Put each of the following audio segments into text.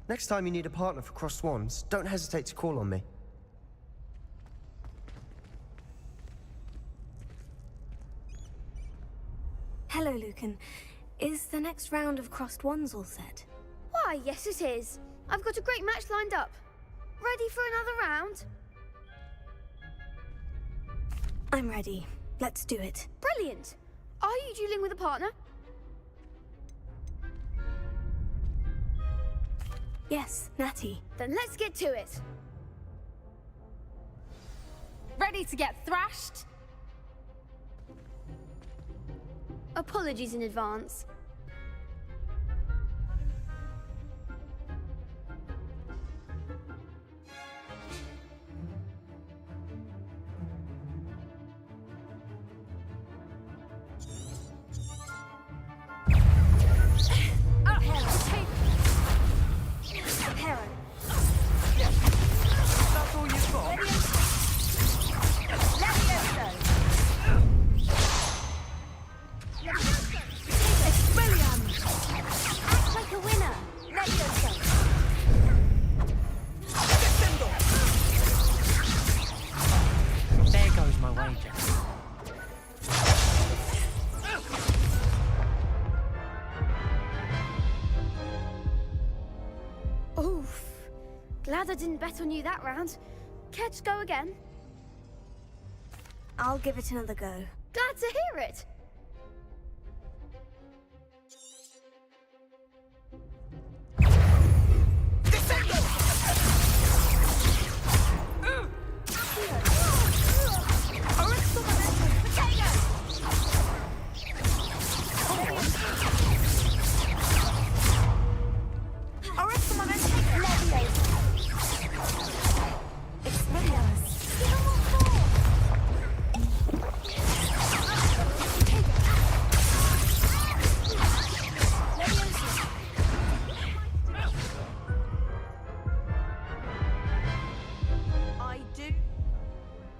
Next time you need a partner for Crossed Wands, don't hesitate to call on me. Hello, Lucan. Is the next round of Crossed Wands all set? Why, yes it is. I've got a great match lined up. Ready for another round? I'm ready. Let's do it. Brilliant. Are you dueling with a partner? Yes, Natty. Then let's get to it. Ready to get thrashed? Apologies in advance. That's all you've got? Act like a winner. There goes my wager. Oof. Glad I didn't bet on you that round. Care to go again? I'll give it another go. Glad to hear it.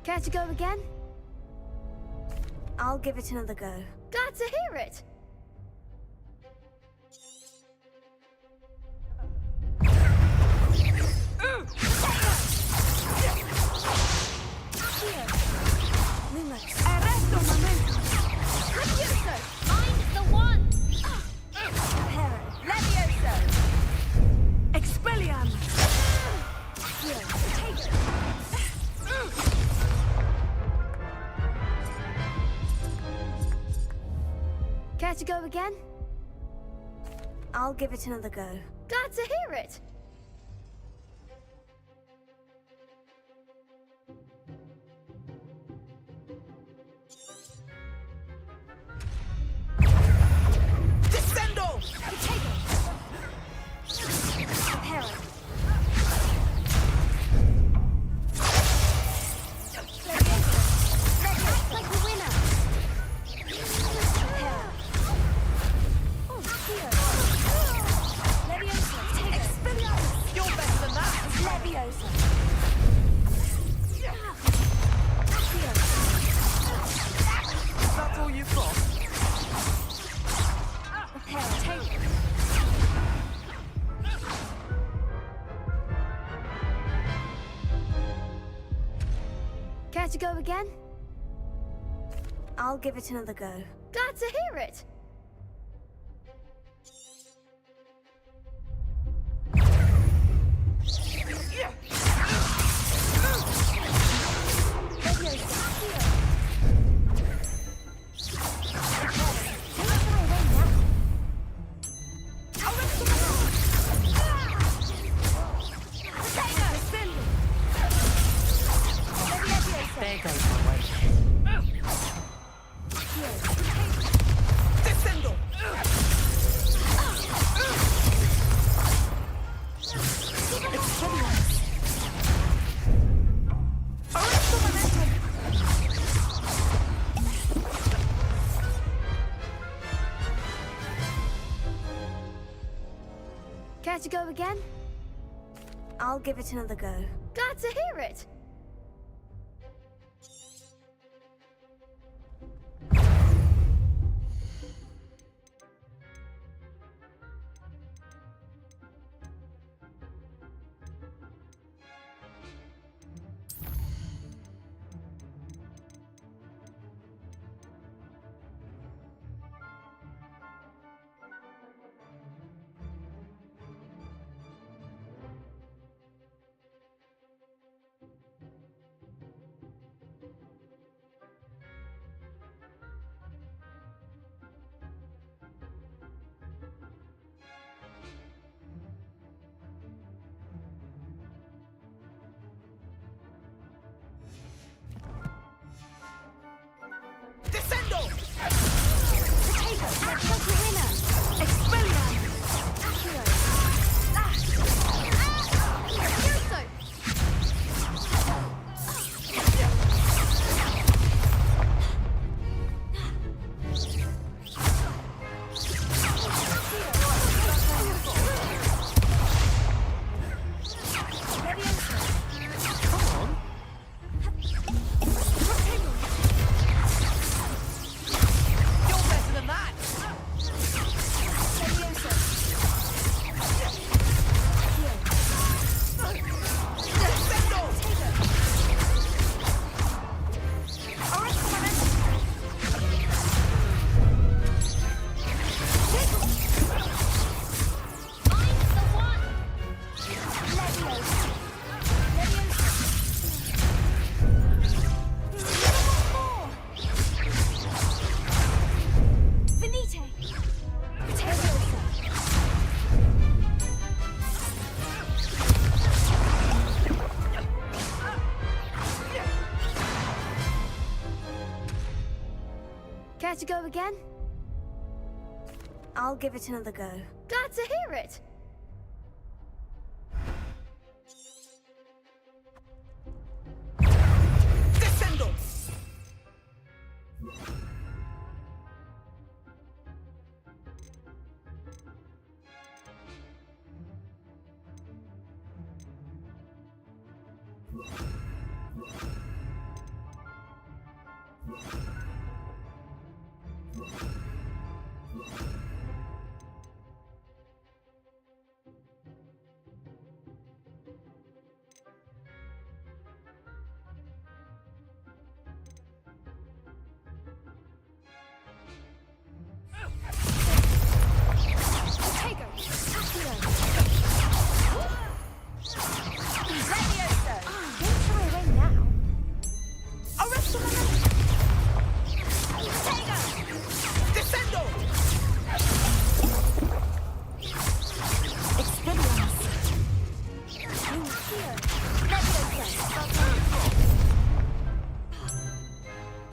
Care to go again? I'll give it another go. Glad to hear it. Find the one! Care to go again? I'll give it another go. Glad to hear it. That's all you've got? Care to go again? I'll give it another go. Glad to hear it. There goes my wager. Care to go again? I'll give it another go. Glad to hear it. Care to go again? I'll give it another go. Glad to hear it.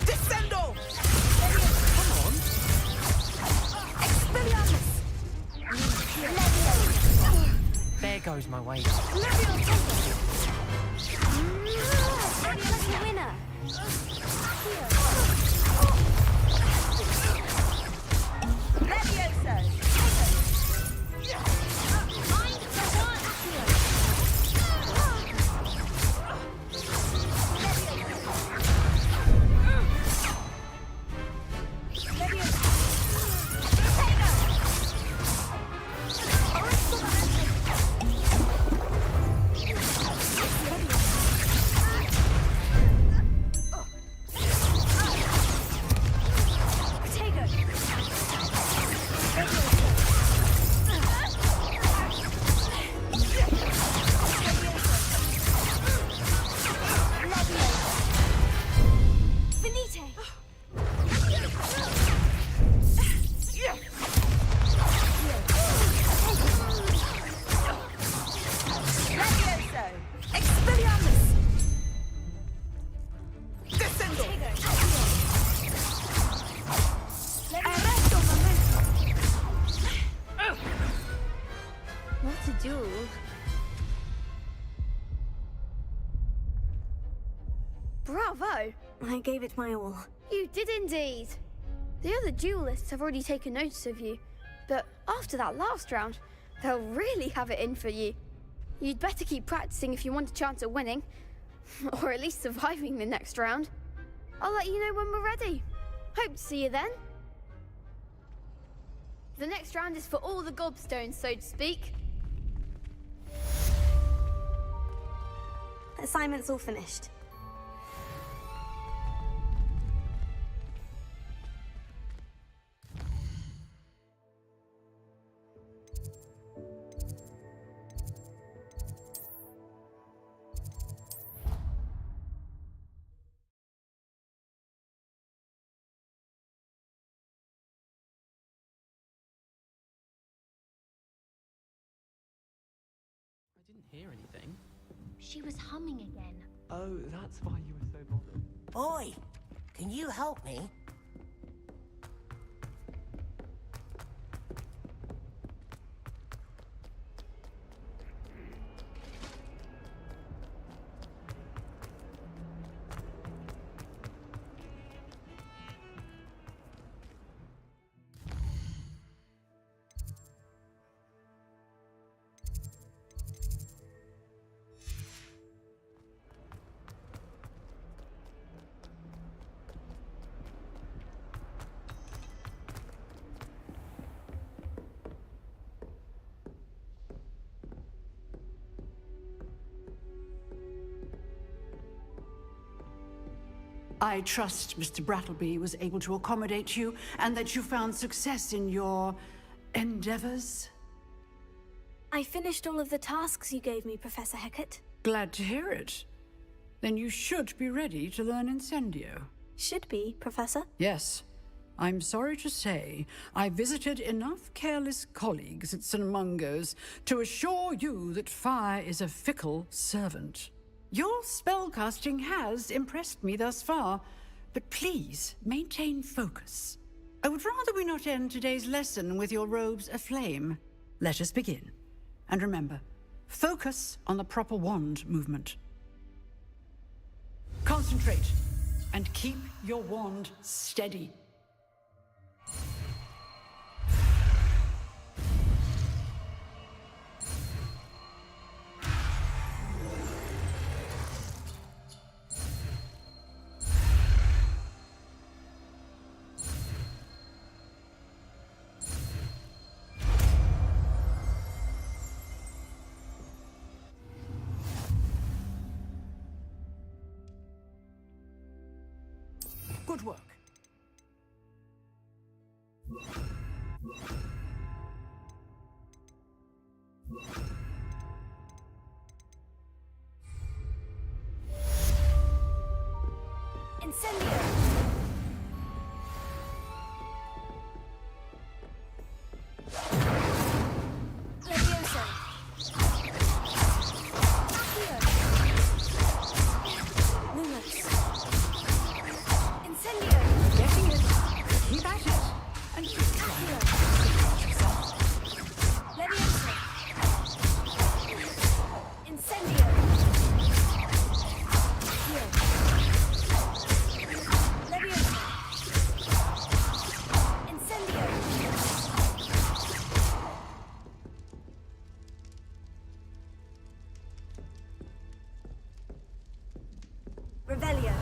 Descendo! There goes my wager. Bravo! I gave it my all. You did indeed. The other duelists have already taken notice of you, but after that last round, they'll really have it in for you. You'd better keep practicing if you want a chance at winning, or at least surviving the next round. I'll let you know when we're ready. Hope to see you then. The next round is for all the gobstones, so to speak. Assignment's all finished. I didn't hear anything. She was humming again. Oh, that's why you were so bothered. Boy, can you help me? I trust Mr. Brattleby was able to accommodate you and that you found success in your endeavors. I finished all of the tasks you gave me, Professor Hecat. Glad to hear it. Then you should be ready to learn Incendio. Should be, Professor. Yes. I'm sorry to say, I visited enough careless colleagues at St. Mungo's to assure you that fire is a fickle servant. Your spellcasting has impressed me thus far, but please maintain focus. I would rather we not end today's lesson with your robes aflame. Let us begin. And remember, focus on the proper wand movement. Concentrate, and keep your wand steady. Good work. Incendio! Levioso! Accio! Lumos! Incendio! Getting it. Keep at it. And keep trying. Levioso! Incendio! Accio! Levioso! Incendio! Revelio!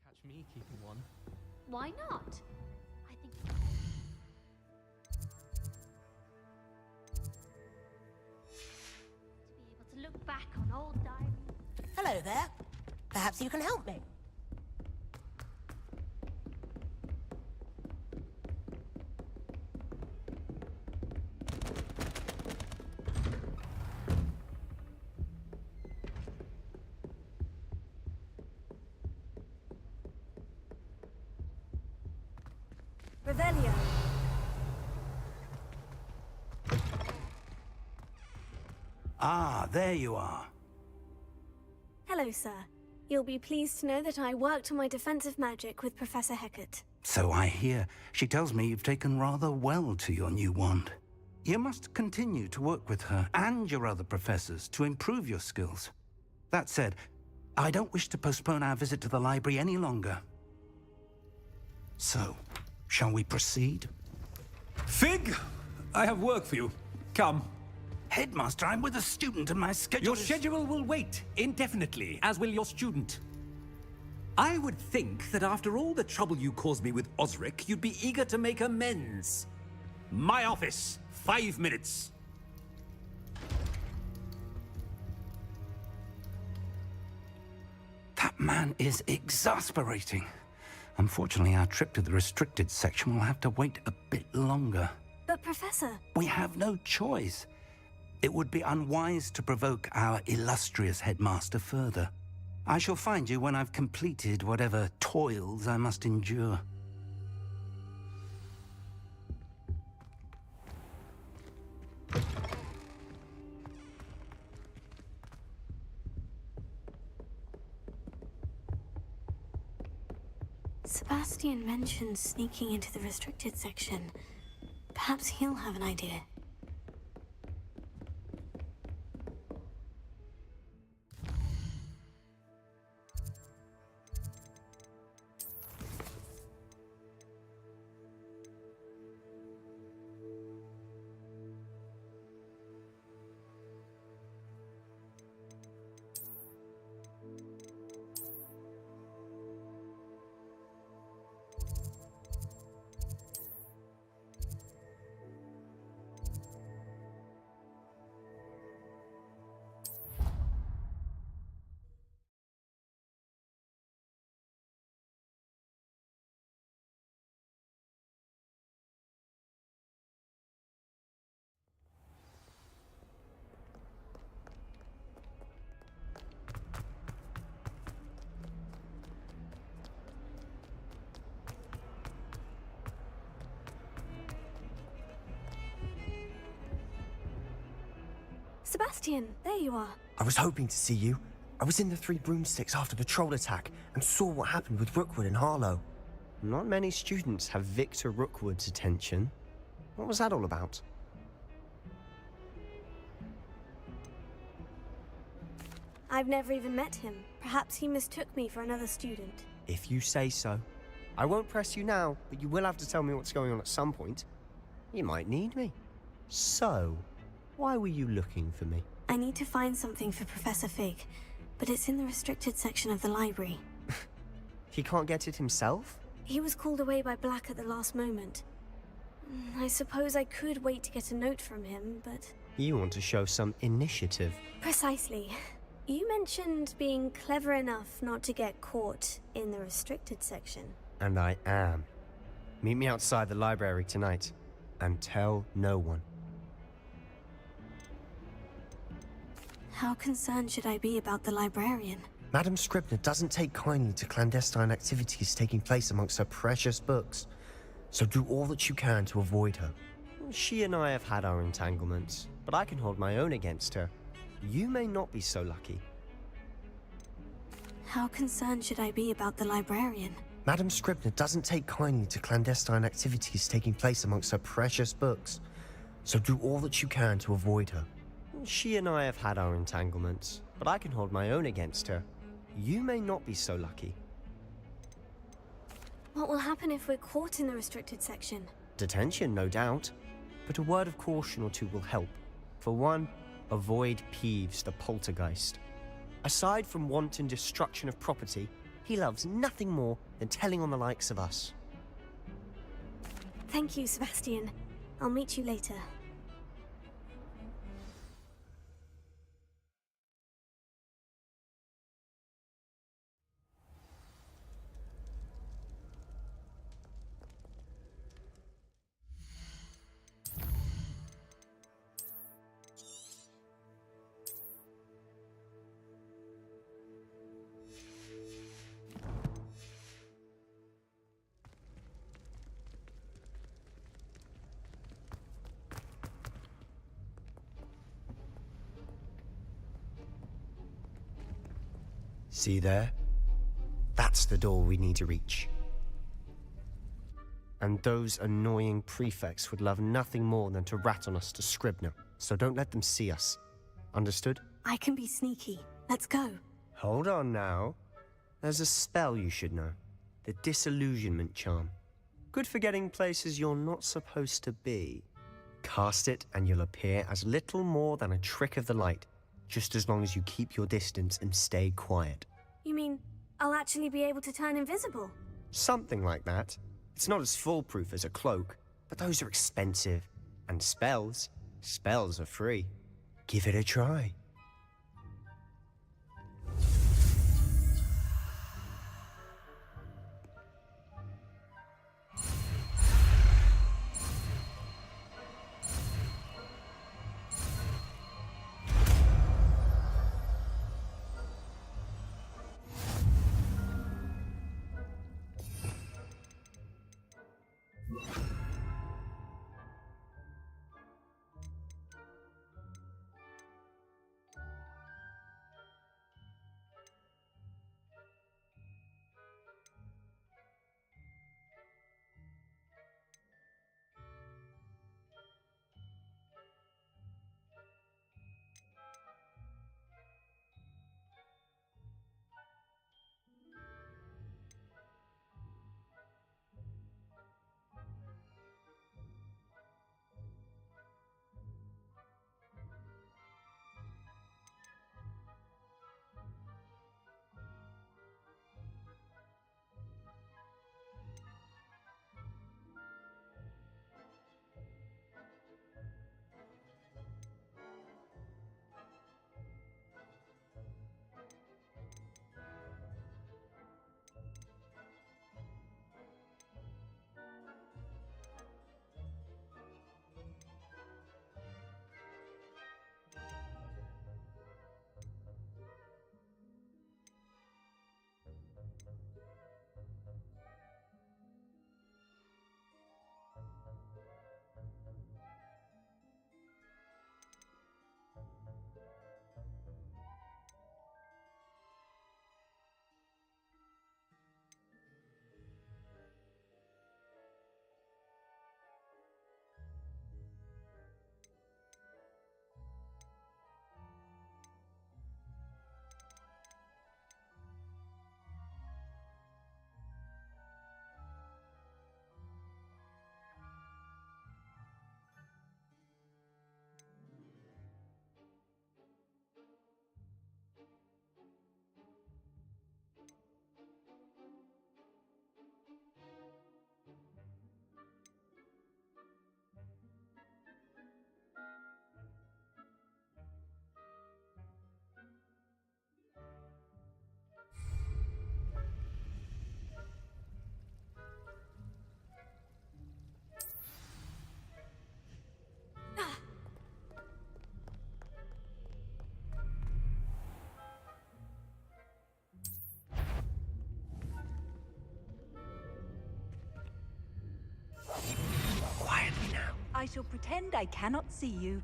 Catch me keeping one. Why not? I think. To be able to look back on old diaries. Hello there. Perhaps you can help me. Revelio! Ah, there you are. Hello, sir. You'll be pleased to know that I worked on my defensive magic with Professor Hecat. So I hear. She tells me you've taken rather well to your new wand. You must continue to work with her and your other professors to improve your skills. That said, I don't wish to postpone our visit to the library any longer. So, shall we proceed? Fig, I have work for you. Come. Headmaster, I'm with a student and my schedule Your is... schedule will wait indefinitely, as will your student. I would think that after all the trouble you caused me with Osric, you'd be eager to make amends. My office, 5 minutes. That man is exasperating. Unfortunately, our trip to the restricted section will have to wait a bit longer. But, Professor... We have no choice. It would be unwise to provoke our illustrious headmaster further. I shall find you when I've completed whatever toils I must endure. Sebastian mentioned sneaking into the restricted section. Perhaps he'll have an idea. Sebastian, there you are. I was hoping to see you. I was in the Three Broomsticks after the troll attack and saw what happened with Rookwood and Harlow. Not many students have Victor Rookwood's attention. What was that all about? I've never even met him. Perhaps he mistook me for another student. If you say so. I won't press you now, but you will have to tell me what's going on at some point. You might need me. So, why were you looking for me? I need to find something for Professor Fig, but it's in the restricted section of the library. He can't get it himself? He was called away by Black at the last moment. I suppose I could wait to get a note from him, but... You want to show some initiative. Precisely. You mentioned being clever enough not to get caught in the restricted section. And I am. Meet me outside the library tonight, and tell no one. How concerned should I be about the librarian? Madam Scribner doesn't take kindly to clandestine activities taking place amongst her precious books, so do all that you can to avoid her. She and I have had our entanglements, but I can hold my own against her. You may not be so lucky. How concerned should I be about the librarian? Madam Scribner doesn't take kindly to clandestine activities taking place amongst her precious books, so do all that you can to avoid her. She and I have had our entanglements, but I can hold my own against her. You may not be so lucky. What will happen if we're caught in the restricted section? Detention, no doubt, but a word of caution or two will help. For one, avoid Peeves, the poltergeist. Aside from wanton destruction of property, he loves nothing more than telling on the likes of us. Thank you, Sebastian. I'll meet you later. See there? That's the door we need to reach. And those annoying prefects would love nothing more than to rat on us to Scribner, so don't let them see us. Understood? I can be sneaky. Let's go. Hold on now. There's a spell you should know. The Disillusionment Charm. Good for getting places you're not supposed to be. Cast it and you'll appear as little more than a trick of the light, just as long as you keep your distance and stay quiet. You mean I'll actually be able to turn invisible? Something like that. It's not as foolproof as a cloak, but those are expensive. And spells are free. Give it a try. shall pretend I cannot see you.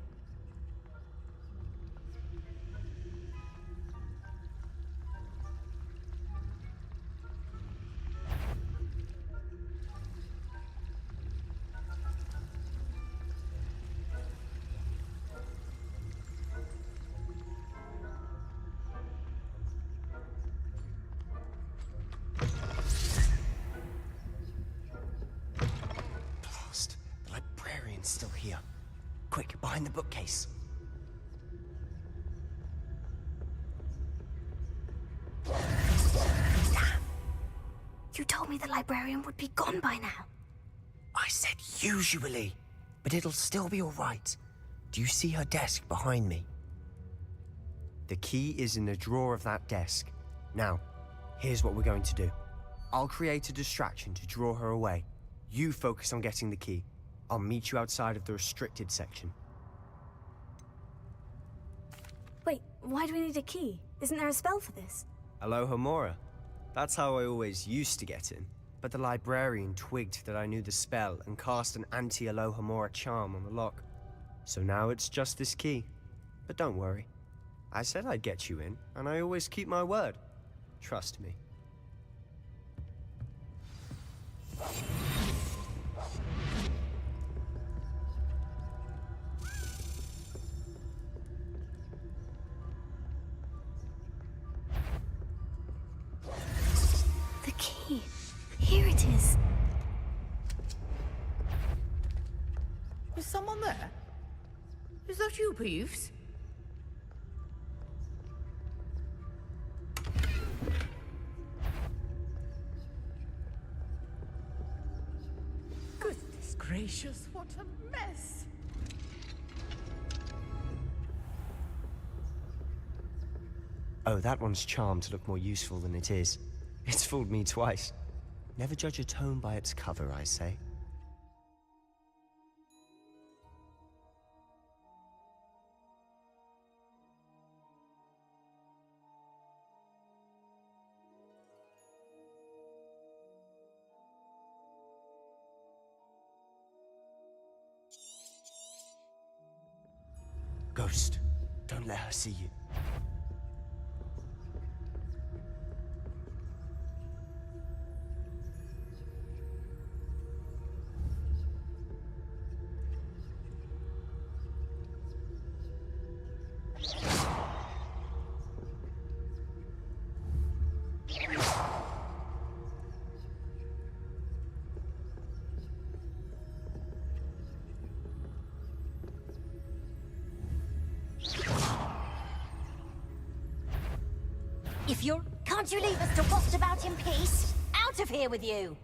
Blast. The librarian's still here. Quick, behind the bookcase. Damn. You told me the librarian would be gone by now. I said usually, but it'll still be all right. Do you see her desk behind me? The key is in the drawer of that desk. Now, here's what we're going to do. I'll create a distraction to draw her away. You focus on getting the key. I'll meet you outside of the restricted section. Wait, why do we need a key? Isn't there a spell for this? Alohomora. That's how I always used to get in. But the librarian twigged that I knew the spell and cast an anti-Alohomora charm on the lock. So now it's just this key. But don't worry. I said I'd get you in, and I always keep my word. Trust me. The key. Here it is. Is someone there? Is that you, Peeves? Goodness gracious, what a mess! Oh, that one's charmed to look more useful than it is. It's fooled me twice. Never judge a tome by its cover, I say. Ghost, don't let her see you. If you're... Can't you leave us to waft about in peace? Out of here with you!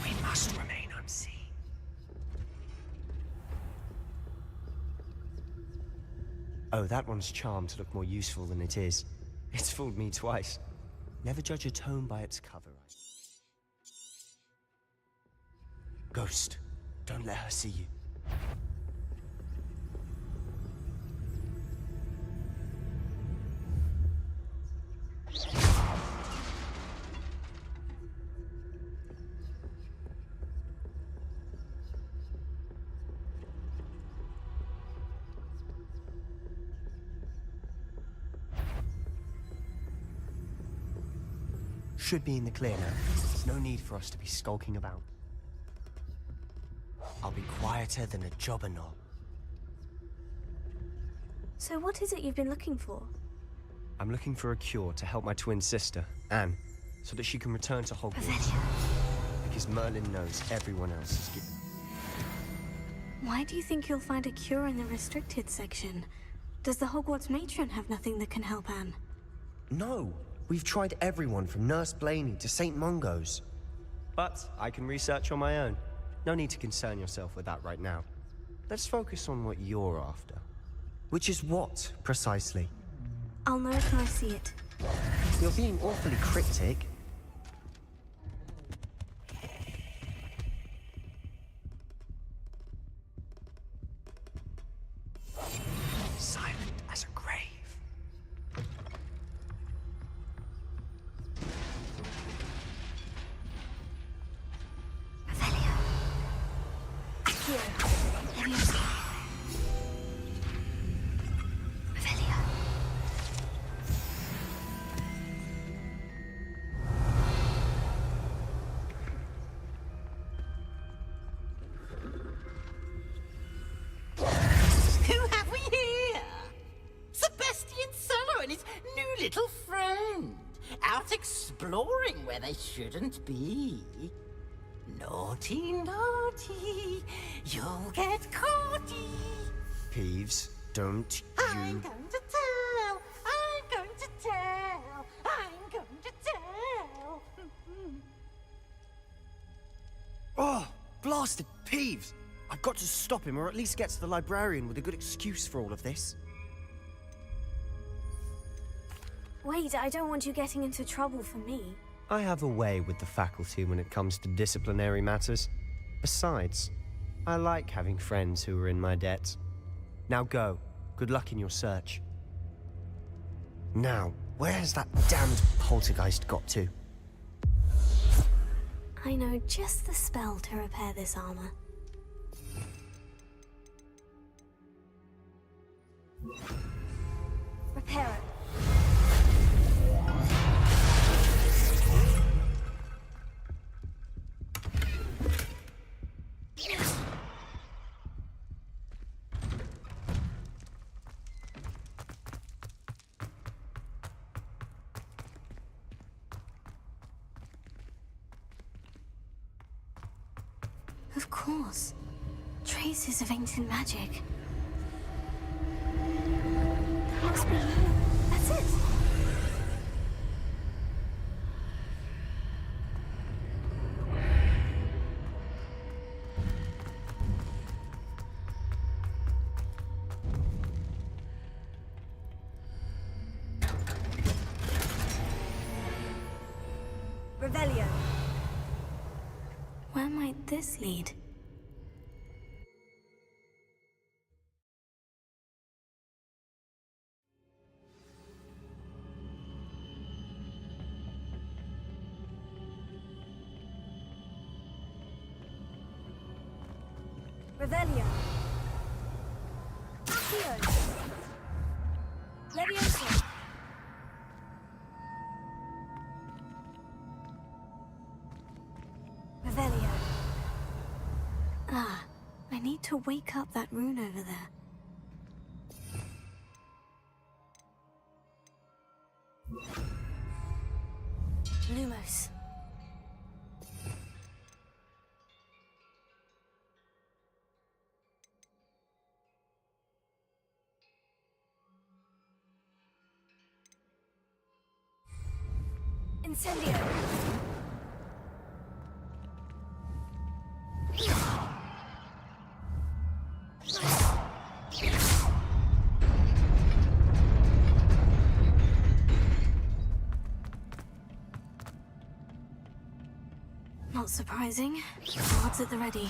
We must remain unseen. Oh, that one's charmed to look more useful than it is. It's fooled me twice. Never judge a tome by its cover. Ghost, don't let her see you. Should be in the clear now. There's no need for us to be skulking about. I'll be quieter than a jobber knob. So what is it you've been looking for? I'm looking for a cure to help my twin sister, Anne, so that she can return to Hogwarts. Professor. Because Merlin knows everyone else is given. Why do you think you'll find a cure in the restricted section? Does the Hogwarts matron have nothing that can help Anne? No! We've tried everyone from Nurse Blaney to St. Mungo's. But I can research on my own. No need to concern yourself with that right now. Let's focus on what you're after. Which is what, precisely? I'll know when I see it. You're being awfully cryptic. exploring where they shouldn't be. Naughty, naughty, you'll get caughty. Peeves, don't I'm you... going to tell, I'm going to tell, I'm going to tell. Oh, blasted Peeves! I've got to stop him, or at least get to the librarian with a good excuse for all of this. Wait, I don't want you getting into trouble for me. I have a way with the faculty when it comes to disciplinary matters. Besides, I like having friends who are in my debt. Now go. Good luck in your search. Now, where's that damned poltergeist got to? I know just the spell to repair this armor. Repair it. Of course. Traces of ancient magic. That must be you. That's it. Revelio. Where might this lead? Revelio. Accio. Leviosa. Revelio. Ah, I need to wake up that rune over there. Lumos. Incendio. Not surprising. Swords at the ready.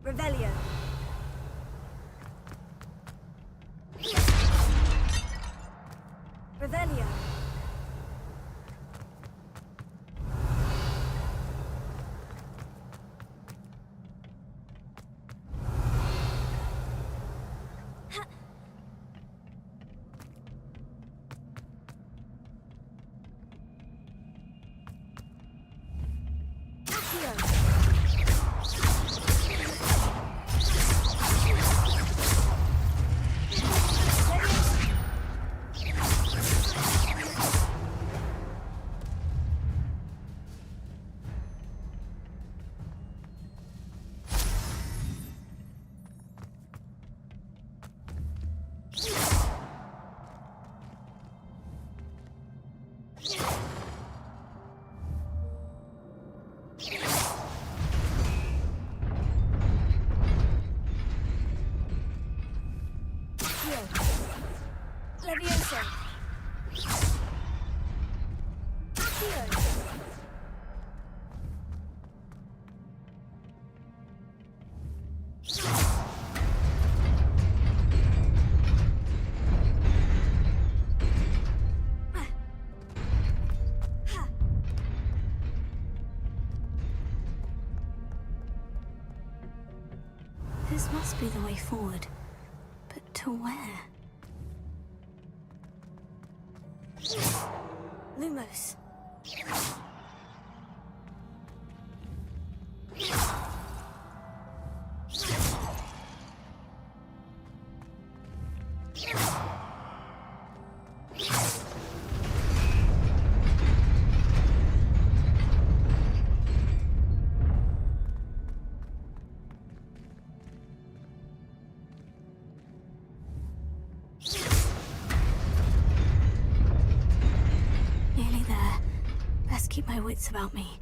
Revelio. Revelio. Accio. Leviosa. Accio. This must be the way forward. But to where? Lumos. Nearly there. Best keep my wits about me.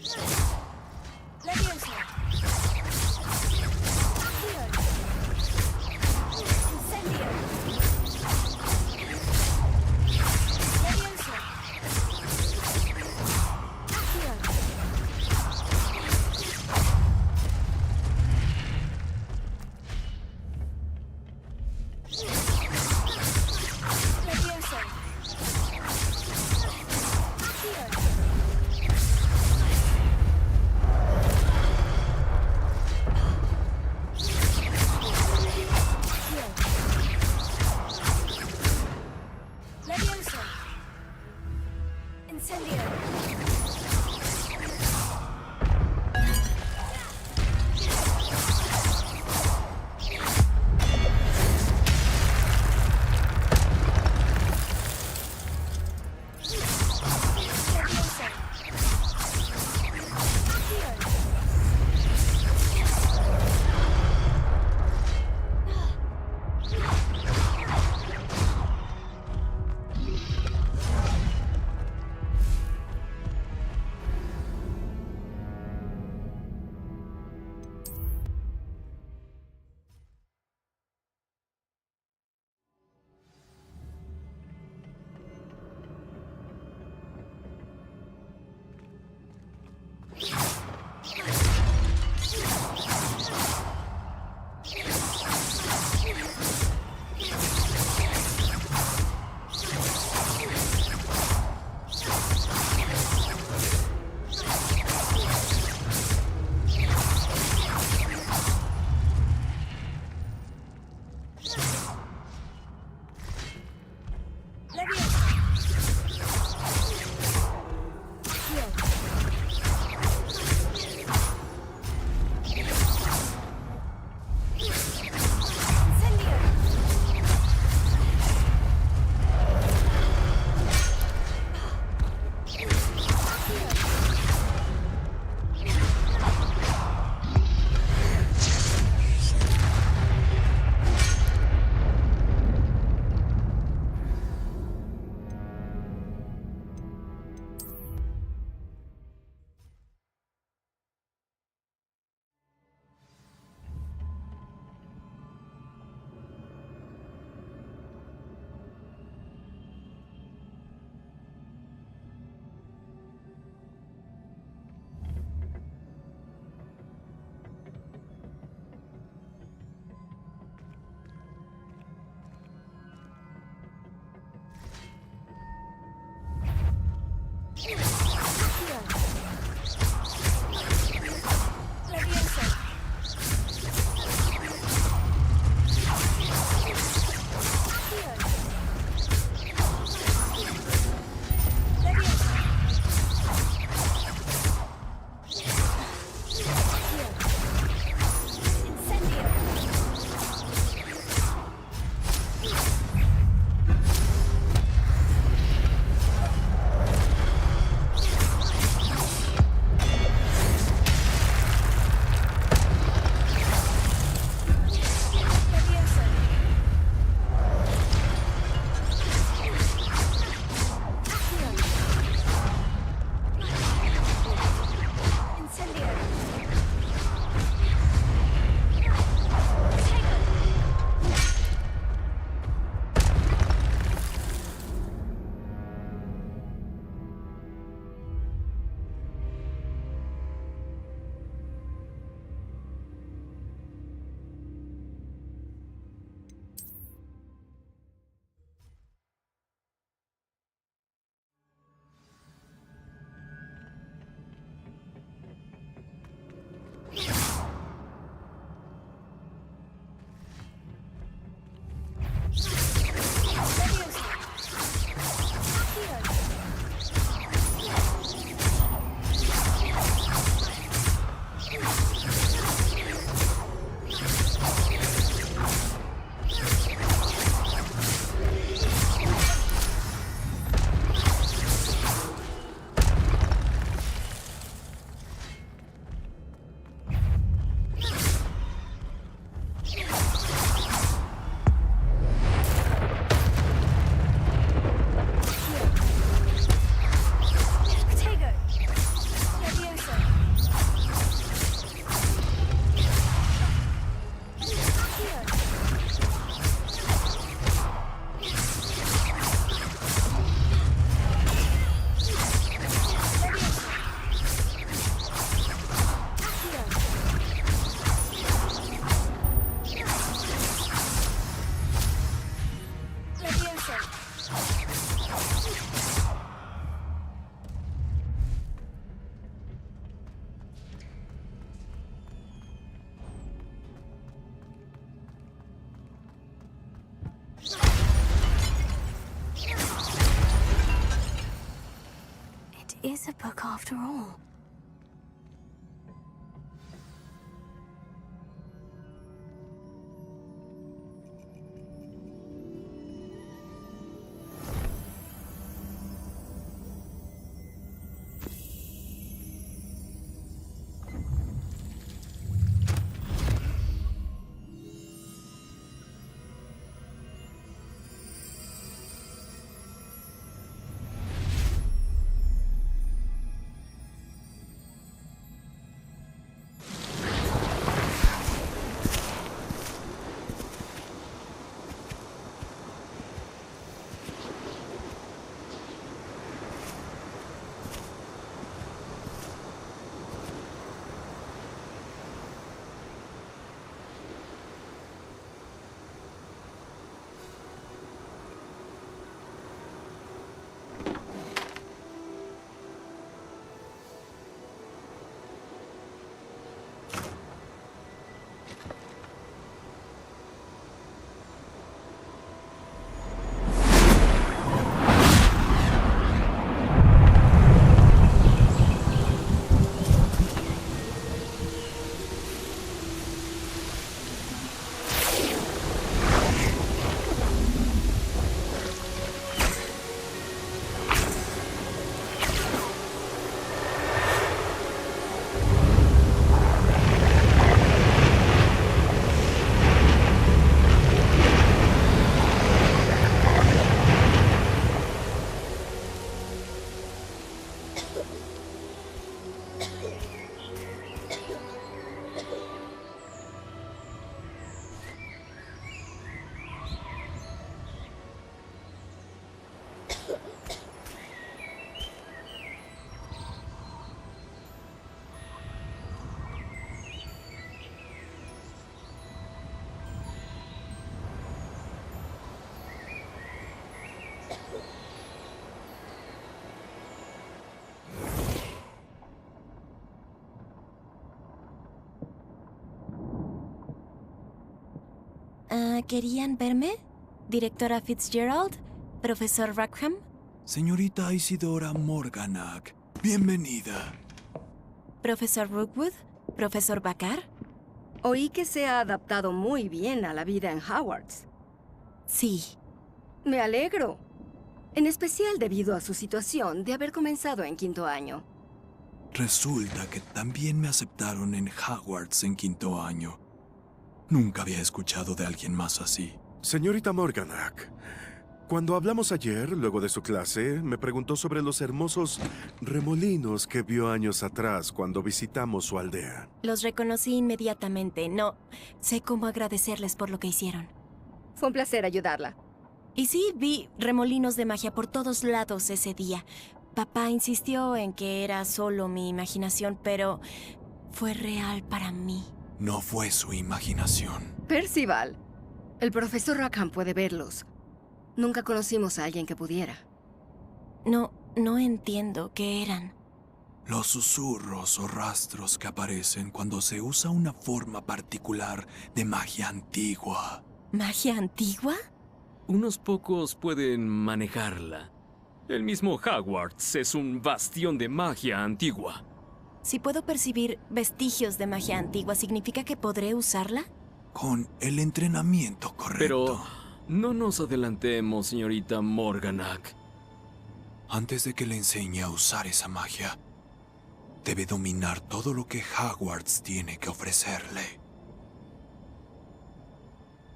Accio. is a book after all. ¿Querían verme? ¿Directora Fitzgerald? ¿Profesor Rackham? Señorita Isidora Morganach, bienvenida. ¿Profesor Rookwood? ¿Profesor Bakar? Oí que se ha adaptado muy bien a la vida en Hogwarts. Sí. Me alegro. En especial debido a su situación de haber comenzado en quinto año. Resulta que también me aceptaron en Hogwarts en quinto año. Nunca había escuchado de alguien más así. Señorita Morganach, cuando hablamos ayer, luego de su clase, me preguntó sobre los hermosos remolinos que vio años atrás cuando visitamos su aldea. Los reconocí inmediatamente. No sé cómo agradecerles por lo que hicieron. Fue un placer ayudarla. Y sí, vi remolinos de magia por todos lados ese día. Papá insistió en que era solo mi imaginación, pero fue real para mí. No fue su imaginación. Percival, el profesor Rackham puede verlos. Nunca conocimos a alguien que pudiera. No entiendo qué eran. Los susurros o rastros que aparecen cuando se usa una forma particular de magia antigua. ¿Magia antigua? Unos pocos pueden manejarla. El mismo Hogwarts es un bastión de magia antigua. Si puedo percibir vestigios de magia antigua, ¿significa que podré usarla? Con el entrenamiento correcto. Pero no nos adelantemos, señorita Morganach. Antes de que le enseñe a usar esa magia, debe dominar todo lo que Hogwarts tiene que ofrecerle.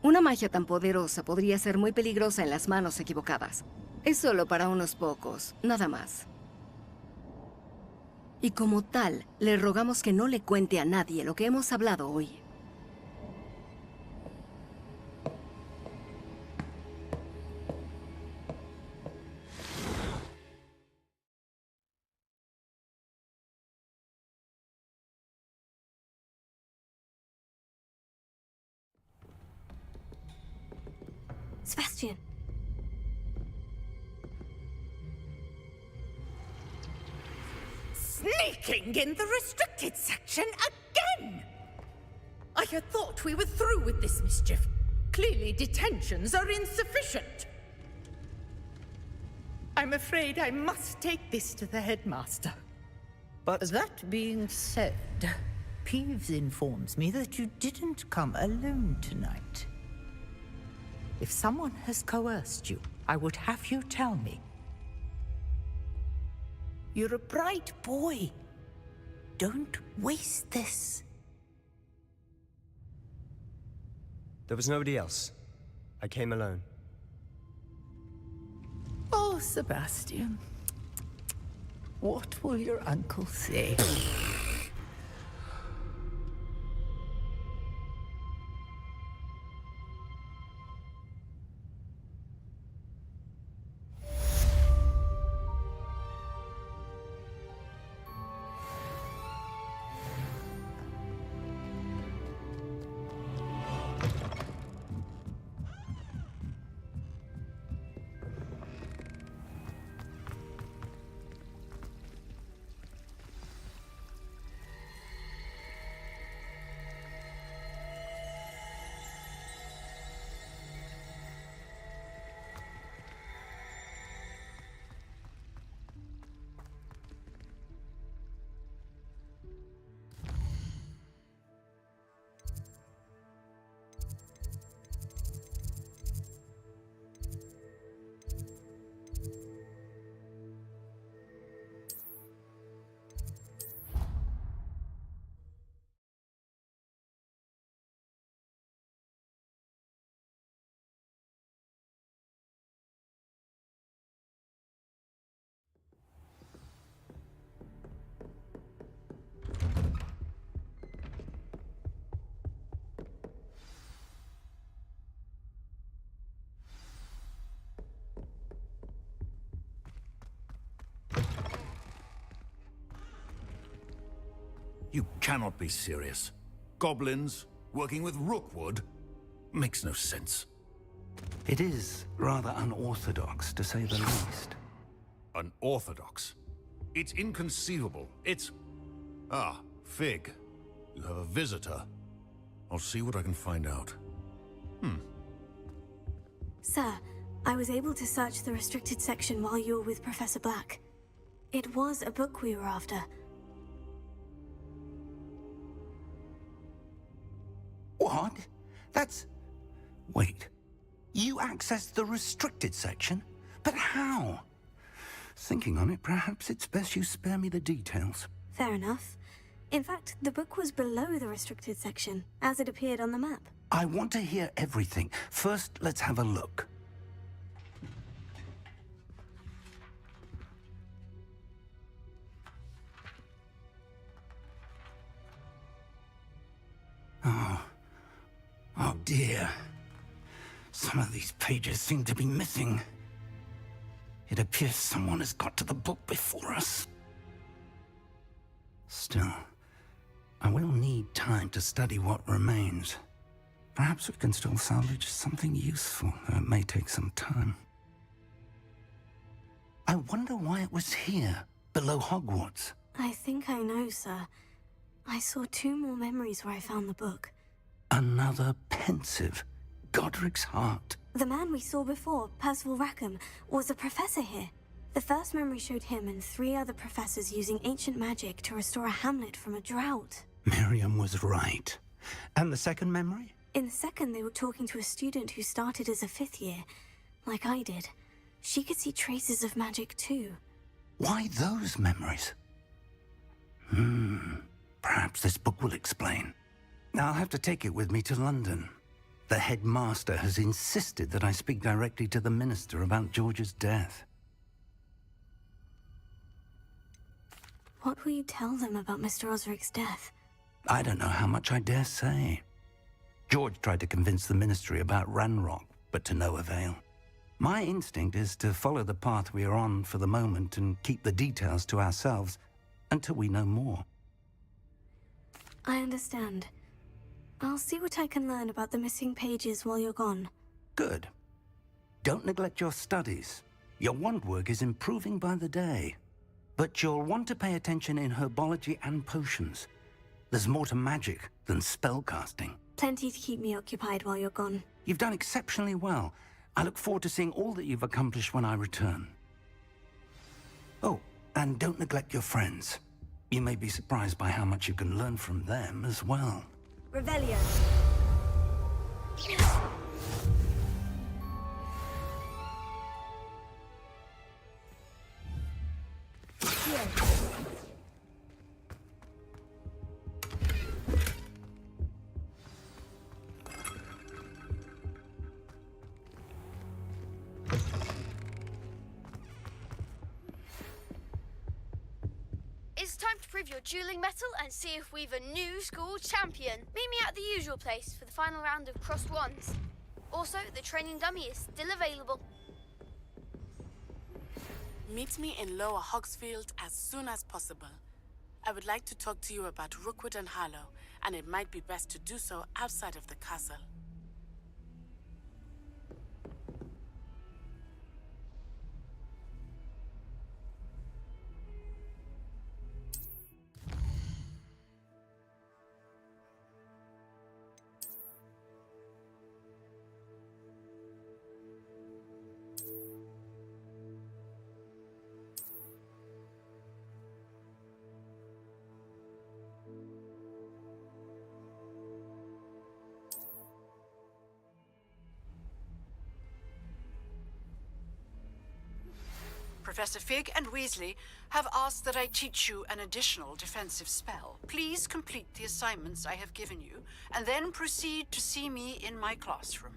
Una magia tan poderosa podría ser muy peligrosa en las manos equivocadas. Es solo para unos pocos, nada más. Y como tal, le rogamos que no le cuente a nadie lo que hemos hablado hoy. Sebastian. Sneaking in the restricted section again! I had thought we were through with this mischief. Clearly detentions are insufficient. I'm afraid I must take this to the headmaster. But that being said, Peeves informs me that you didn't come alone tonight. If someone has coerced you, I would have you tell me. You're a bright boy. Don't waste this. there was nobody else. I came alone. Oh, Sebastian. What will your uncle say? You cannot be serious. Goblins working with Rookwood? Makes no sense. It is rather unorthodox, to say the least. Unorthodox? It's inconceivable. It's... Ah, Fig. You have a visitor. I'll see what I can find out. Sir, I was able to search the restricted section while you were with Professor Black. It was a book we were after. What? That's... Wait. You accessed the restricted section? But how? Thinking on it, perhaps it's best you spare me the details. Fair enough. In fact, the book was below the restricted section, as it appeared on the map. I want to hear everything. First, let's have a look. Oh dear. Some of these pages seem to be missing. It appears someone has got to the book before us. Still, I will need time to study what remains. Perhaps we can still salvage something useful, though it may take some time. I wonder why it was here, below Hogwarts. I think I know, sir. I saw 2 more memories where I found the book. Another pensive. Godric's heart. The man we saw before, Percival Rackham, was a professor here. The first memory showed him and 3 other professors using ancient magic to restore a hamlet from a drought. Miriam was right. And the second memory? In the second, they were talking to a student who started as a 5th year, like I did. She could see traces of magic too. Why those memories? Perhaps this book will explain. I'll have to take it with me to London. The headmaster has insisted that I speak directly to the minister about George's death. What will you tell them about Mr. Osric's death? I don't know how much I dare say. George tried to convince the ministry about Ranrock, but to no avail. My instinct is to follow the path we are on for the moment and keep the details to ourselves until we know more. I understand. I'll see what I can learn about the missing pages while you're gone. Good. Don't neglect your studies. Your wand work is improving by the day. But you'll want to pay attention in herbology and potions. There's more to magic than spellcasting. Plenty to keep me occupied while you're gone. You've done exceptionally well. I look forward to seeing all that you've accomplished when I return. Oh, and don't neglect your friends. You may be surprised by how much you can learn from them as well. Revelio. It's time to prove your dueling mettle and see if we've a new school champion. Meet me at the usual place for the final round of crossed wands. Also, the training dummy is still available. Meet me in Lower Hogsfield as soon as possible. I would like to talk to you about Rookwood and Harlow, and it might be best to do so outside of the castle. Professor Fig and Weasley have asked that I teach you an additional defensive spell. Please complete the assignments I have given you, and then proceed to see me in my classroom.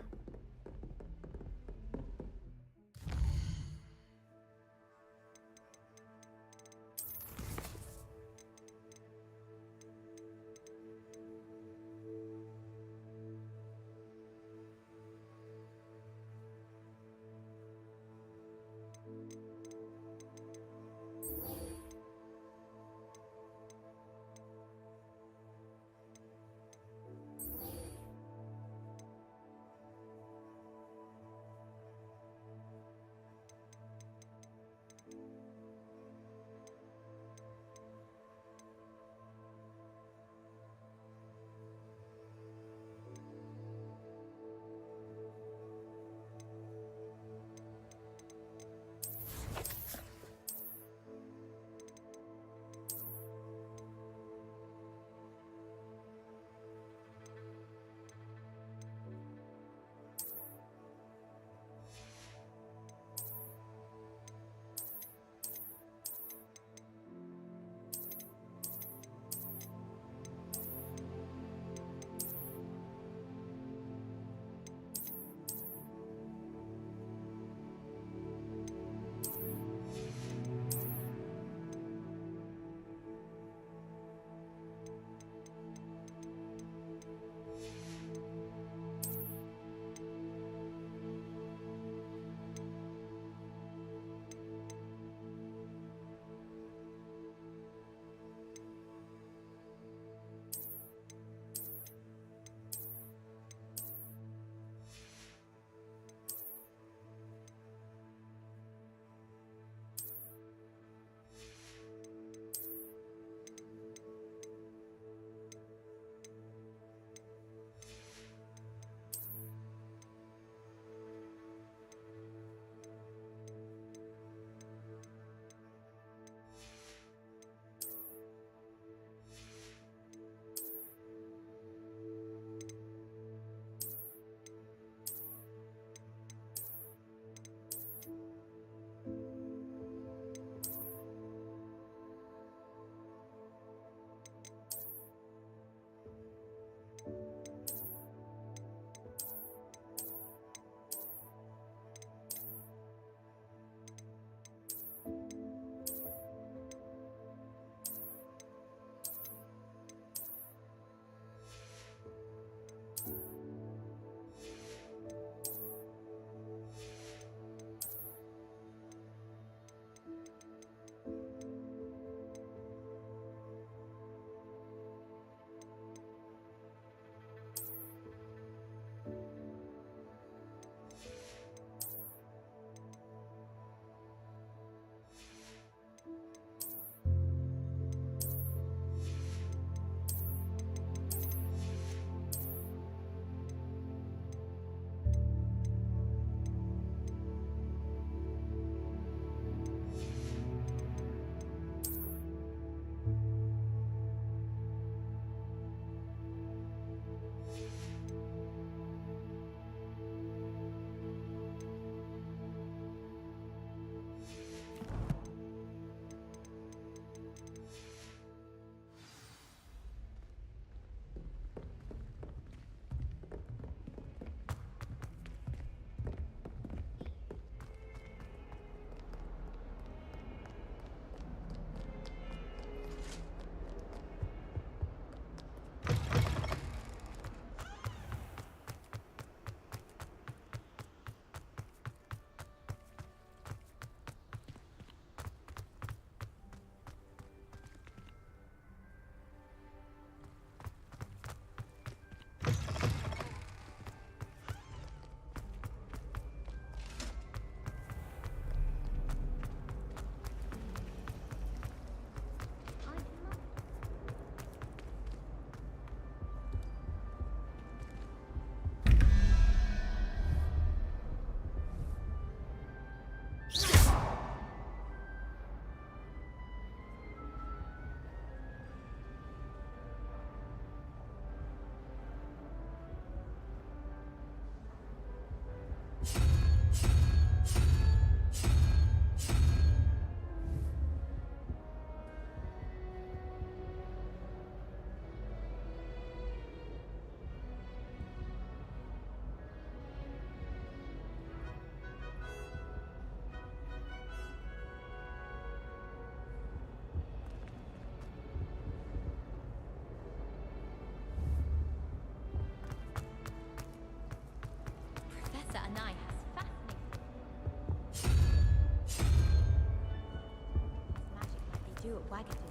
Wagatu.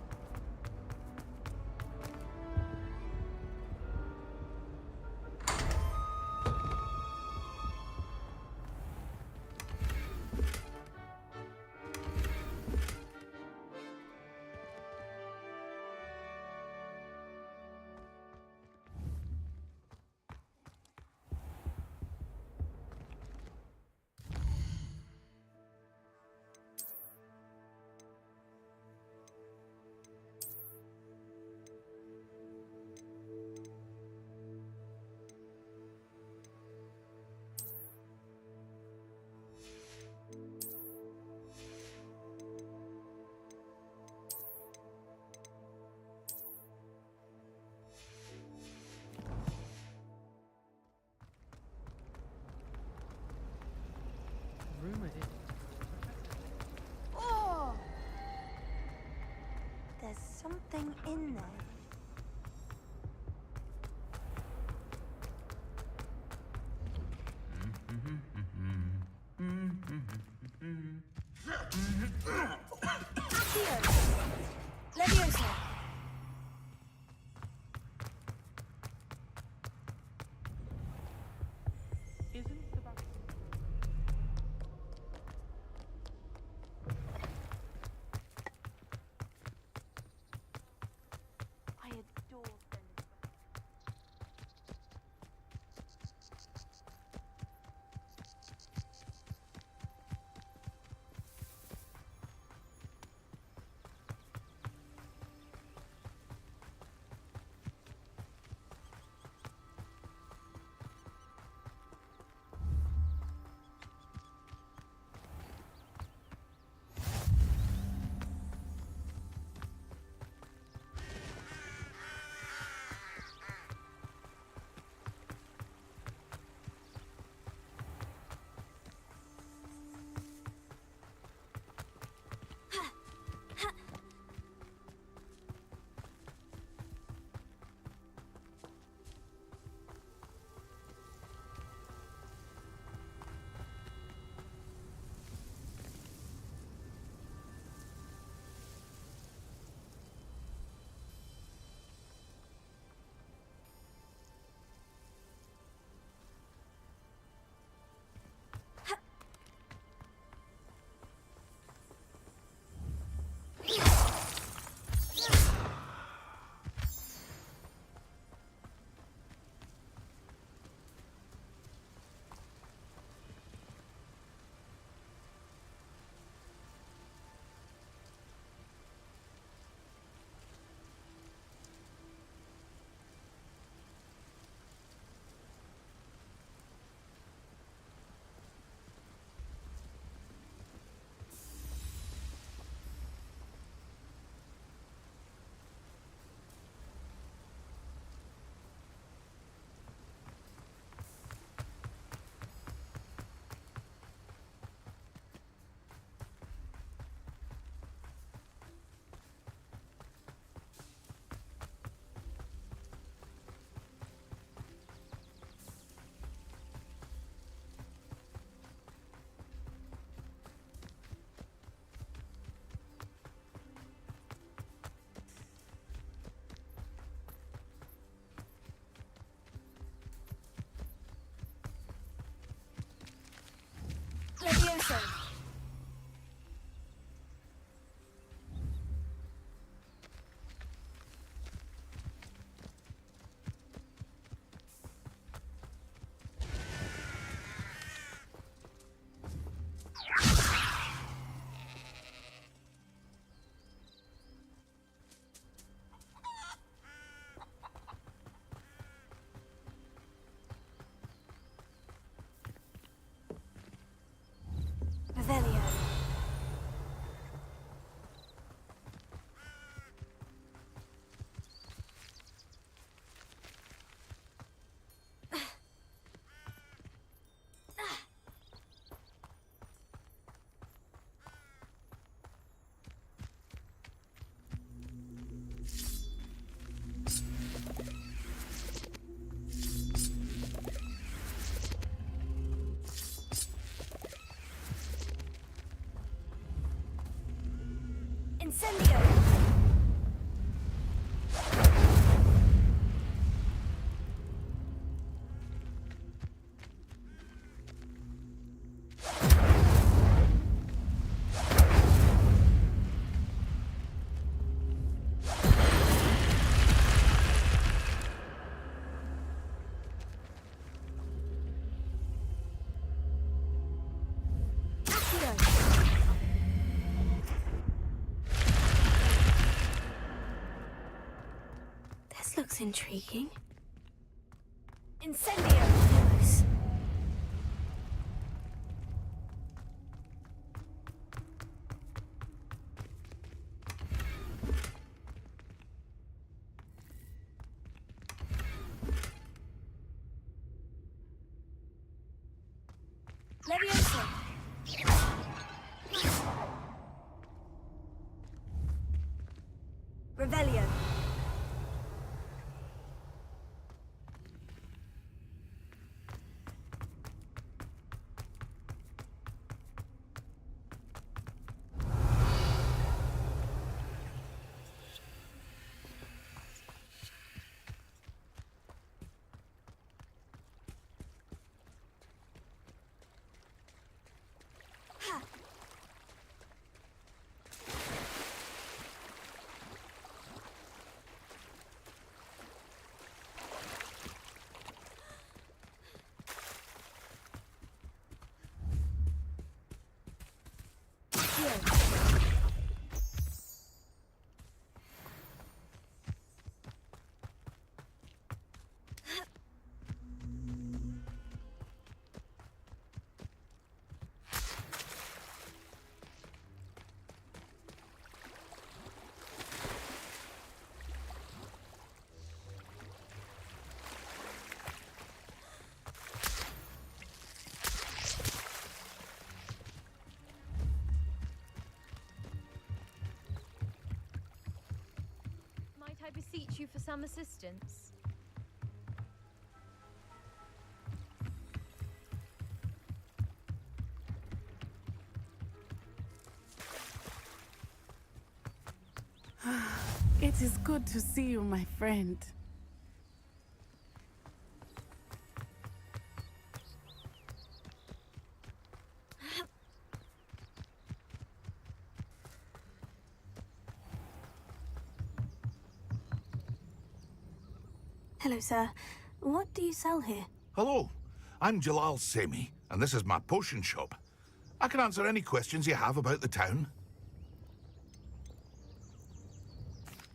Rumored it. Oh! There's something in there. Leviosa! Isn't Sebastian... I adore friends. Leviosa! This looks intriguing. Incendio! Yes. Levioso! Revelio! Might I beseech you for some assistance? It is good to see you, my friend. Hello, sir. What do you sell here? Hello, I'm Jalal Semi, and this is my potion shop. I can answer any questions you have about the town.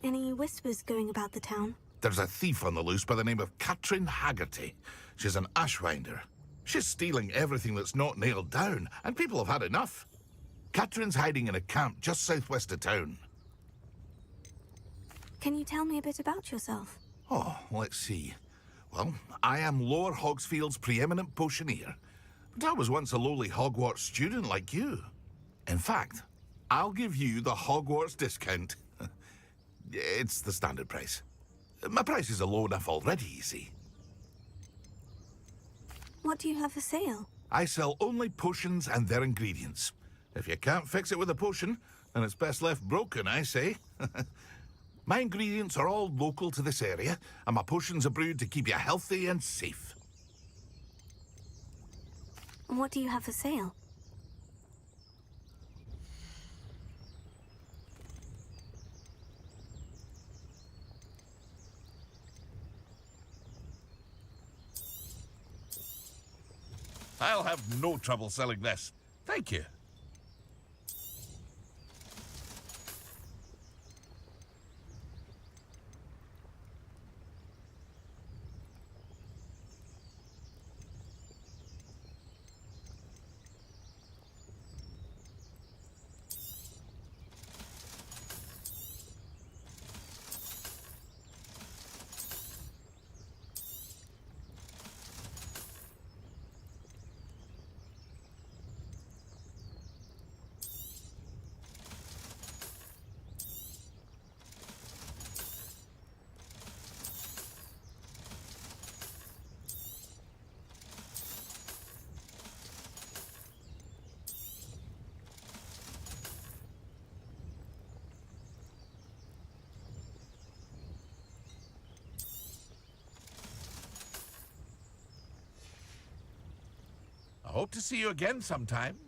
Any whispers going about the town? There's a thief on the loose by the name of Katrin Haggerty. She's an ashwinder. She's stealing everything that's not nailed down, and people have had enough. Katrin's hiding in a camp just southwest of town. Can you tell me a bit about yourself? Oh, let's see. Well, I am Lower Hogsfield's preeminent potioneer, but I was once a lowly Hogwarts student like you. In fact, I'll give you the Hogwarts discount. It's the standard price. My prices are low enough already, you see. What do you have for sale? I sell only potions and their ingredients. If you can't fix it with a potion, then it's best left broken, I say. My ingredients are all local to this area, and my potions are brewed to keep you healthy and safe. What do you have for sale? I'll have no trouble selling this. Thank you. I hope to see you again sometime.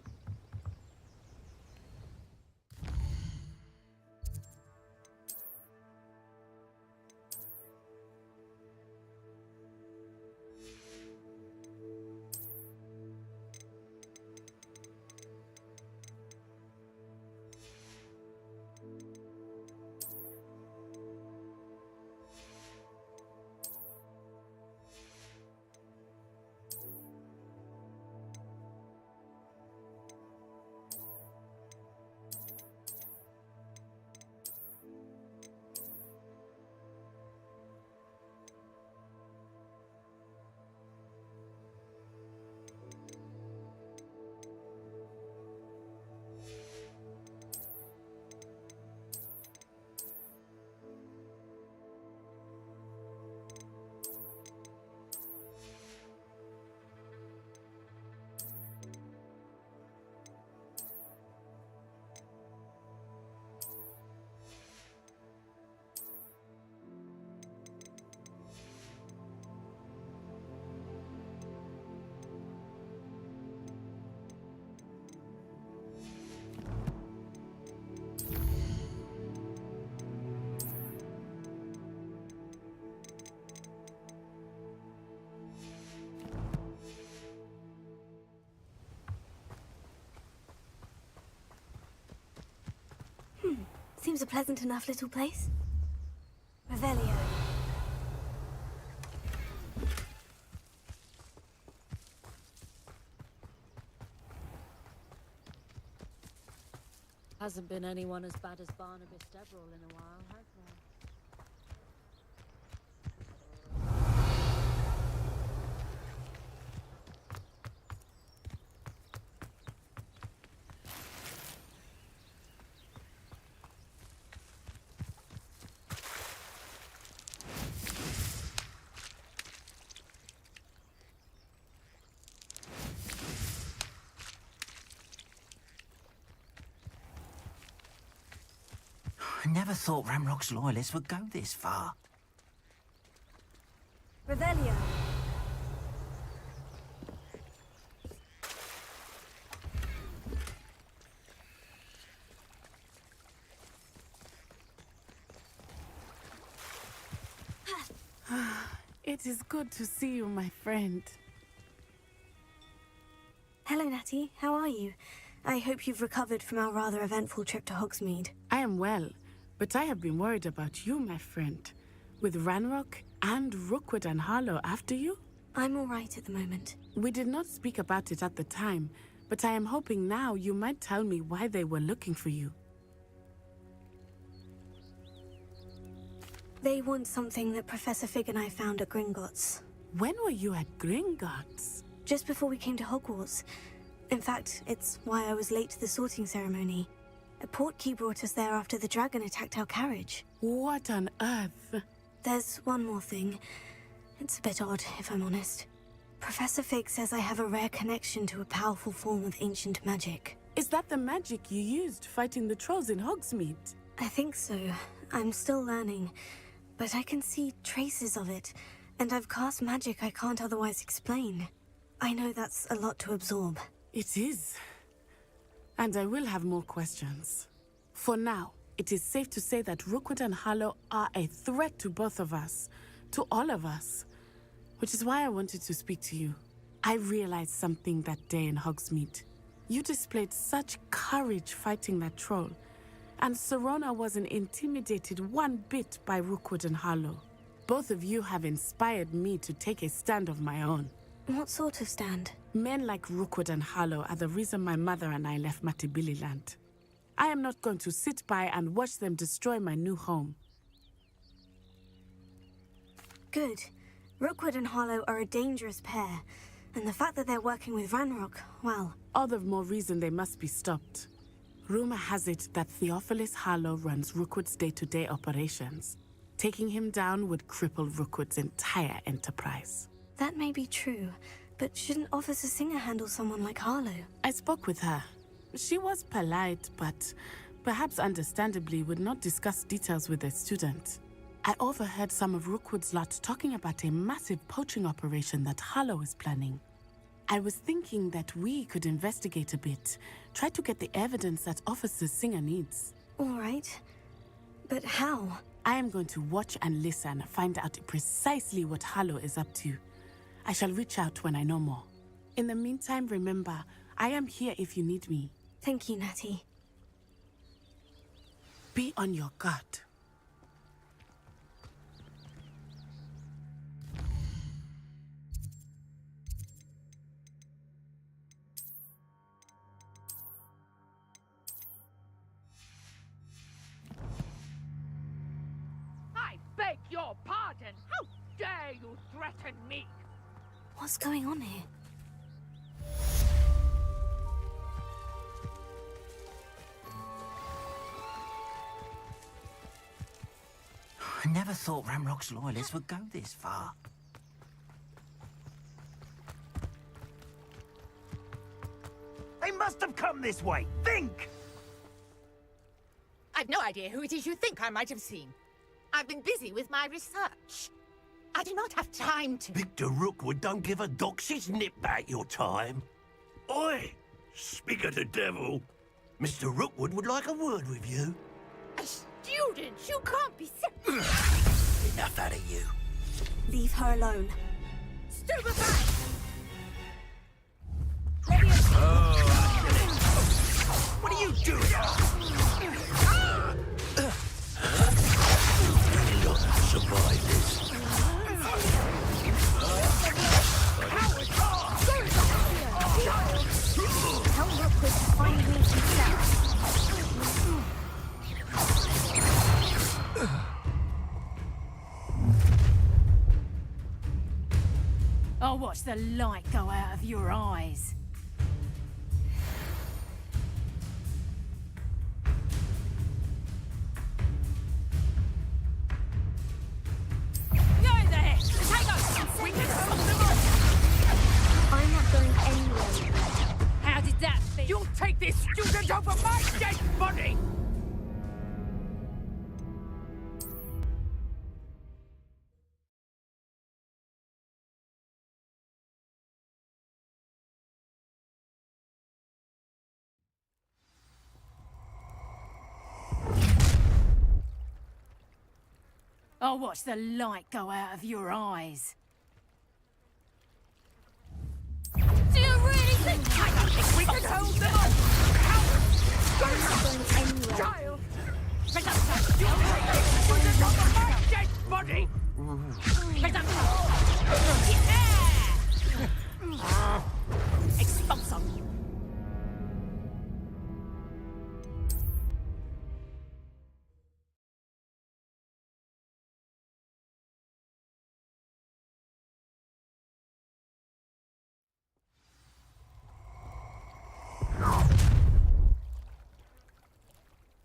Seems a pleasant enough little place. Revelio. Hasn't been anyone as bad as Barnabas Deverell in a while, has there? I never thought Ramrock's loyalists would go this far. Revelio. It is good to see you, my friend. Hello, Natty. How are you? I hope you've recovered from our rather eventful trip to Hogsmeade. I am well, but I have been worried about you, my friend. With Ranrock and Rookwood and Harlow after you? I'm all right at the moment. We did not speak about it at the time, but I am hoping now you might tell me why they were looking for you. They want something that Professor Fig and I found at Gringotts. When were you at Gringotts? Just before we came to Hogwarts. In fact, it's why I was late to the sorting ceremony. A portkey brought us there after the dragon attacked our carriage. What on earth? There's one more thing. It's a bit odd, if I'm honest. Professor Fig says I have a rare connection to a powerful form of ancient magic. Is that the magic you used fighting the trolls in Hogsmeade? I think so. I'm still learning. But I can see traces of it, and I've cast magic I can't otherwise explain. I know that's a lot to absorb. It is. And I will have more questions. For now, it is safe to say that Rookwood and Harlow are a threat to both of us, to all of us. Which is why I wanted to speak to you. I realized something that day in Hogsmeade. You displayed such courage fighting that troll, and Serona wasn't intimidated one bit by Rookwood and Harlow. Both of you have inspired me to take a stand of my own. What sort of stand? Men like Rookwood and Harlow are the reason my mother and I left Matabeleland. I am not going to sit by and watch them destroy my new home. Good. Rookwood and Harlow are a dangerous pair, and the fact that they're working with Ranrock, well... All the more reason they must be stopped. Rumor has it that Theophilus Harlow runs Rookwood's day-to-day operations. Taking him down would cripple Rookwood's entire enterprise. That may be true, but shouldn't Officer Singer handle someone like Harlow? I spoke with her. She was polite, but perhaps understandably would not discuss details with a student. I overheard some of Rookwood's lot talking about a massive poaching operation that Harlow is planning. I was thinking that we could investigate a bit, try to get the evidence that Officer Singer needs. All right. But how? I am going to watch and listen, find out precisely what Harlow is up to. I shall reach out when I know more. In the meantime, remember, I am here if you need me. Thank you, Natty. Be on your guard. I beg your pardon. How dare you threaten me? What's going on here? I never thought Ramrock's loyalists would go this far. They must have come this way. Think! I've no idea who it is you think I might have seen. I've been busy with my research. I do not have time to... Victor Rookwood don't give a doxy's nip back your time. Oi! Speak of the devil. Mr. Rookwood would like a word with you. A student? You can't be... Enough out of you. Leave her alone. Stupefy! What are you doing? I'll watch the light go out of your eyes. Yo there! Potato! We can hold them off! I'm not going anywhere. How did that feel? You'll take this student over my dead body! I'll watch the light go out of your eyes. Do you really think we can hold them off? I'm not going anywhere. Child! You'll take this student over my dead body! Expulso.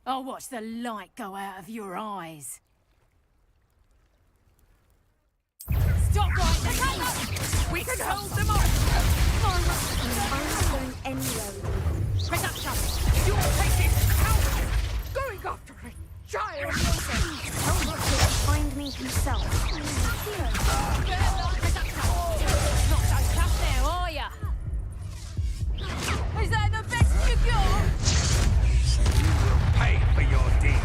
I'll watch the light go out of your eyes. Stop right there! We can hold them off! I'm not going anywhere with you. Reduction! You'll take this coward! Going after a child! Tell Rocket to find me himself. Not so tough now, are ya? Is that the best you got? Pay for your deed.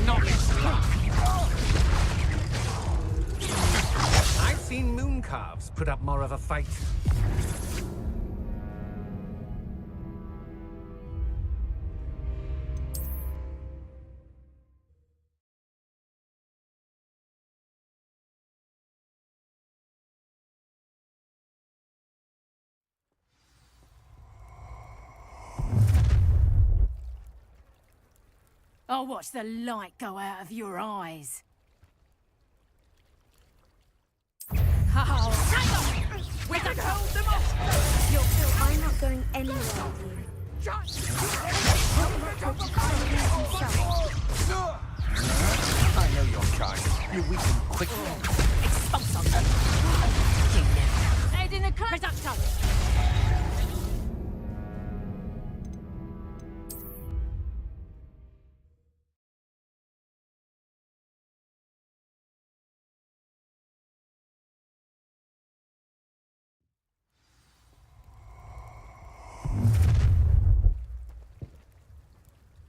Not this luck. I've seen moon calves put up more of a fight. I'll watch the light go out of your eyes. We can hold them off! I'm not going anywhere with you. Tell Rocket to find me himself. I know your kind. You weaken quickly. Expulso. Head in the closet.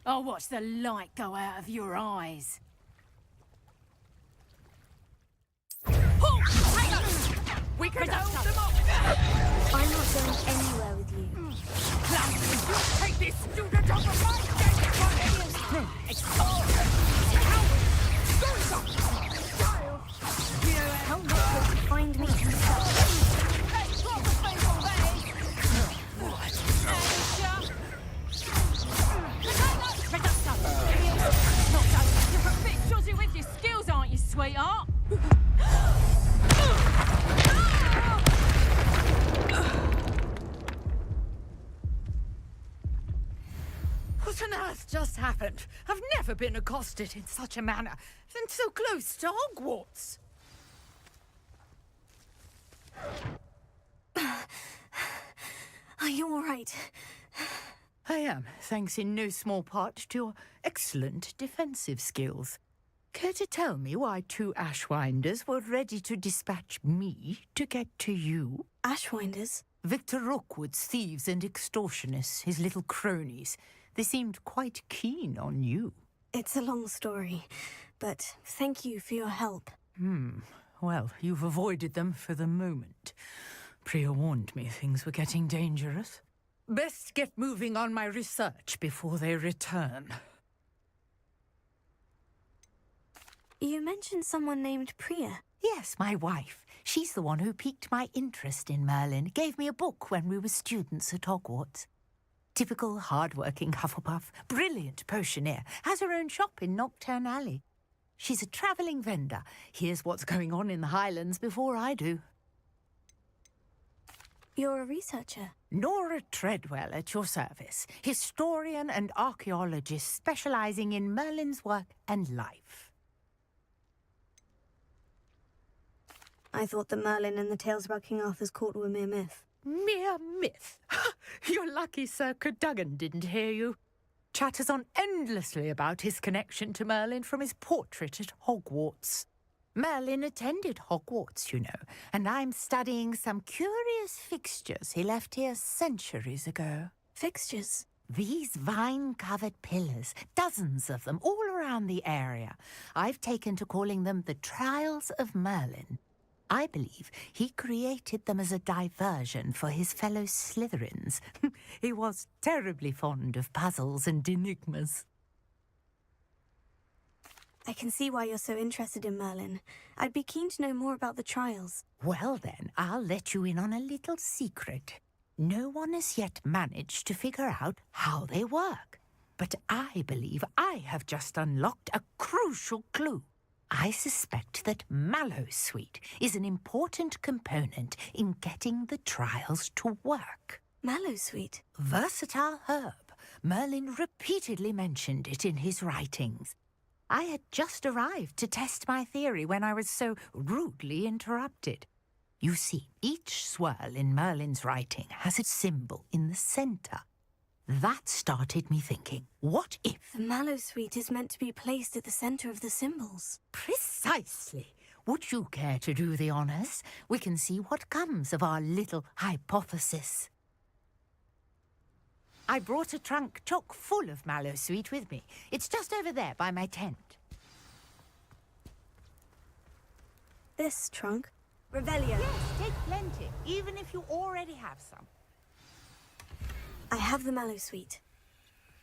I'll watch the light go out of your eyes. We can hold them off! I'm not going anywhere with you. You'll take this student over my dead body! Going after a child! Tell Rocket to find me himself. Let's drop the face on You're a bit shorty with your skills, aren't you, sweetheart? What on earth just happened? I've never been accosted in such a manner, and so close to Hogwarts. Are you all right? I am, thanks in no small part to your excellent defensive skills. Care to tell me why 2 Ashwinders were ready to dispatch me to get to you? Ashwinders? Victor Rookwood's thieves and extortionists, his little cronies. They seemed quite keen on you. It's a long story, but thank you for your help. Well, you've avoided them for the moment. Priya warned me things were getting dangerous. Best get moving on my research before they return. You mentioned someone named Priya. Yes, my wife. She's the one who piqued my interest in Merlin. Gave me a book when we were students at Hogwarts. Typical hard-working Hufflepuff, brilliant potioneer, has her own shop in Knockturn Alley. She's a travelling vendor. Hears what's going on in the Highlands before I do. You're a researcher. Nora Treadwell at your service, historian and archaeologist specializing in Merlin's work and life. I thought that Merlin and the tales about King Arthur's court were mere myth. Mere myth? You're lucky Sir Cadogan didn't hear you. Chatters on endlessly about his connection to Merlin from his portrait at Hogwarts. Merlin attended Hogwarts, you know, and I'm studying some curious fixtures he left here centuries ago. Fixtures? These vine-covered pillars, dozens of them, all around the area. I've taken to calling them the Trials of Merlin. I believe he created them as a diversion for his fellow Slytherins. He was terribly fond of puzzles and enigmas. I can see why you're so interested in Merlin. I'd be keen to know more about the trials. Well then, I'll let you in on a little secret. No one has yet managed to figure out how they work. But I believe I have just unlocked a crucial clue. I suspect that Mallowsweet is an important component in getting the trials to work. Mallowsweet? Versatile herb. Merlin repeatedly mentioned it in his writings. I had just arrived to test my theory when I was so rudely interrupted. You see, each swirl in Merlin's writing has a symbol in the centre. That started me thinking, what if... The Mallowsweet is meant to be placed at the centre of the symbols. Precisely. Would you care to do the honours? We can see what comes of our little hypothesis. I brought a trunk chock full of Mallowsweet with me. It's just over there by my tent. This trunk? Revelio. Yes, take plenty, even if you already have some. I have the Mallowsweet.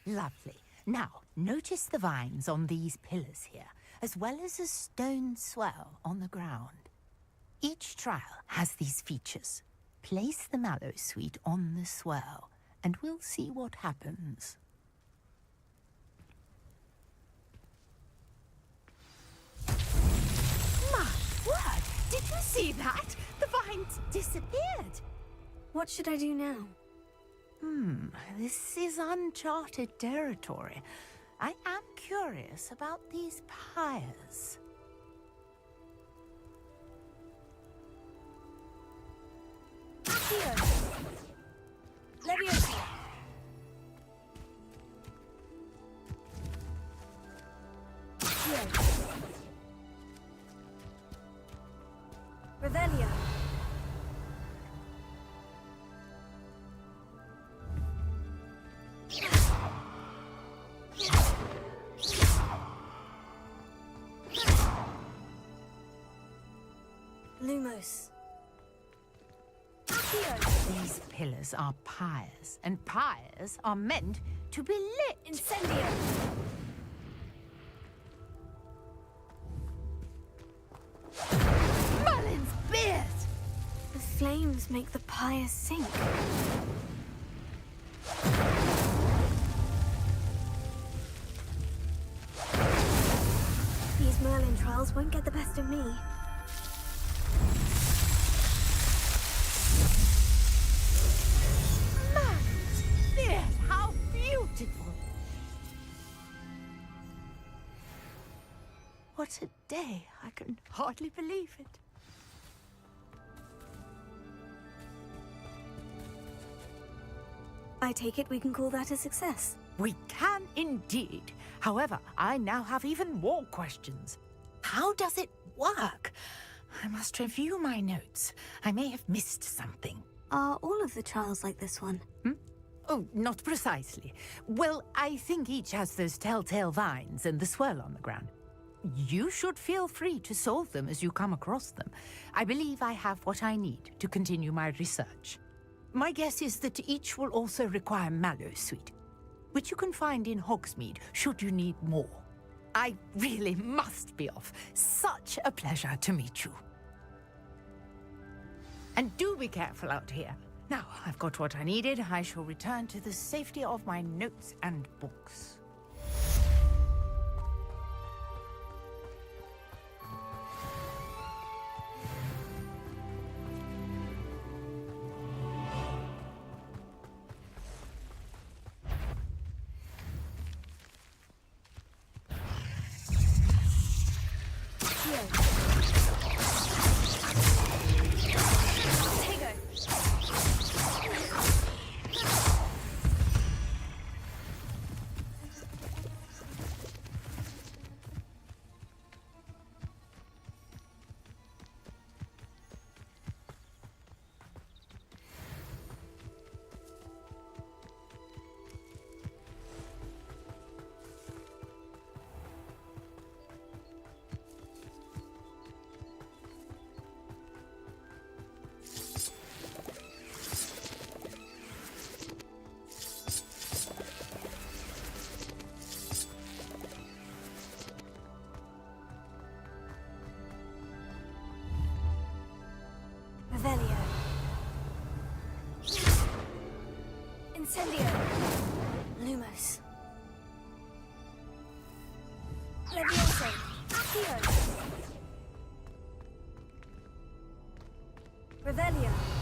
Lovely. Now, notice the vines on these pillars here, as well as a stone swell on the ground. Each trial has these features. Place the Mallowsweet on the swell, and we'll see what happens. My word! Did you see that? The vines disappeared. What should I do now? This is uncharted territory. I am curious about these pyres. Leviosa! Revelio! Lumos. These pillars are pyres, and pyres are meant to be lit. Incendio! Merlin's beard! The flames make the pyre sink. These Merlin trials won't get the best of me. Merlin's beard! How beautiful! What a day! I can hardly believe it. I take it we can call that a success. We can indeed. However, I now have even more questions. How does it work? I must review my notes. I may have missed something. Are all of the trials like this one? Oh, not precisely. Well, I think each has those telltale vines and the swirl on the ground. You should feel free to solve them as you come across them. I believe I have what I need to continue my research. My guess is that each will also require Mallowsweet, which you can find in Hogsmeade should you need more. I really must be off. Such a pleasure to meet you. And do be careful out here. Now, I've got what I needed. I shall return to the safety of my notes and books. Incendio! Lumos. Levioso! Accio! Revelio!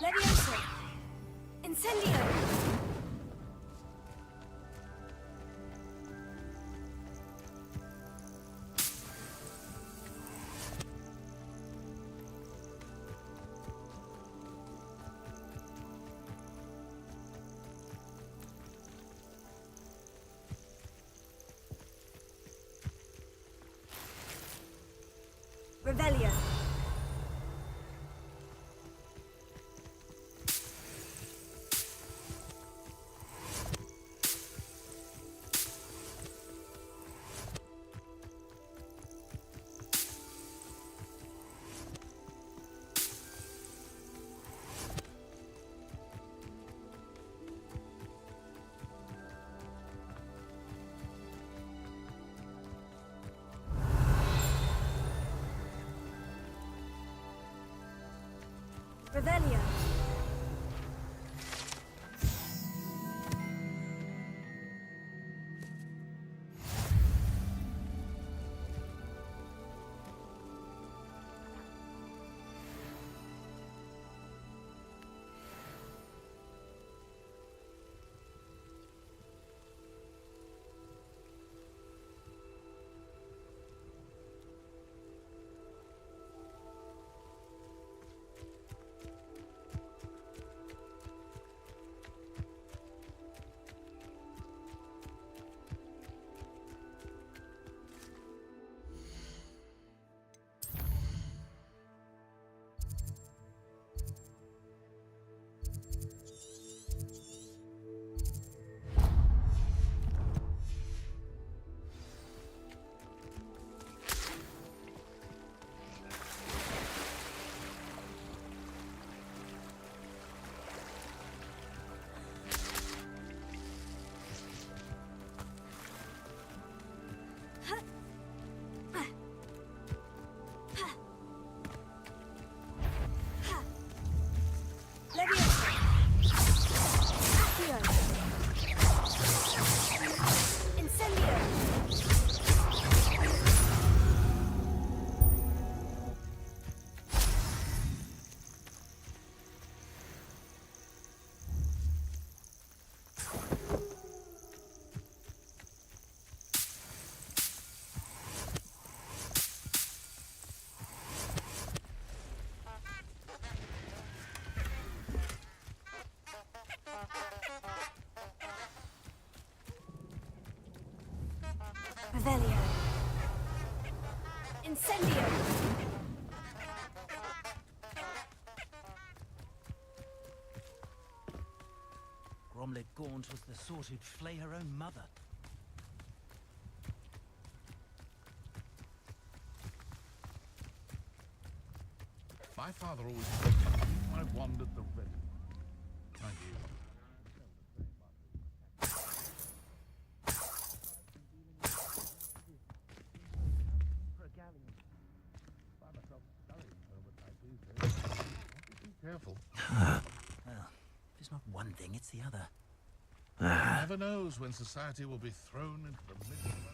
Levioso! Incendio! Revelio! Revelio! Revelio! Incendio! Gromlet Gaunt was the sort who'd flay her own mother. My father always told me I wandered the red. Thank you. Careful. Well, if it's not one thing, it's the other. One never knows when society will be thrown into the middle of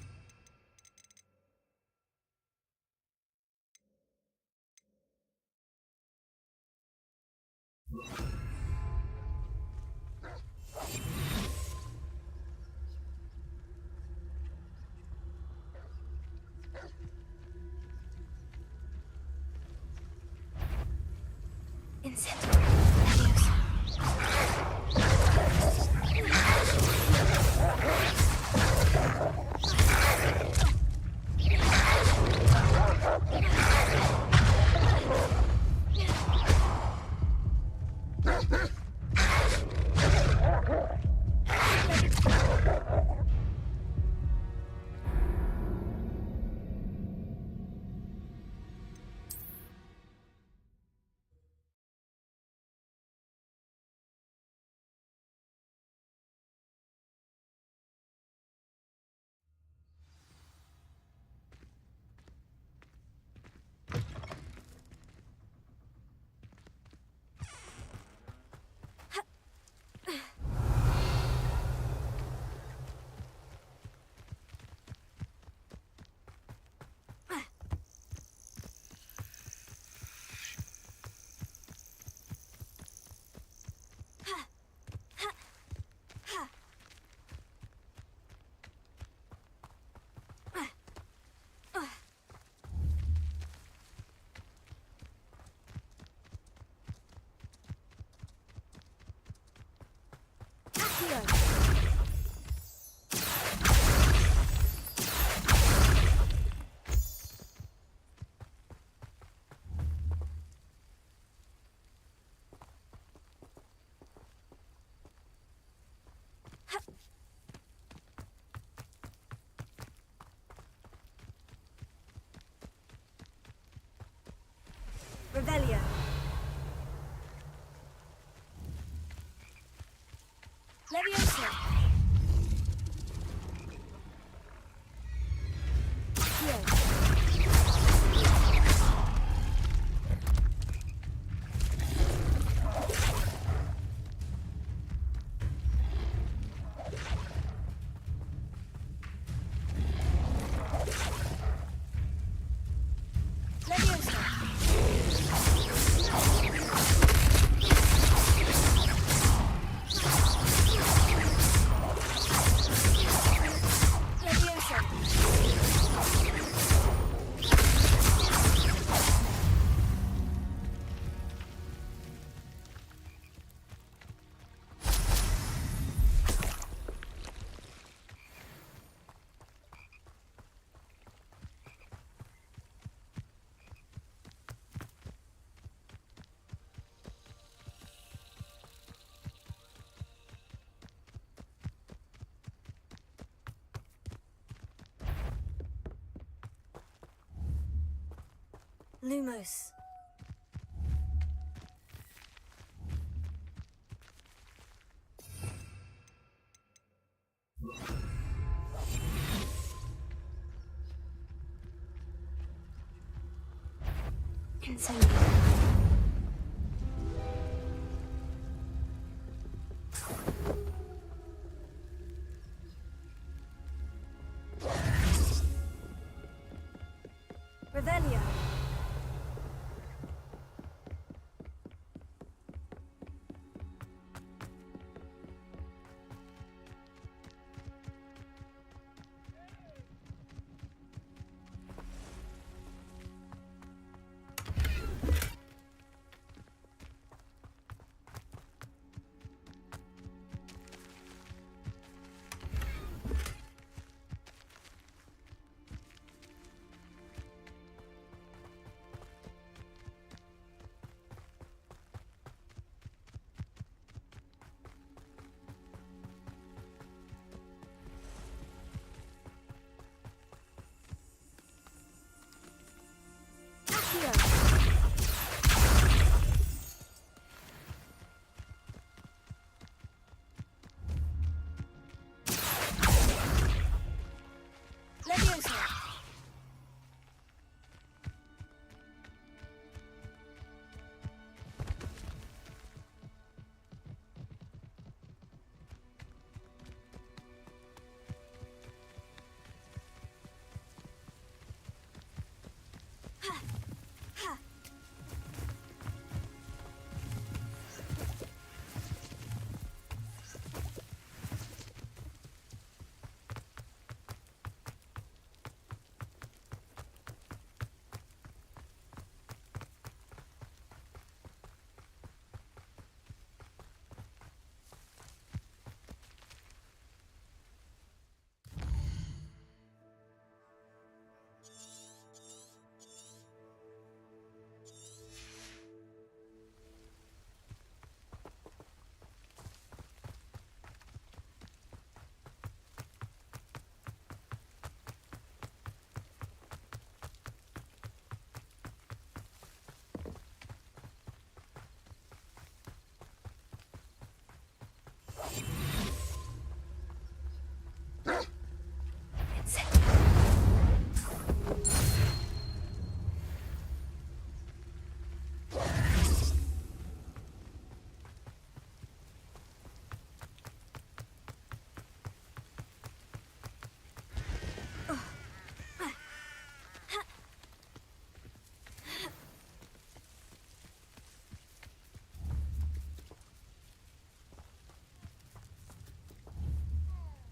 Revelio. Leviosa. Lumos. Insane. Revelio.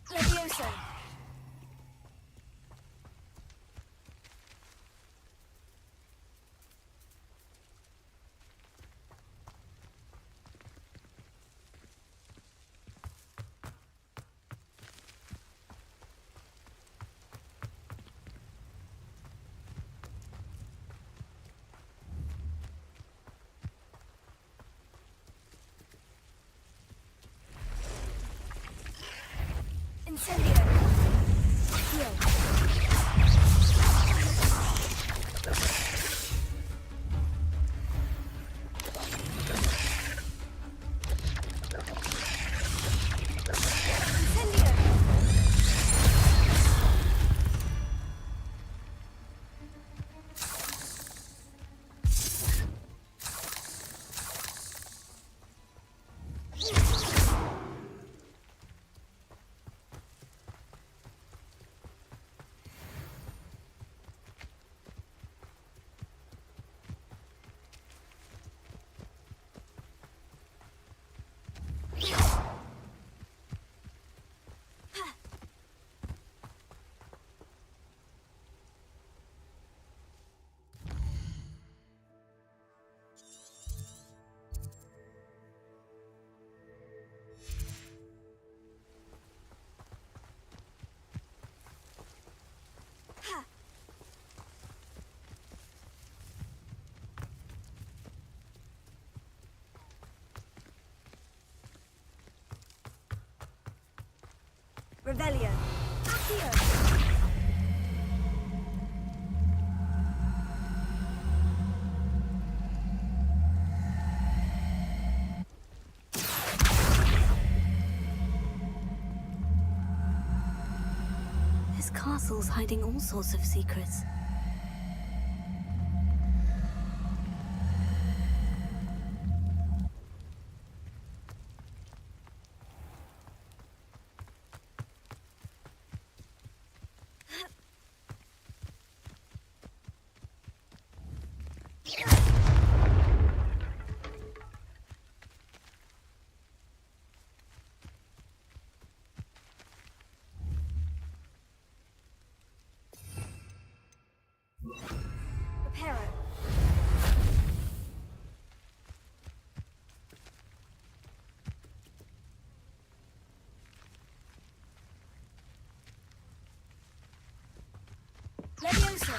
Leviosa. Revelio. Accio. This castle's hiding all sorts of secrets. Reparo. Levioso.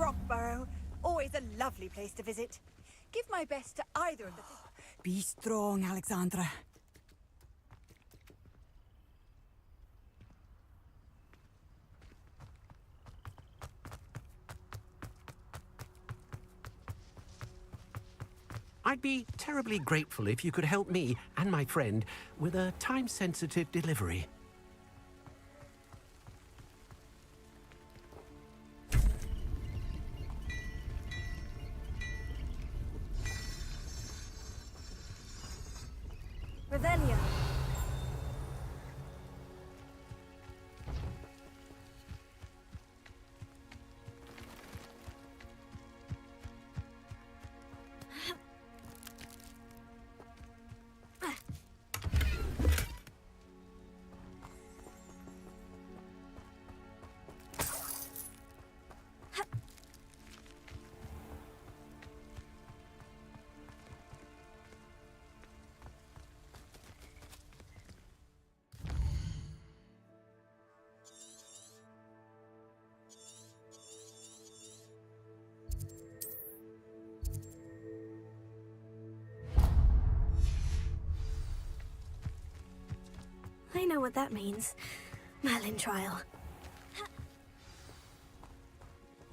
Rockborough. Always a lovely place to visit. Give my best to either of the... Be strong, Alexandra. I'd be terribly grateful if you could help me and my friend with a time-sensitive delivery. Revelio. know what that means. Merlin trial.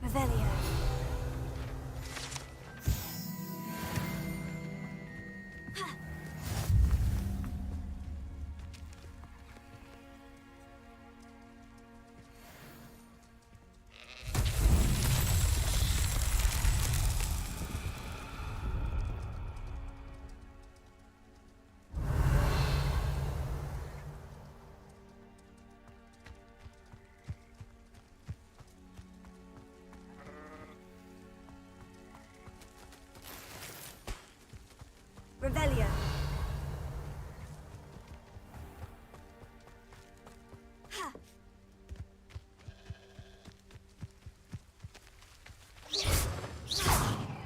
Revelio. Revelio. Ha.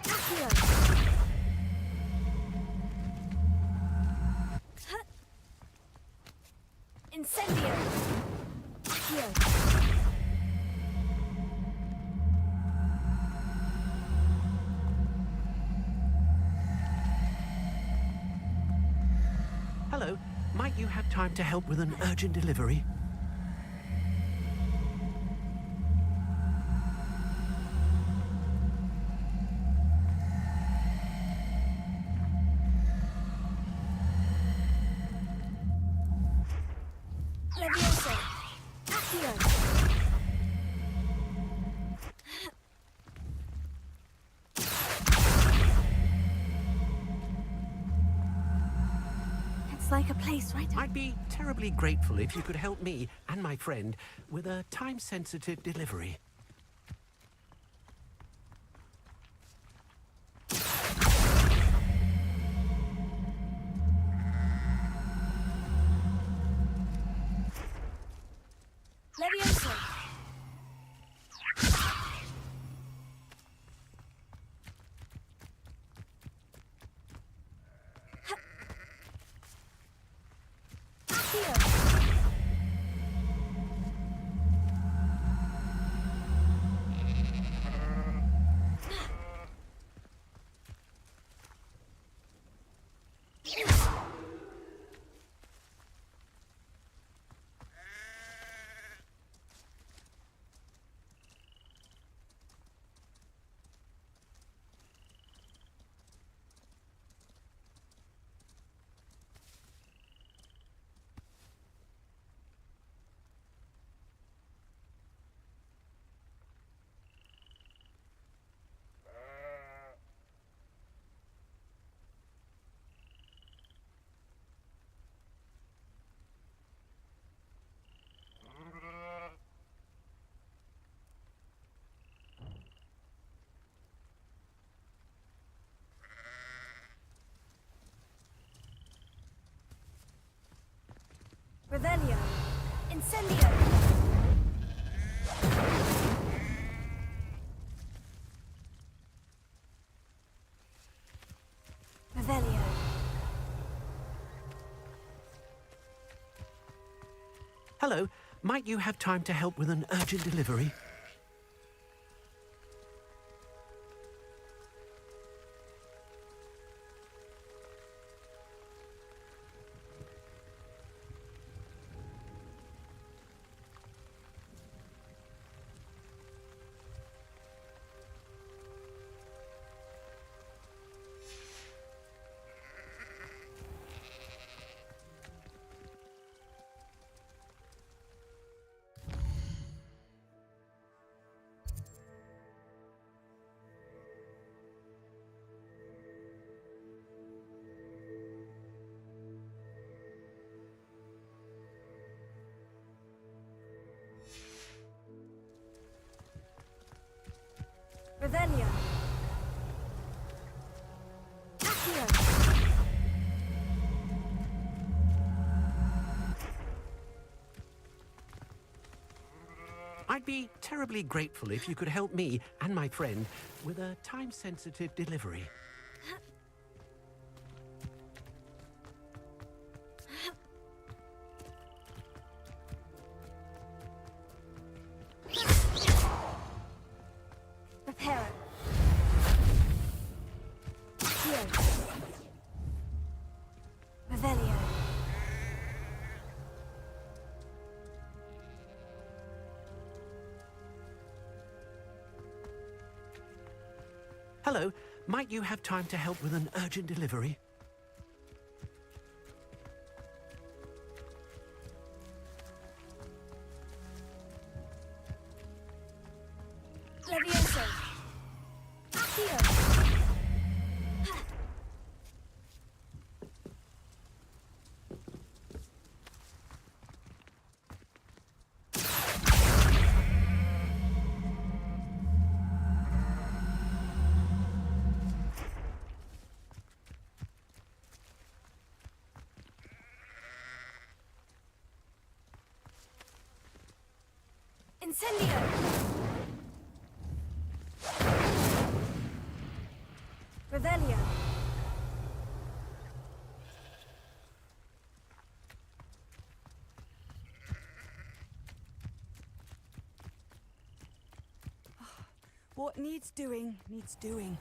Accio. Ha. Incendio. Accio. Hello, might you have time to help with an urgent delivery? Levioso. Accio. It's like a place right. I'd be terribly grateful if you could help me and my friend with a time-sensitive delivery. Levioso. Revelio. Incendio. Revelio. Hello, might you have time to help with an urgent delivery? Revelio. Accio. I'd be terribly grateful if you could help me and my friend with a time-sensitive delivery. Reparo. Accio. Revelio. Hello, might you have time to help with an urgent delivery? Levioso. Accio. Incendio. Revelio. What needs doing, needs doing.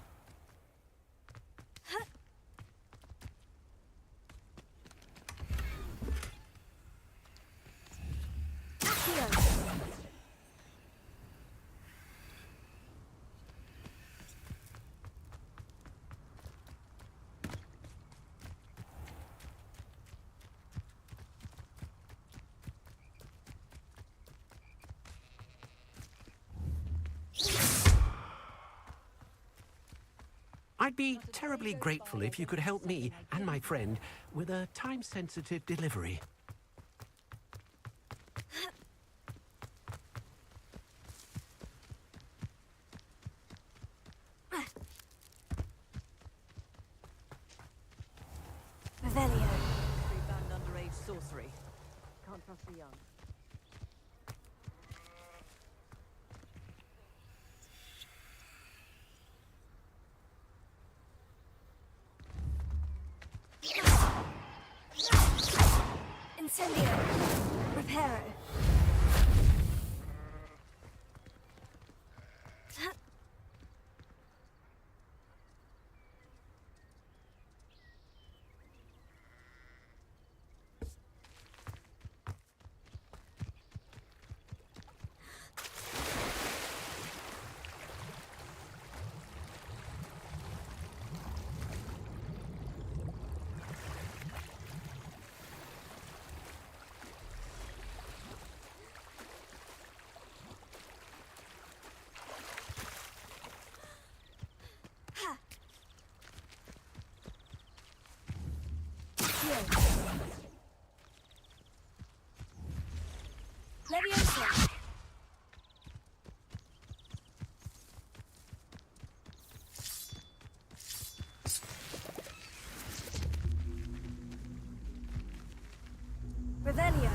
I'd be terribly grateful if you could help me and my friend with a time-sensitive delivery. Revelio. Banned underage sorcery. Can't trust the young. Incendio. Reparo. Levioso. Revelio.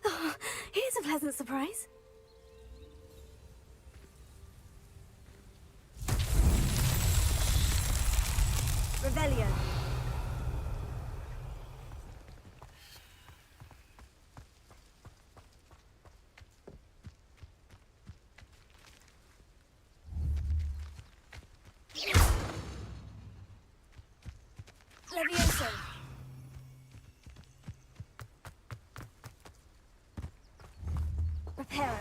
Oh, here's a pleasant surprise. Revelio. Levioso. Reparo.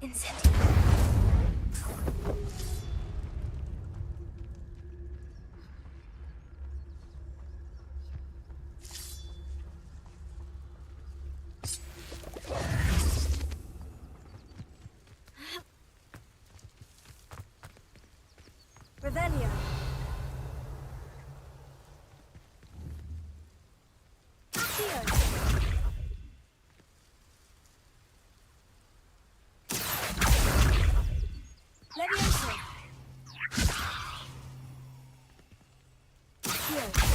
Incendio. Revelio. Accio. Levioso. Accio.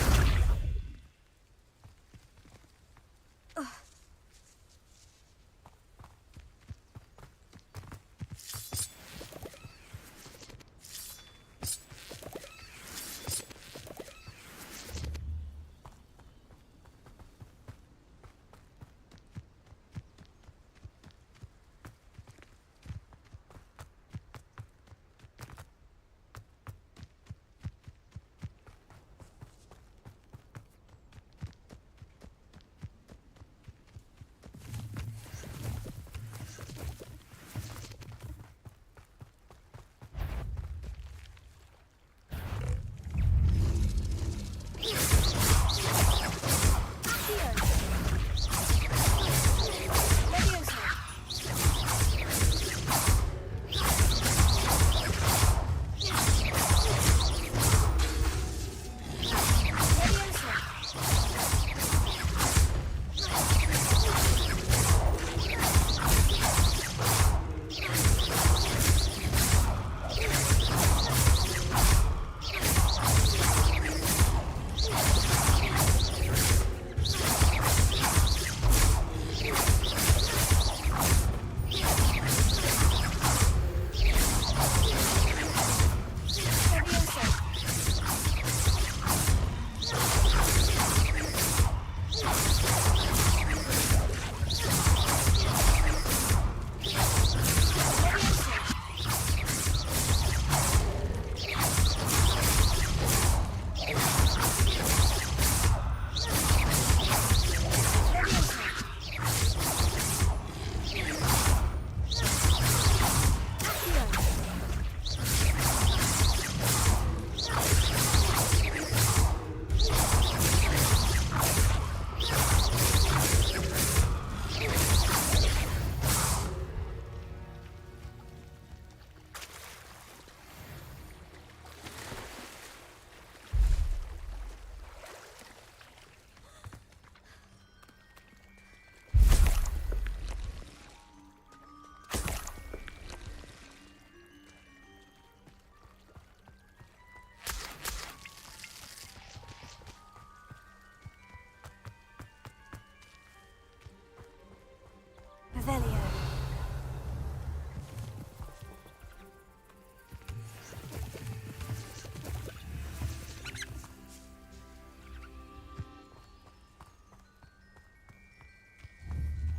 Revelio.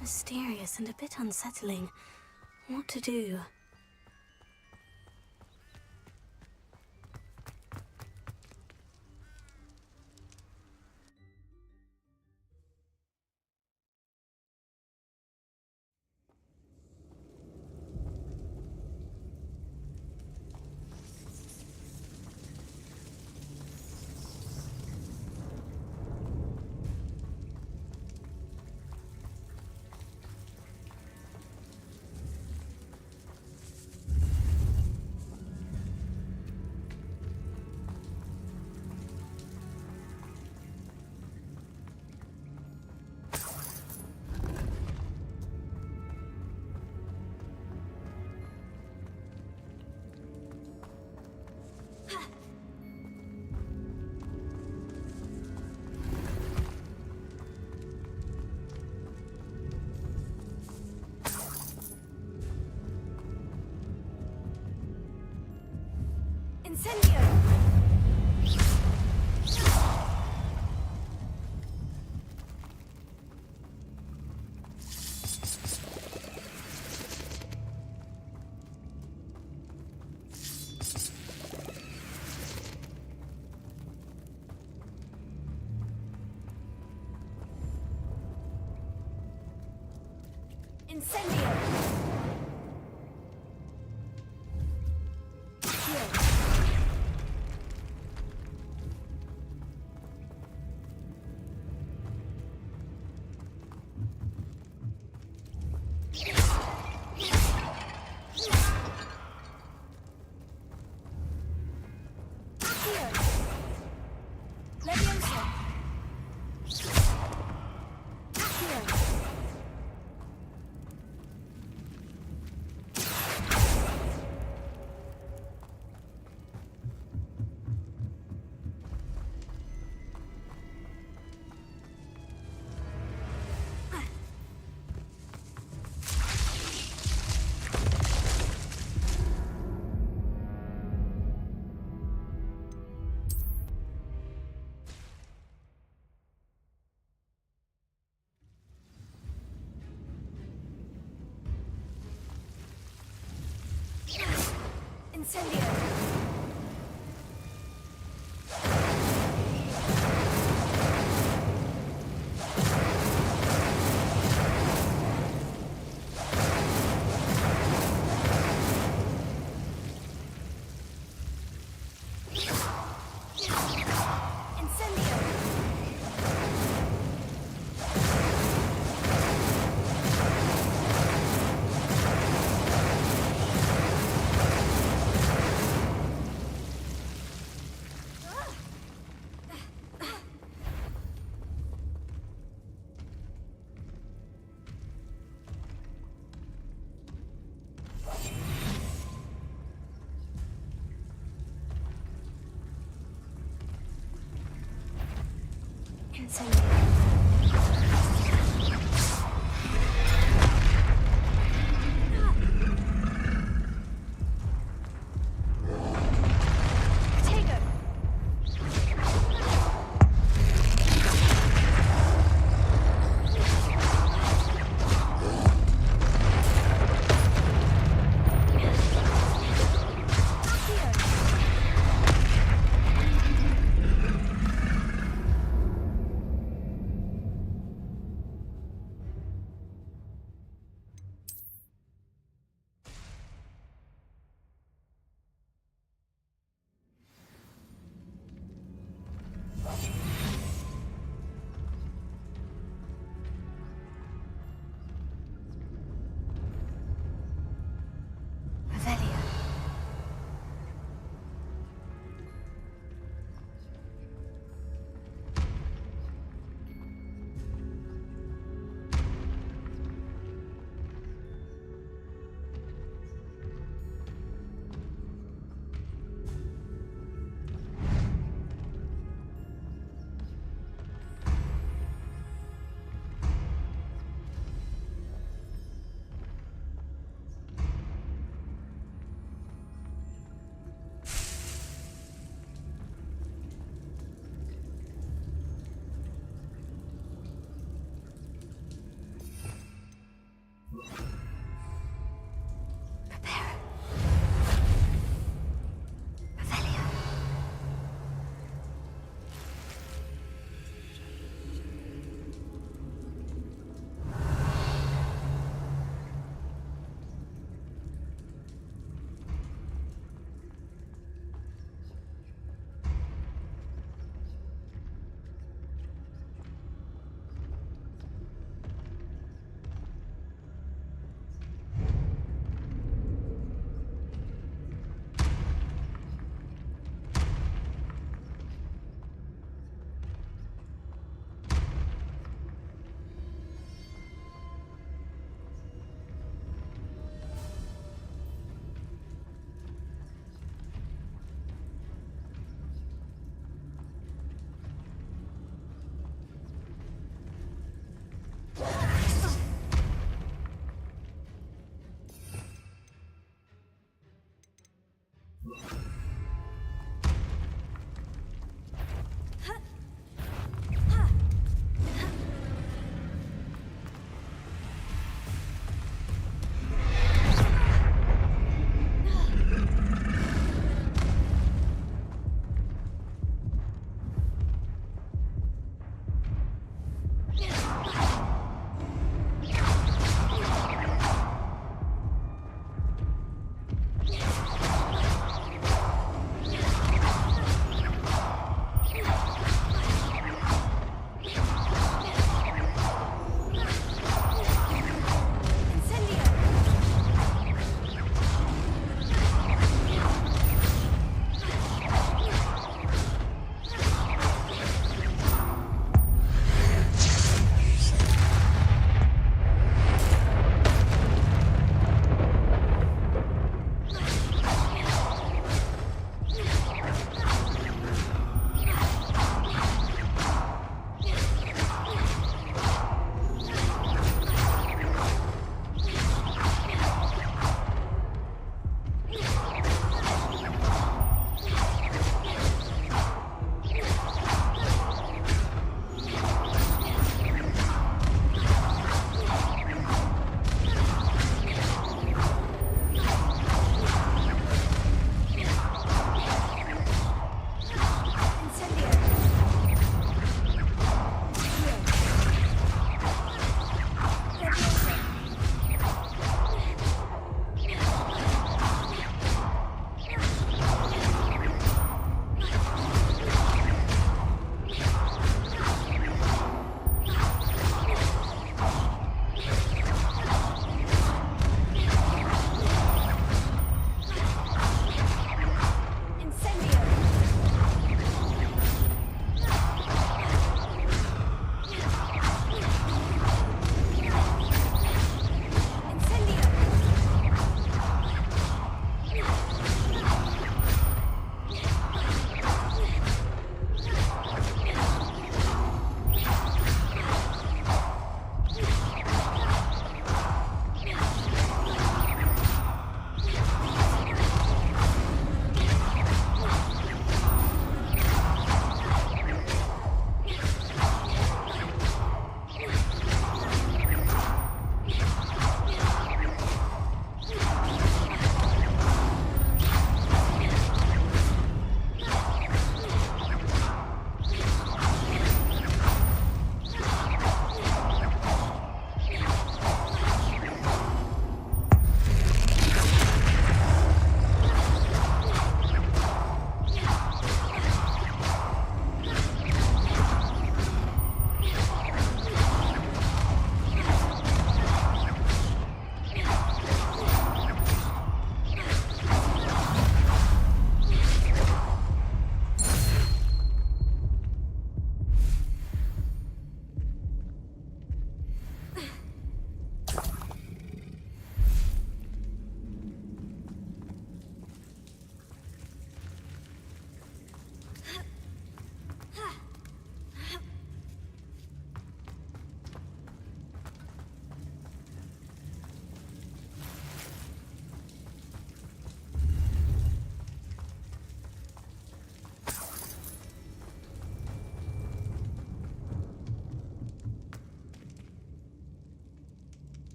Mysterious and a bit unsettling. What to do? Incendio! Incendio!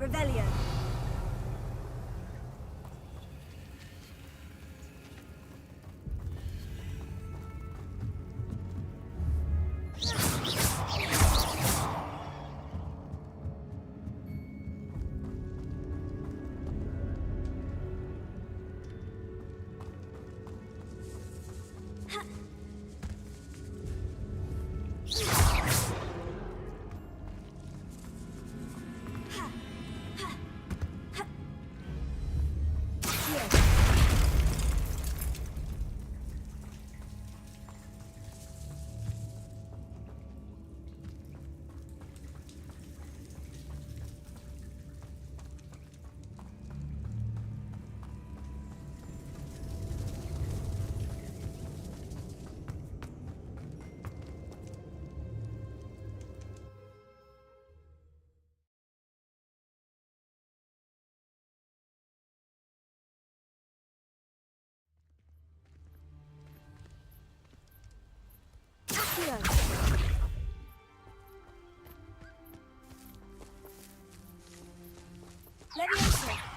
Revelio. Leviosa.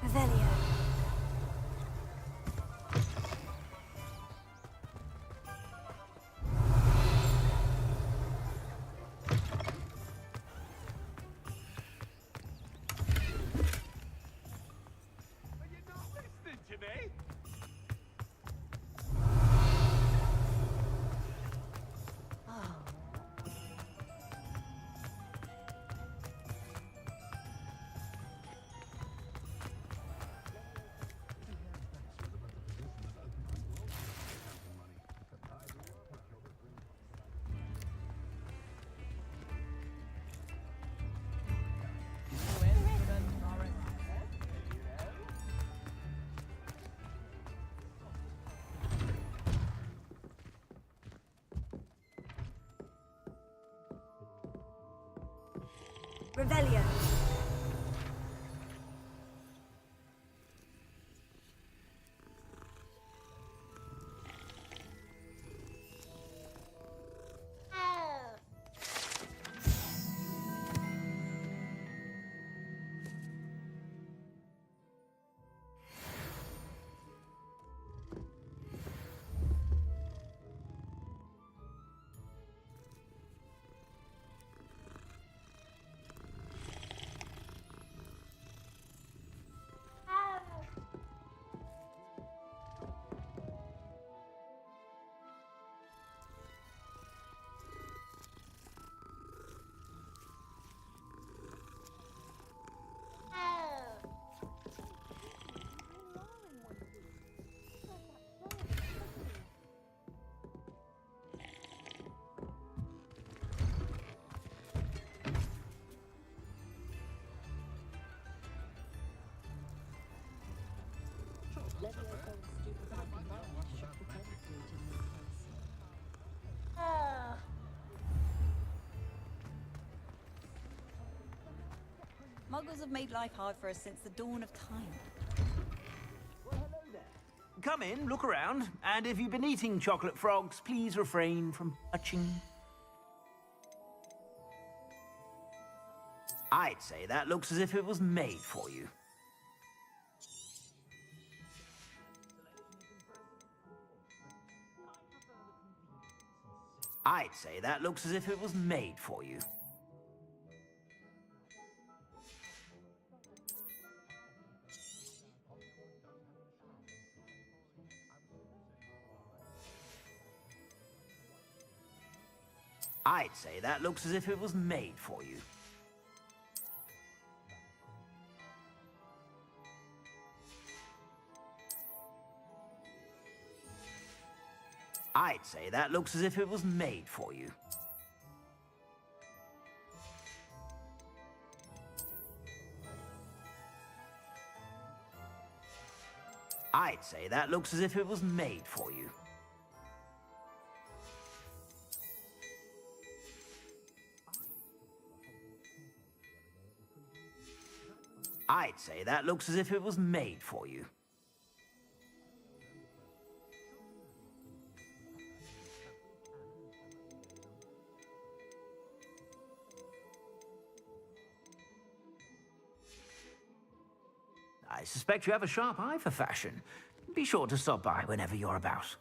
Revelio. Revelio. Muggles have made life hard for us since the dawn of time. Come in, look around, and if you've been eating chocolate frogs, please refrain from touching. I'd say that looks as if it was made for you. I'd say that looks as if it was made for you. I'd say that looks as if it was made for you. I'd say that looks as if it was made for you. I'd say that looks as if it was made for you. I'd say that looks as if it was made for you. I suspect you have a sharp eye for fashion. Be sure to stop by whenever you're about.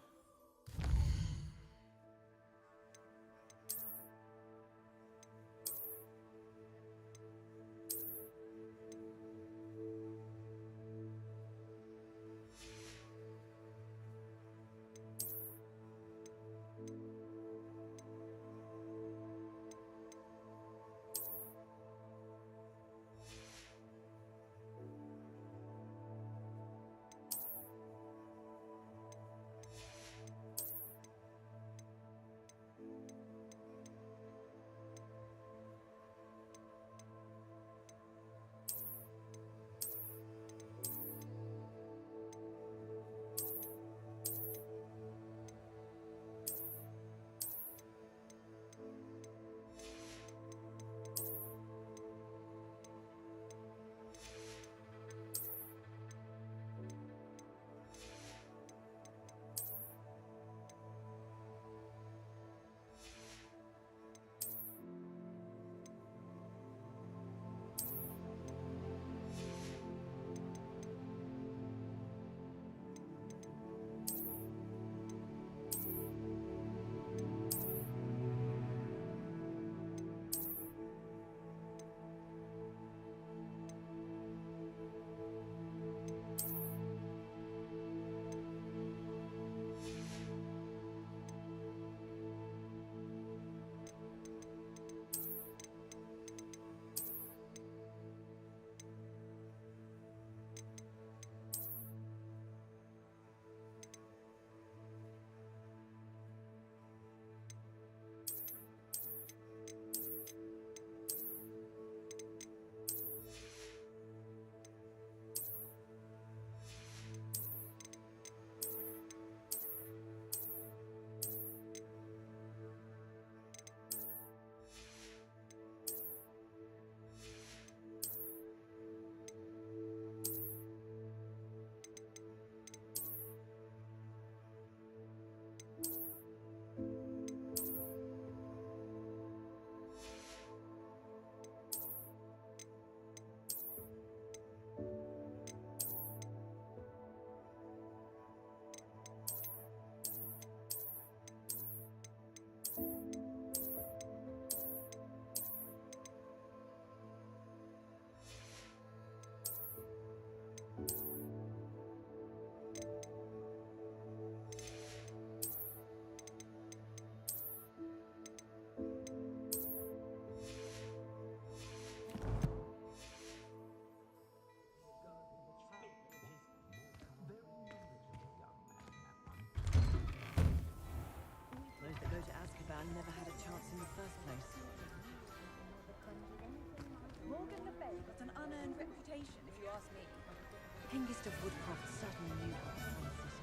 Never had a chance in the first place. Morgan Le Fay got an unearned reputation, if you ask me. Hengist of Woodcroft certainly knew what was in the city.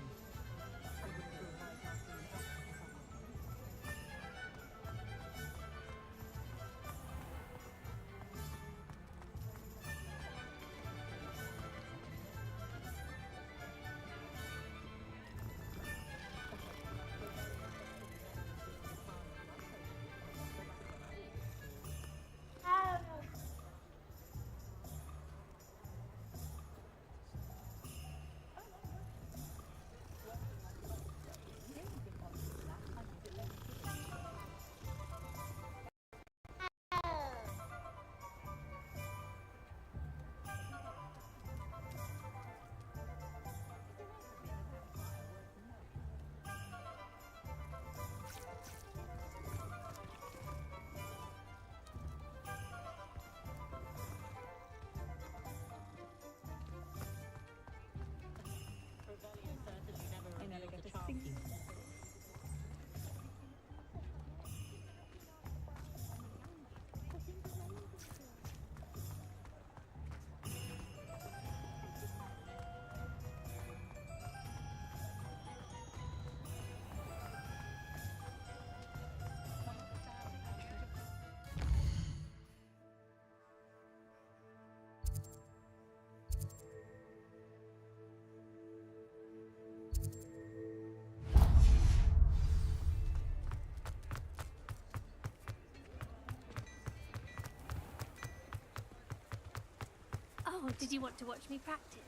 Or did you want to watch me practice?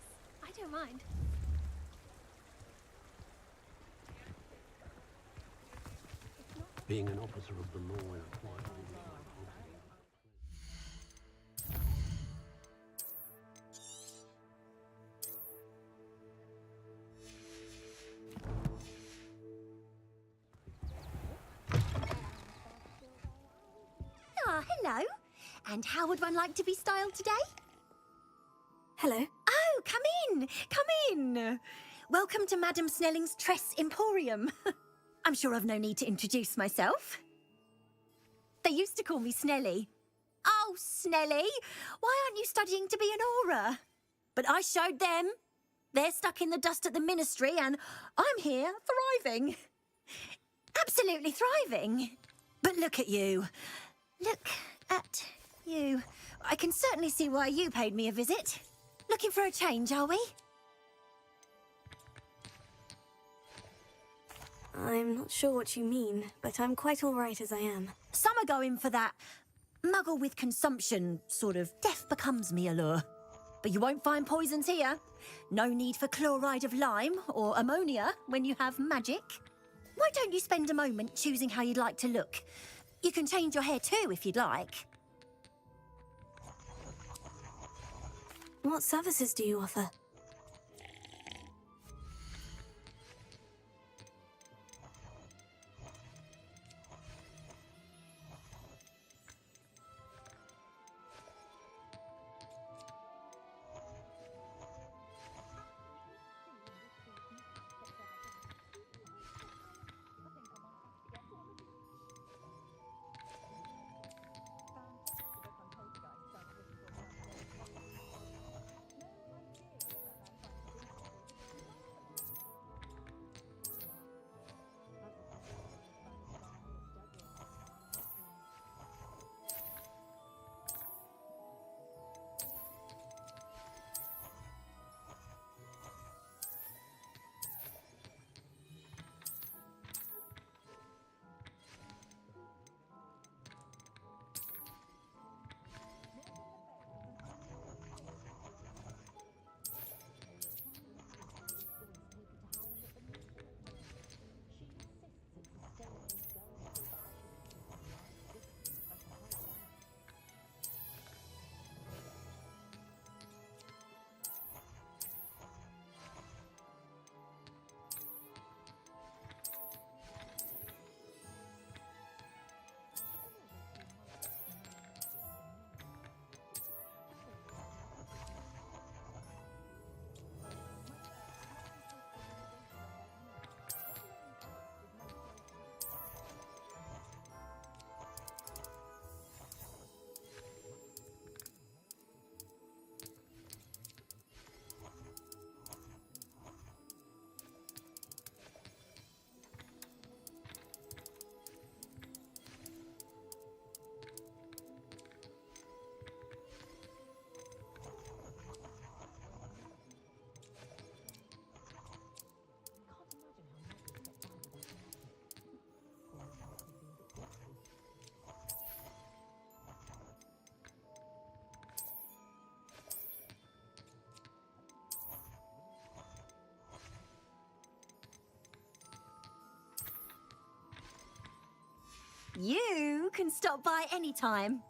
I don't mind. Being an officer of the law is quite Ah, hello. And how would one like to be styled today? Hello. Oh, come in. Come in. Welcome to Madam Snelling's Tress Emporium. I'm sure I've no need to introduce myself. They used to call me Snelly. Oh, Snelly, why aren't you studying to be an aura? But I showed them. They're stuck in the dust at the ministry and I'm here thriving. Absolutely thriving. But look at you. Look at you. I can certainly see why you paid me a visit. Looking for a change, are we? I'm not sure what you mean, but I'm quite all right as I am. Some are going for that muggle with consumption, sort of death becomes me allure. But you won't find poisons here. No need for chloride of lime or ammonia when you have magic. Why don't you spend a moment choosing how you'd like to look? You can change your hair too if you'd like. What services do you offer? You can stop by any time.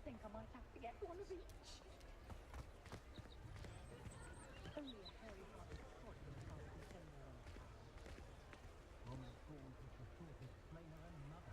think I might have to get one of each. Only a hairy-hearted sod would try to send me on a path. Woman's born to the shortest flame her own mother.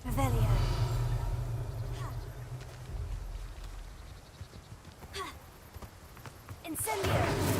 Revelio. Incendio!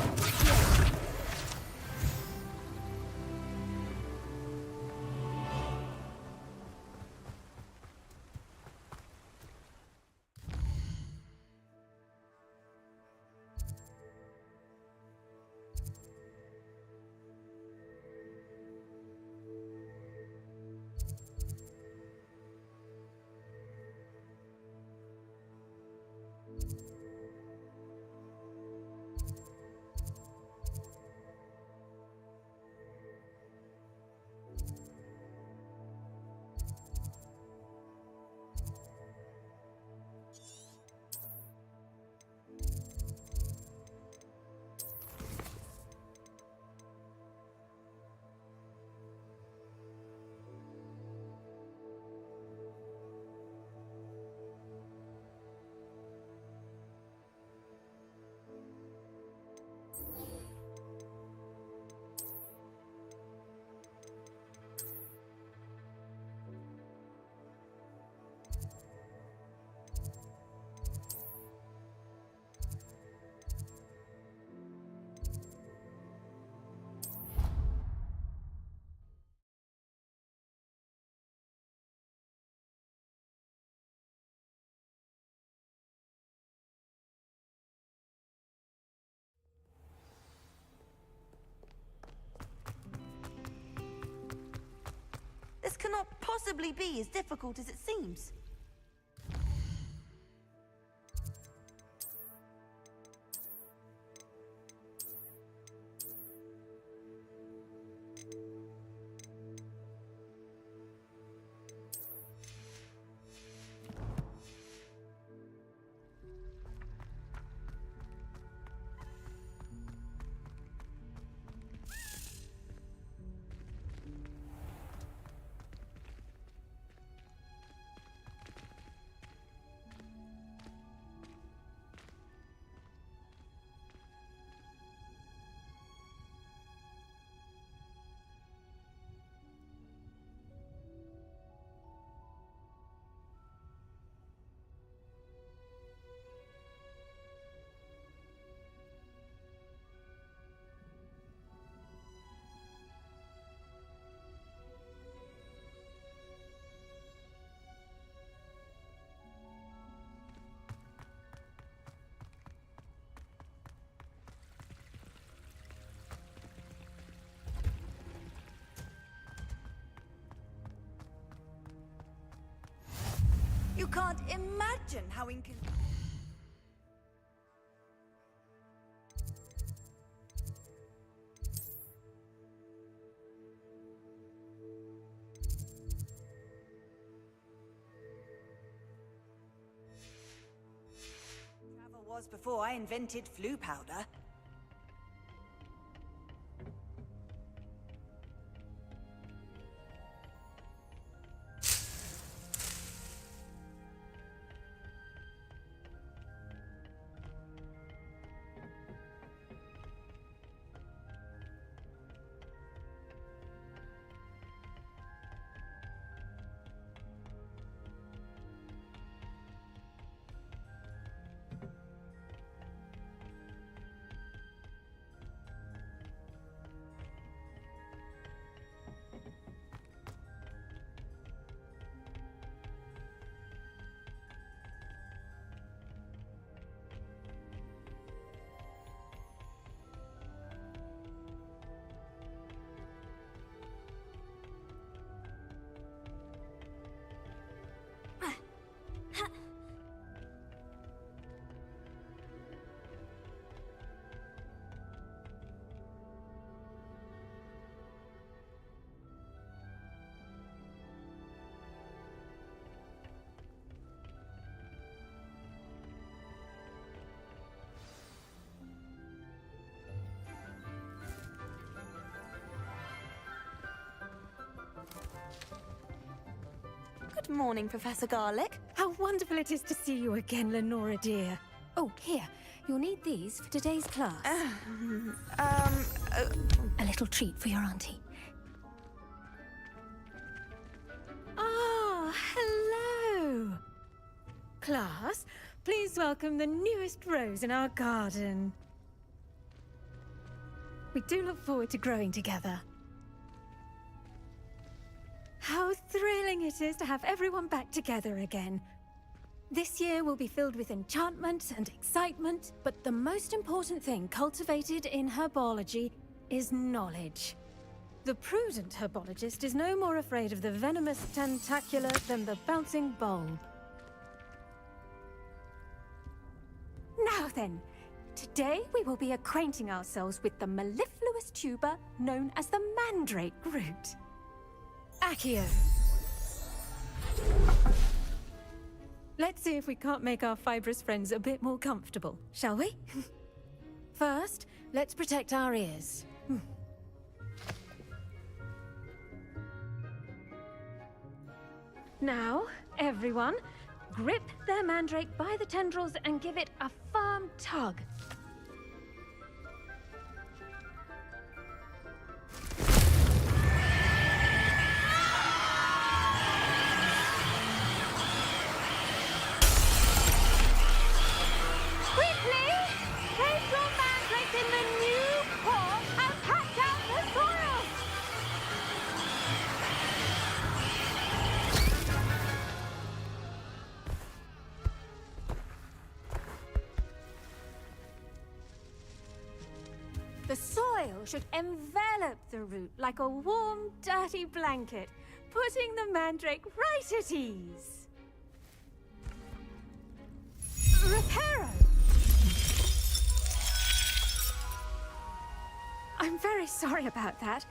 This cannot possibly be as difficult as it seems. You can't imagine how inconvenient. was before I invented flu powder. Good morning, Professor Garlick. How wonderful it is to see you again, Lenora dear. Oh, here. You'll need these for today's class. A little treat for your auntie. Ah, hello. Class, please welcome the newest rose in our garden. We do look forward to growing together. How thrilling it is to have everyone back together again. This year will be filled with enchantment and excitement, but the most important thing cultivated in herbology is knowledge. The prudent herbologist is no more afraid of the venomous tentacula than the bouncing bulb. Now then, today we will be acquainting ourselves with the mellifluous tuber known as the mandrake root. Accio. Let's see if we can't make our fibrous friends a bit more comfortable, shall we? First, let's protect our ears. Now, everyone, grip their mandrake by the tendrils and give it a firm tug. The soil should envelop the root like a warm, dirty blanket, putting the mandrake right at ease. Reparo! I'm very sorry about that.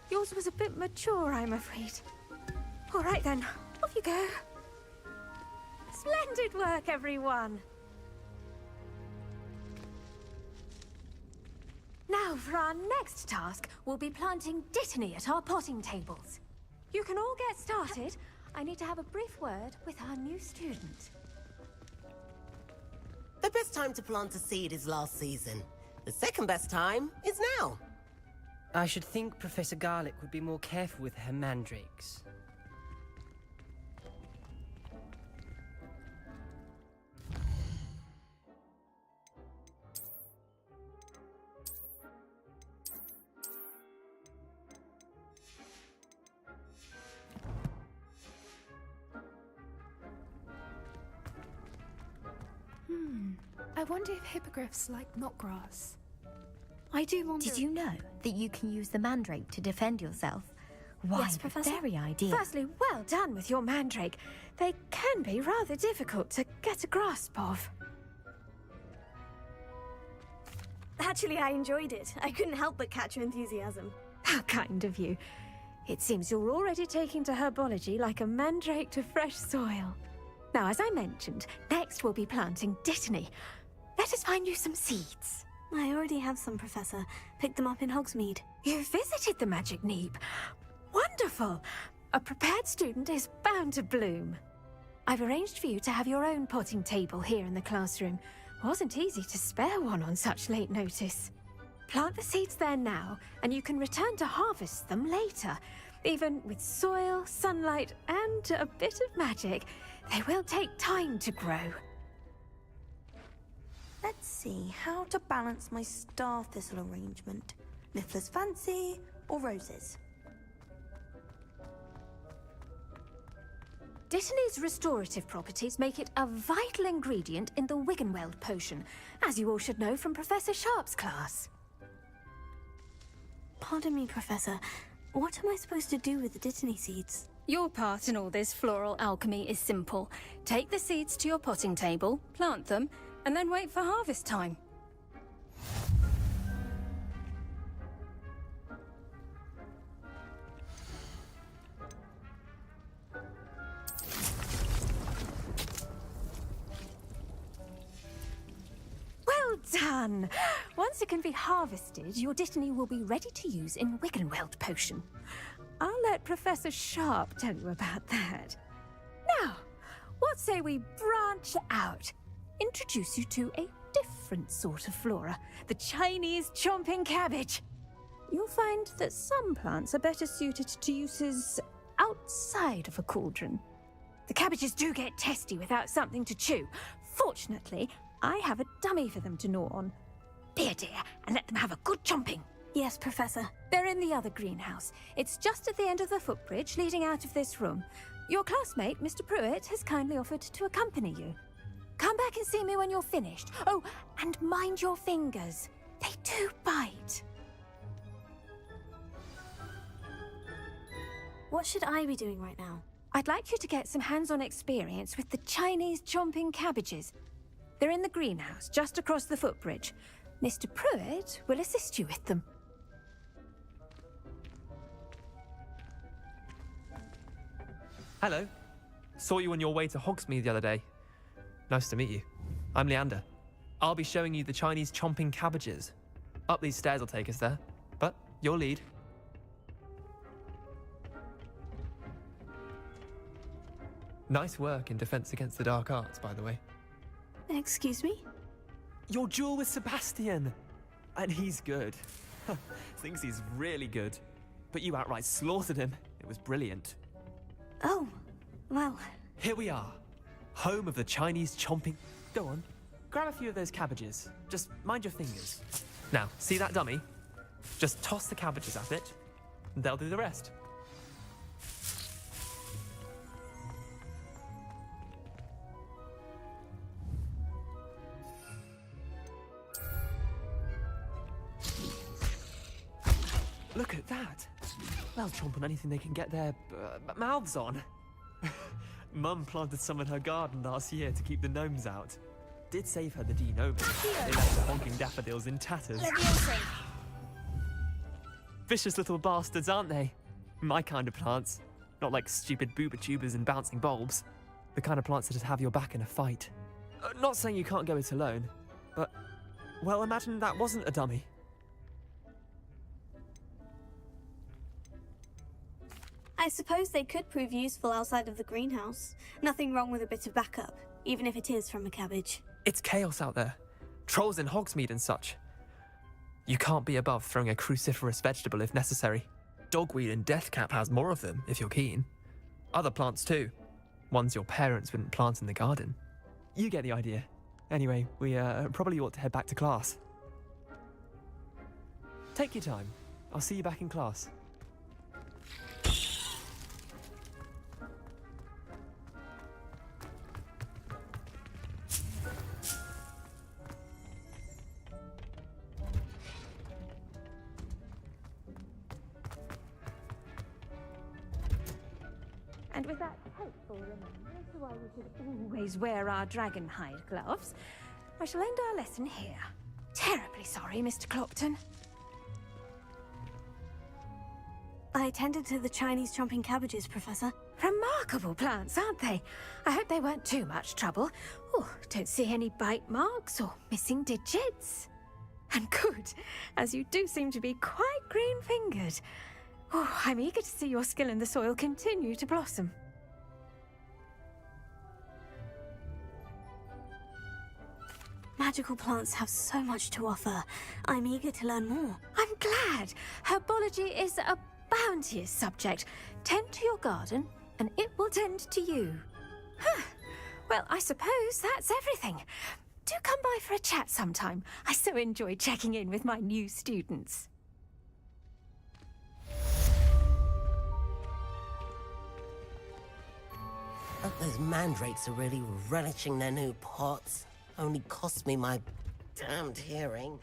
Yours was a bit mature, I'm afraid. All right then, off you go. Splendid work, everyone! Now, for our next task, we'll be planting dittany at our potting tables. You can all get started. I need to have a brief word with our new student. The best time to plant a seed is last season. The second best time is now. I should think Professor Garlick would be more careful with her mandrakes. I wonder if hippogriffs like knotgrass. I do wonder... Did you know that you can use the mandrake to defend yourself? Why, Yes, Professor. very idea. Firstly, well done with your mandrake. They can be rather difficult to get a grasp of. Actually, I enjoyed it. I couldn't help but catch your enthusiasm. How kind of you. It seems you're already taking to herbology like a mandrake to fresh soil. Now, as I mentioned, next we'll be planting dittany. Let us find you some seeds. I already have some, Professor. Picked them up in Hogsmeade. You visited the Magic Neep. Wonderful. A prepared student is bound to bloom. I've arranged for you to have your own potting table here in the classroom. Wasn't easy to spare one on such late notice. Plant the seeds there now, and you can return to harvest them later. Even with soil, sunlight, and a bit of magic, they will take time to grow. Let's see, how to balance my star thistle arrangement. Niffler's fancy or roses? Dittany's restorative properties make it a vital ingredient in the Wiggenweld potion, as you all should know from Professor Sharp's class. Pardon me, Professor. What am I supposed to do with the Dittany seeds? Your part in all this floral alchemy is simple. Take the seeds to your potting table, plant them, and then wait for harvest time. Well done! Once it can be harvested, your Dittany will be ready to use in Wiggenweld potion. I'll let Professor Sharp tell you about that. Now, what say we branch out? Introduce you to a different sort of flora, the Chinese chomping cabbage. You'll find that some plants are better suited to uses outside of a cauldron. The cabbages do get testy without something to chew. Fortunately, I have a dummy for them to gnaw on. Be a dear and let them have a good chomping. Yes, Professor. They're in the other greenhouse. It's just at the end of the footbridge leading out of this room. Your classmate, Mr. Pruitt, has kindly offered to accompany you. Come back and see me when you're finished. Oh, and mind your fingers. They do bite. What should I be doing right now? I'd like you to get some hands-on experience with the Chinese chomping cabbages. They're in the greenhouse, just across the footbridge. Mr. Pruitt will assist you with them. Hello. Saw you on your way to Hogsmeade the other day. Nice to meet you. I'm Leander. I'll be showing you the Chinese chomping cabbages. Up these stairs will take us there, but your lead. Nice work in Defense Against the Dark Arts, by the way. Excuse me? Your duel with Sebastian! And he's good. Thinks he's really good. But you outright slaughtered him. It was brilliant. Oh, well. Here we are. Home of the Chinese chomping... Go on. Grab a few of those cabbages. Just mind your fingers. Now, see that dummy? Just toss the cabbages at it, and they'll do the rest. Look at that. They'll chomp on anything they can get their mouths on. Mum planted some in her garden last year to keep the gnomes out. Did save her the denoming. They left the honking daffodils in tatters. Vicious little bastards, aren't they? My kind of plants. Not like stupid booba tubers and bouncing bulbs. The kind of plants that'd have your back in a fight. Not saying you can't go it alone, but... Well, imagine that wasn't a dummy. I suppose they could prove useful outside of the greenhouse. Nothing wrong with a bit of backup, even if it is from a cabbage. It's chaos out there. Trolls in Hogsmeade and such. You can't be above throwing a cruciferous vegetable if necessary. Dogweed and deathcap has more of them, if you're keen. Other plants too. Ones your parents wouldn't plant in the garden. You get the idea. Anyway, we probably ought to head back to class. Take your time. I'll see you back in class. And with that helpful reminder as to why we should always wear our dragon hide gloves, I shall end our lesson here. Terribly sorry, Mr. Clopton. I tended to the Chinese chomping cabbages, Professor. Remarkable plants, aren't they? I hope they weren't too much trouble. Oh, don't see any bite marks or missing digits. And good, as you do seem to be quite green-fingered. Oh, I'm eager to see your skill in the soil continue to blossom. Magical plants have so much to offer. I'm eager to learn more. I'm glad. Herbology is a bounteous subject. Tend to your garden, and it will tend to you. Huh. Well, I suppose that's everything. Do come by for a chat sometime. I so enjoy checking in with my new students. Hope those mandrakes are really relishing their new pots. Only cost me my damned hearing.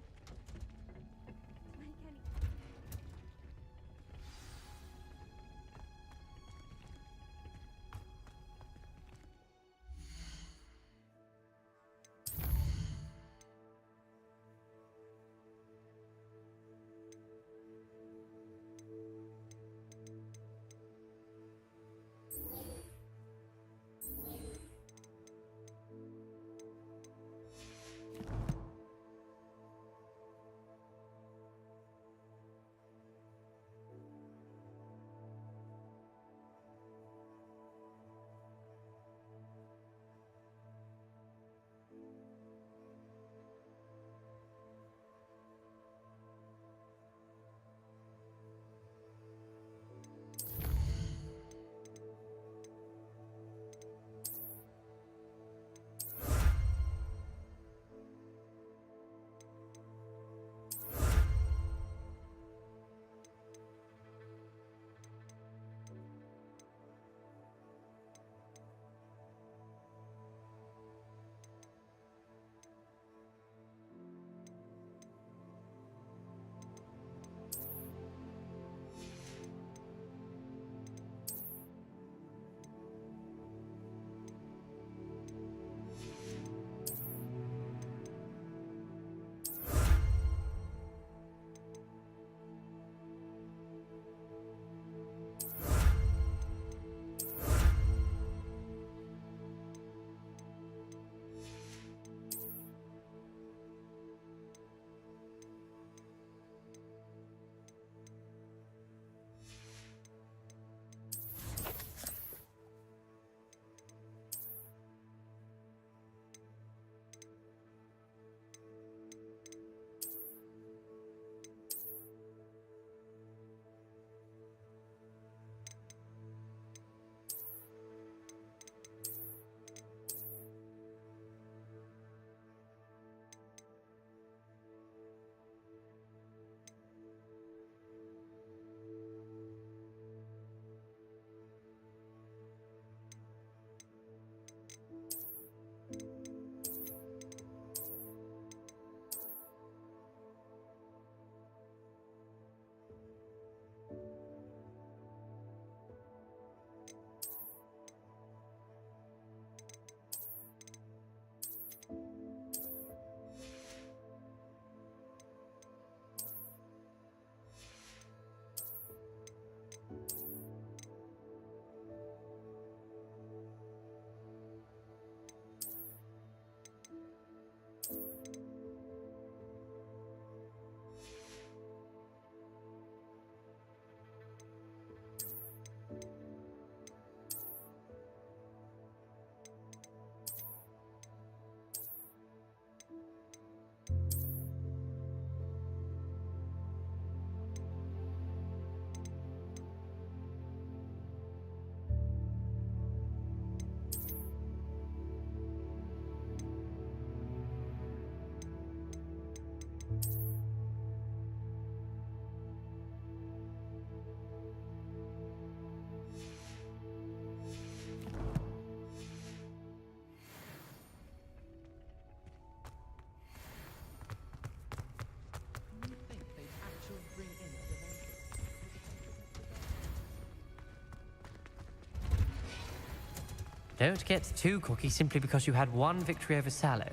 Don't get too cocky simply because you had one victory over Sallow.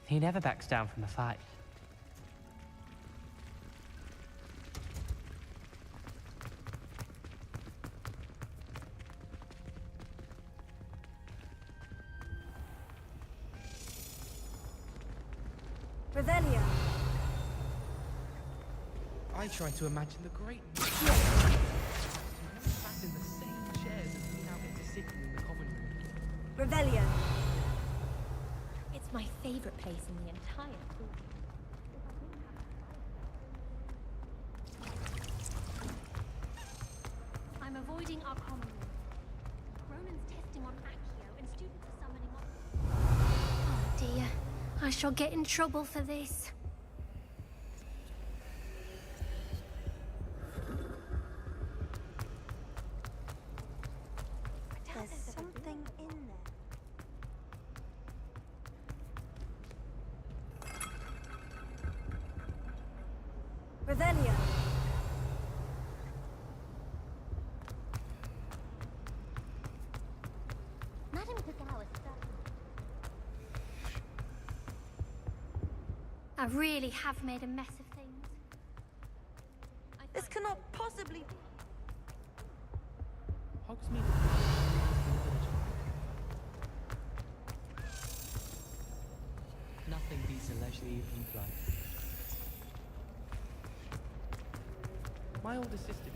He never backs down from a fight. Revelio. I try to imagine the great... sat in the same chairs as we now get to sit in the common room. Revelio. It's my favorite place in the entire school. I'm avoiding our common room. Ronan's testing on Accio and students are summoning on... Oh dear. I shall get in trouble for this. There's something in there. Revelio. Madam Kagawa, I really have made a mess of things. This cannot possibly be. Hogsmeade. Nothing beats a leisurely evening flight. My older sister.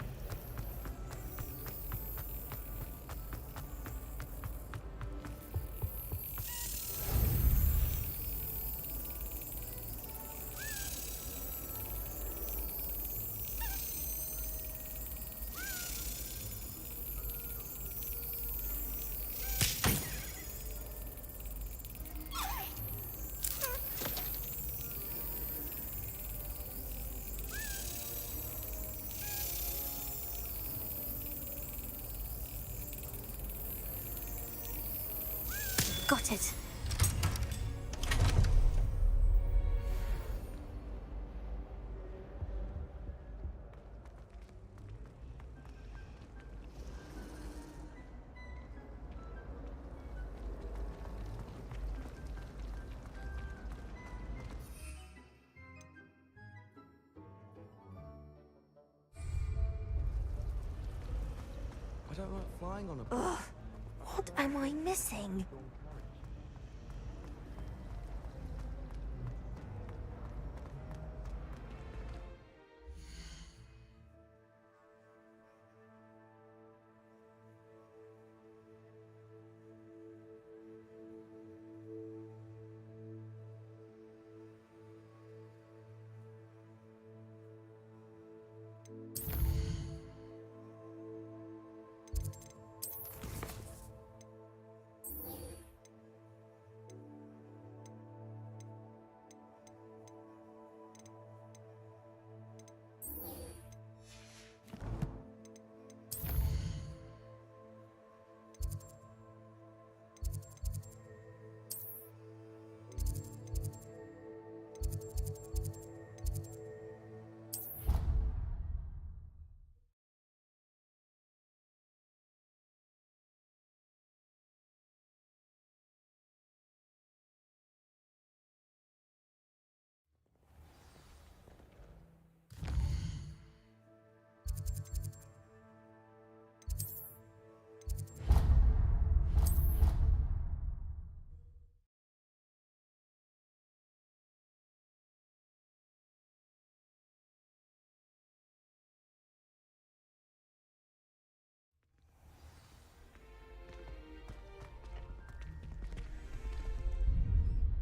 Got it. I don't like flying on a... Ugh, what am I missing?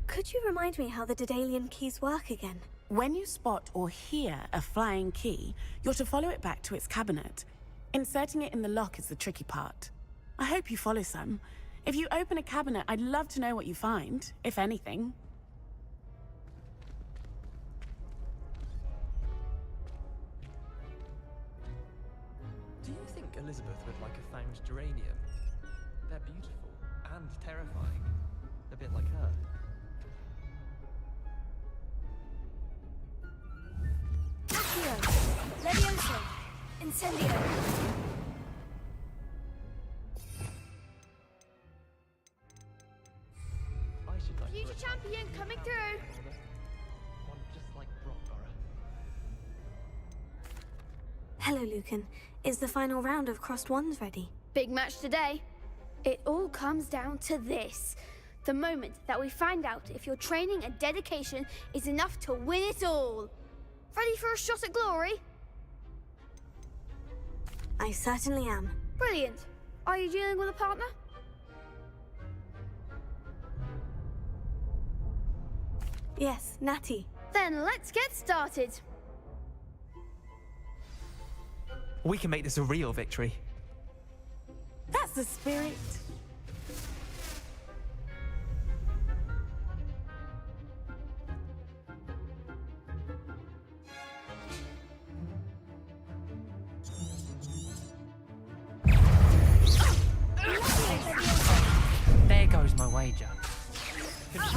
Could you remind me how the Daedalian keys work again? When you spot or hear a flying key, you're to follow it back to its cabinet. Inserting it in the lock is the tricky part. I hope you follow some. If you open a cabinet, I'd love to know what you find, if anything. Do you think Elizabeth would like a fanged geranium? They're beautiful and terrifying. A bit like her. Accio. Levioso. Incendio. I should like Future champion coming through. One just like Brockborough. Hello, Lucan. Is the final round of Crossed Wands ready? Big match today. It all comes down to this. The moment that we find out if your training and dedication is enough to win it all. Ready for a shot at glory? I certainly am. Brilliant. Are you dealing with a partner? Yes, Natty. Then let's get started. We can make this a real victory. That's the spirit. There goes my wager. Act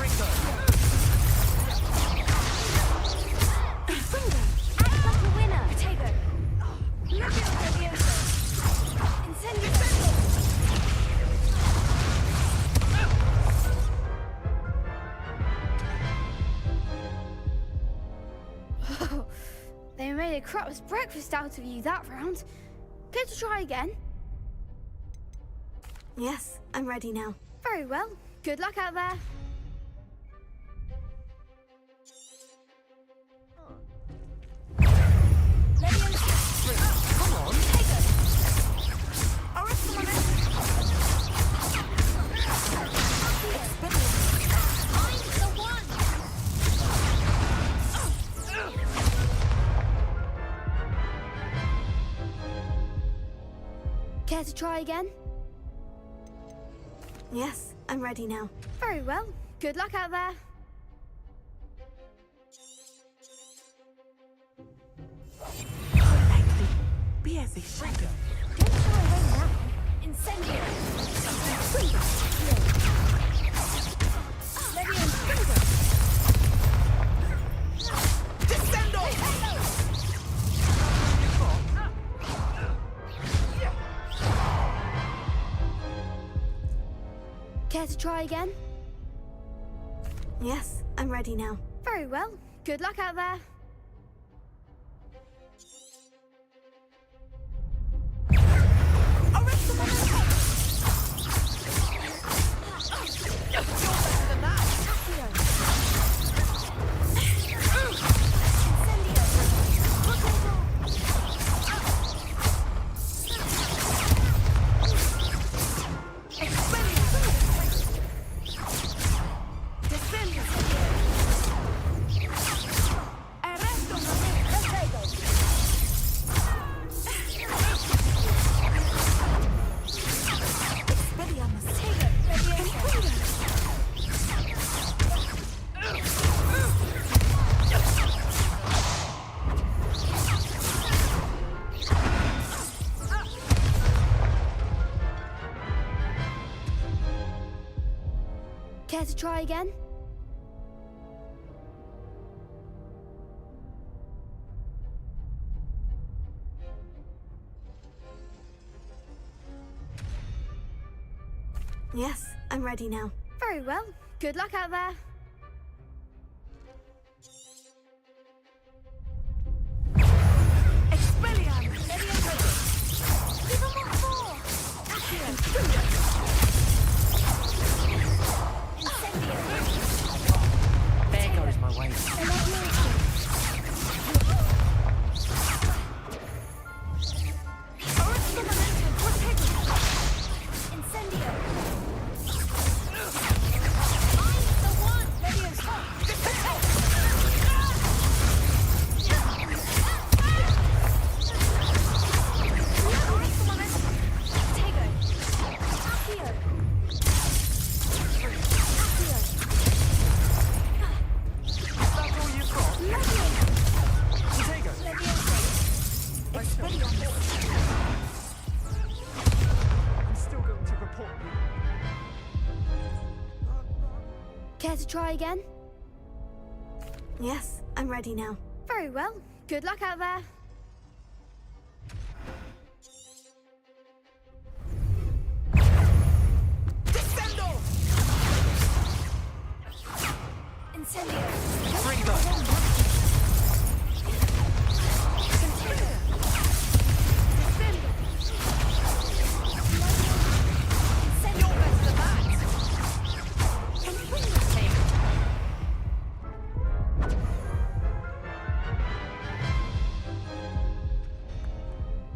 like a winner. Potato. They made a crap's breakfast out of you that round. Care to try again? Yes, I'm ready now. Very well. Good luck out there. Come on. Care to try again? Yes, I'm ready now. Very well. Good luck out there. Be as a shadow. Don't shy away now. Incendio. Care to try again? Yes, I'm ready now. Very well. Good luck out there. Care to try again? Yes, I'm ready now. Very well. Good luck out there. There goes my wager. Care to try again? Yes, I'm ready now. Very well. Good luck out there.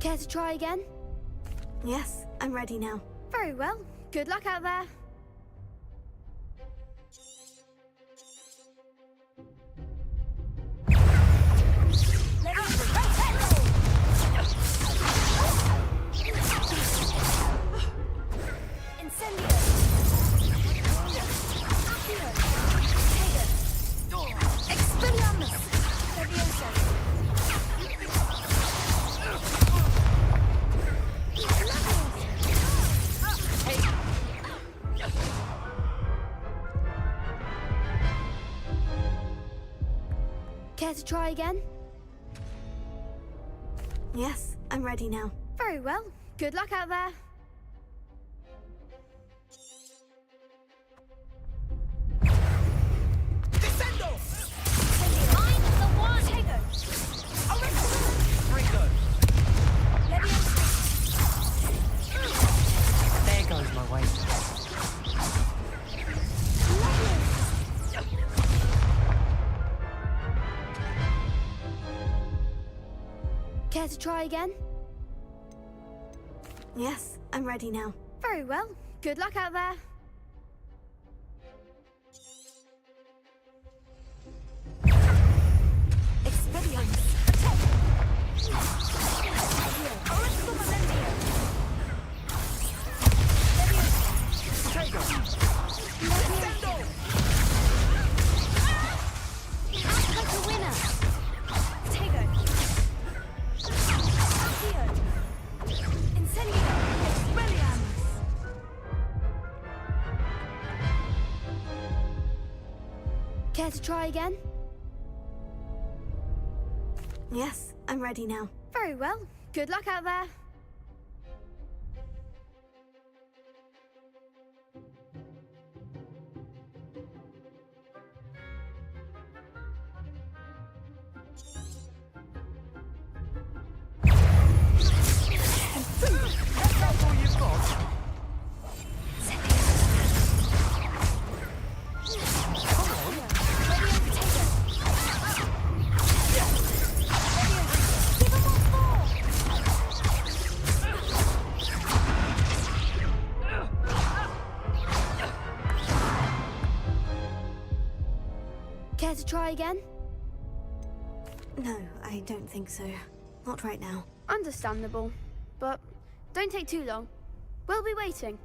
Care to try again? Yes, I'm ready now. Very well. Good luck out there. Care to try again? Yes, I'm ready now. Very well. Good luck out there. There goes my way. Care to try again? Yes, I'm ready now. Very well. Good luck out there. Care to try again? Yes, I'm ready now. Very well. Good luck out there. That's all you've got. Care to try again? No, I don't think so. Not right now. Understandable. But don't take too long. We'll be waiting.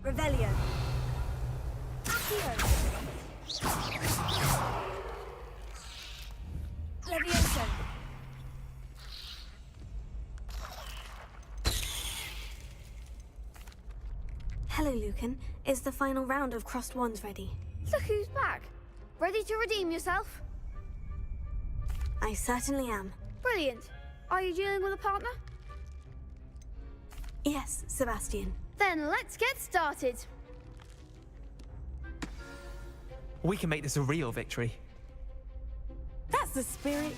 Revelio. Accio. Levioso. Hello, Lucan. Is the final round of crossed wands ready? Look who's back. Ready to redeem yourself? I certainly am. Brilliant. Are you dealing with a partner? Yes, Sebastian. Then let's get started. We can make this a real victory. That's the spirit.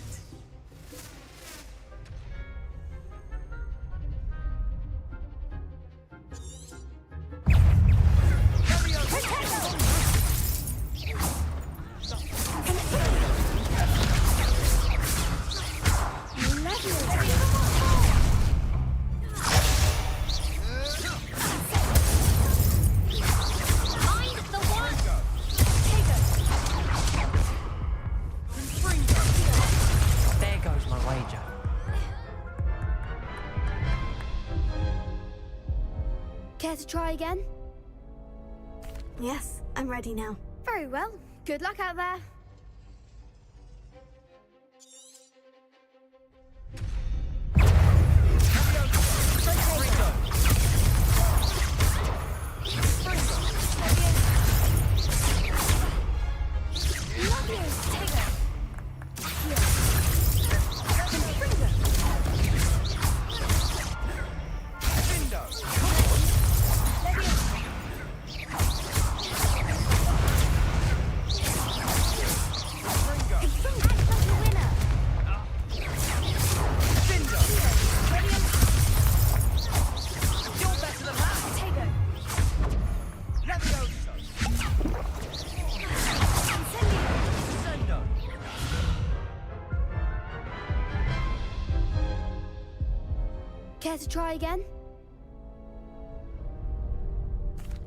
There goes my wager. Care to try again? Yes, I'm ready now. Very well. Good luck out there. Care to try again?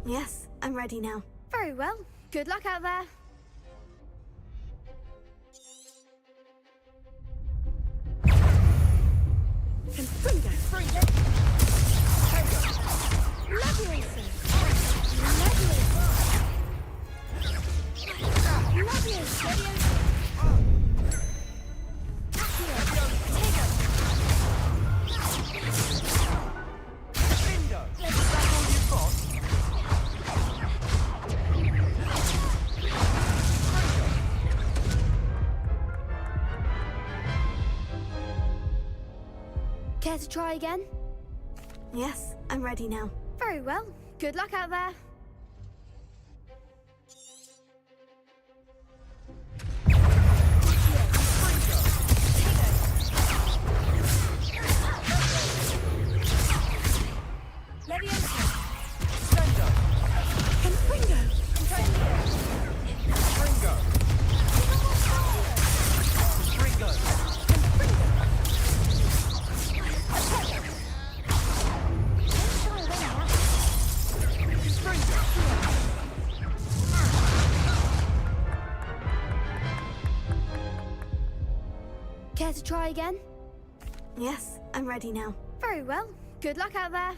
Yes, I'm ready now. Very well. Good luck out there. Care to try again? Yes, I'm ready now. Very well. Good luck out there. Care to try again? Yes, I'm ready now. Very well. Good luck out there.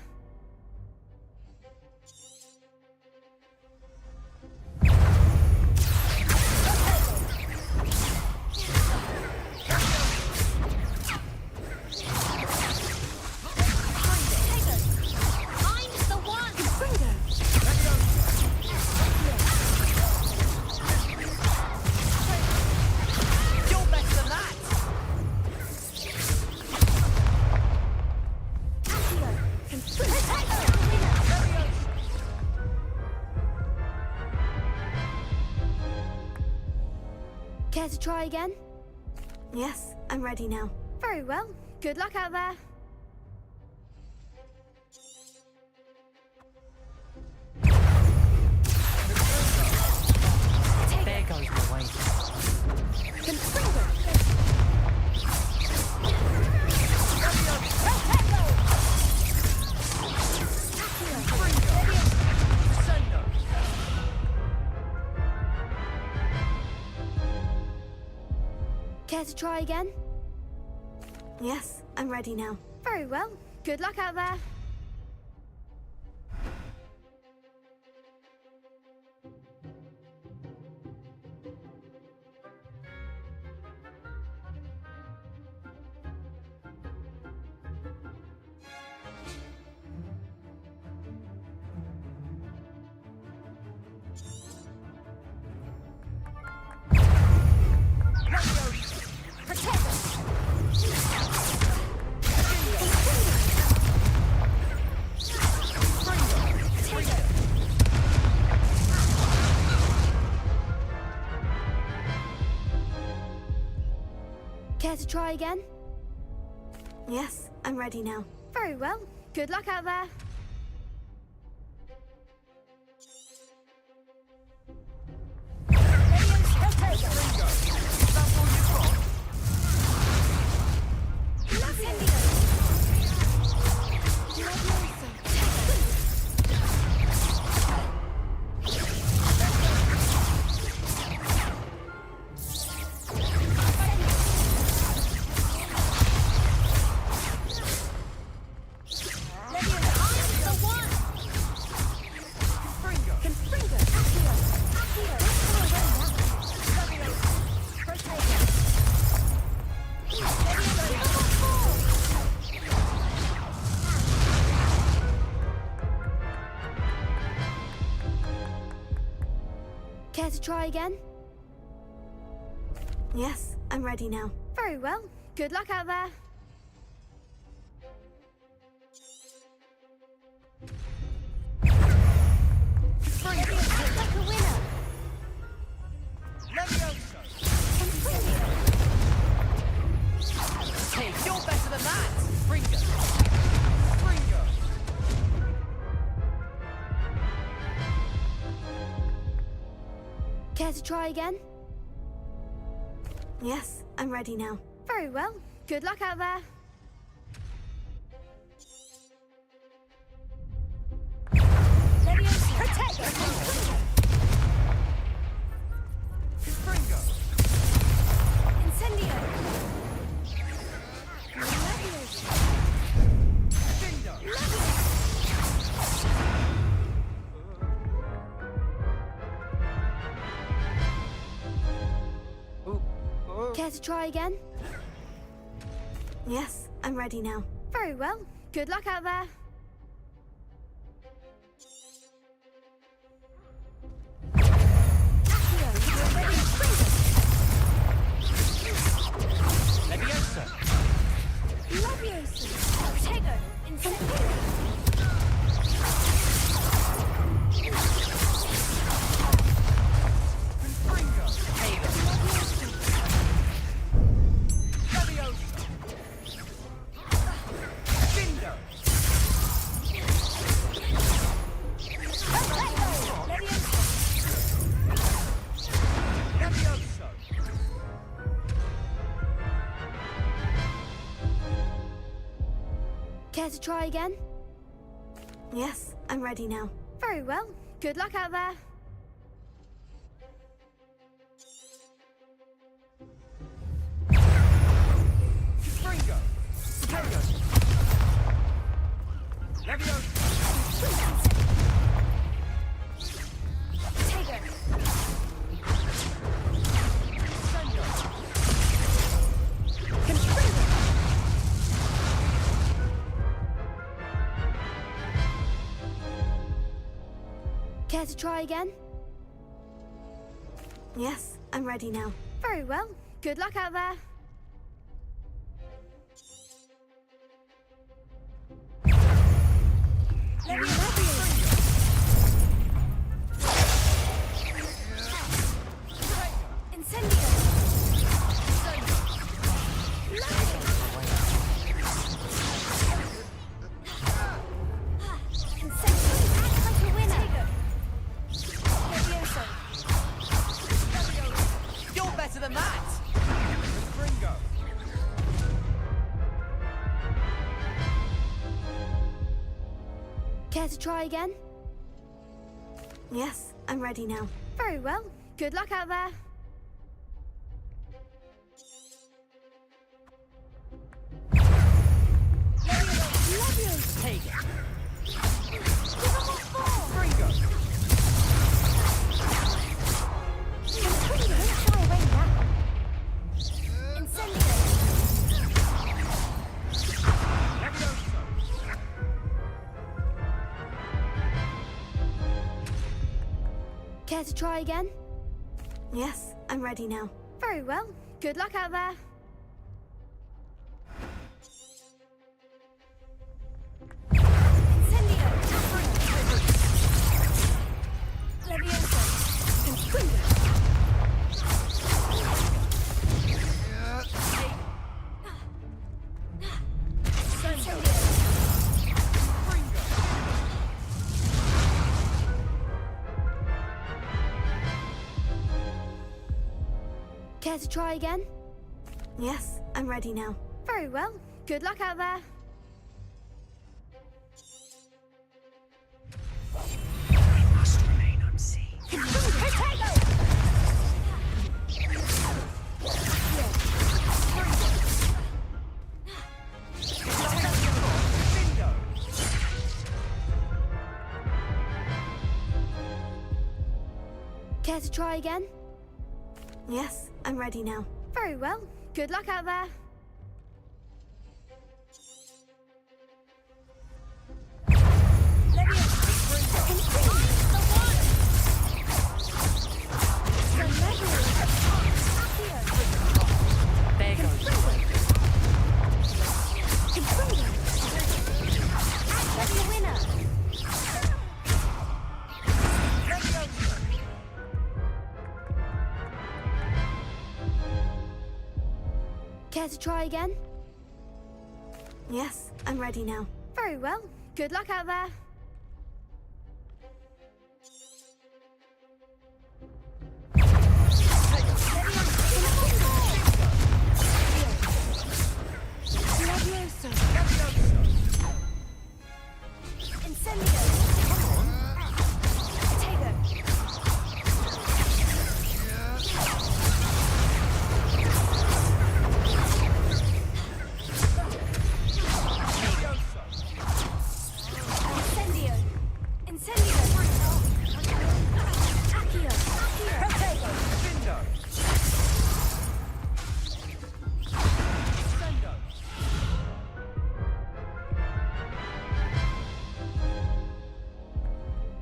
Care to try again? Yes, I'm ready now. Very well. Good luck out there. There goes my wager. Care to try again? Yes, I'm ready now. Very well. Good luck out there. try again? Yes, I'm ready now. Very well. Good luck out there. Care to try again? Yes, I'm ready now. Very well. Good luck out there. Like a winner. Hey, you're better than that! Springer! Care to try again? Yes, I'm ready now. Very well. Good luck out there. Care to try again? Yes, I'm ready now. Very well. Good luck out there. Leviosa. Leviosa. Protego. Incendio. Care to try again? Yes, I'm ready now. Very well. Good luck out there. Care to try again? Yes, I'm ready now. Very well. Good luck out there. You're better than that! Care to try again? Yes, I'm ready now. Very well. Good luck out there. Take it. Care to try again? Yes, I'm ready now. Very well. Good luck out there. Care to try again? Yes, I'm ready now. Very well. Good luck out there. Must remain unseen. Care to try again? Yes, I'm ready now. Very well. Good luck out there. There goes. That's the winner. Care to try again? Yes, I'm ready now. Very well. Good luck out there.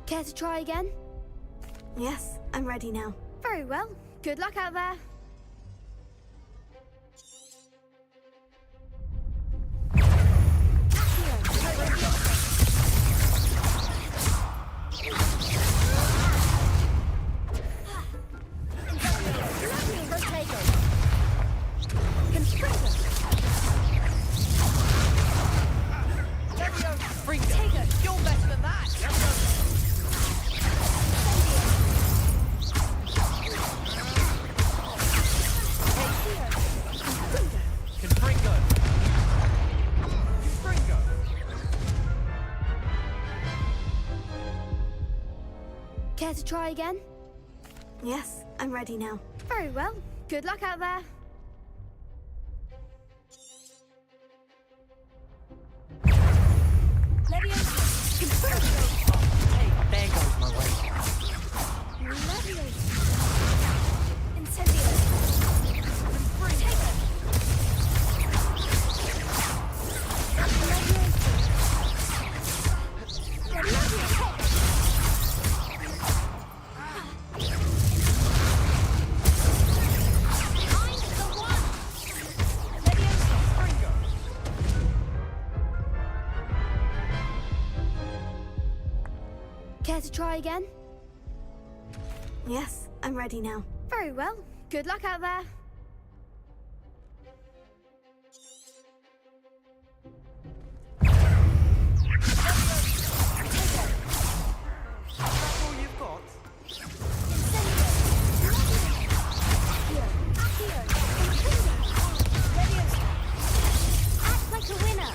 Care to try again? Yes, I'm ready now. Very well. Good luck out there. You're better than that. Care to try again? Yes, I'm ready now. Very well. Good luck out there. There goes my way. Care to try again? Yes, I'm ready now. Very well. Good luck out there. That's all you've got? Act like a winner.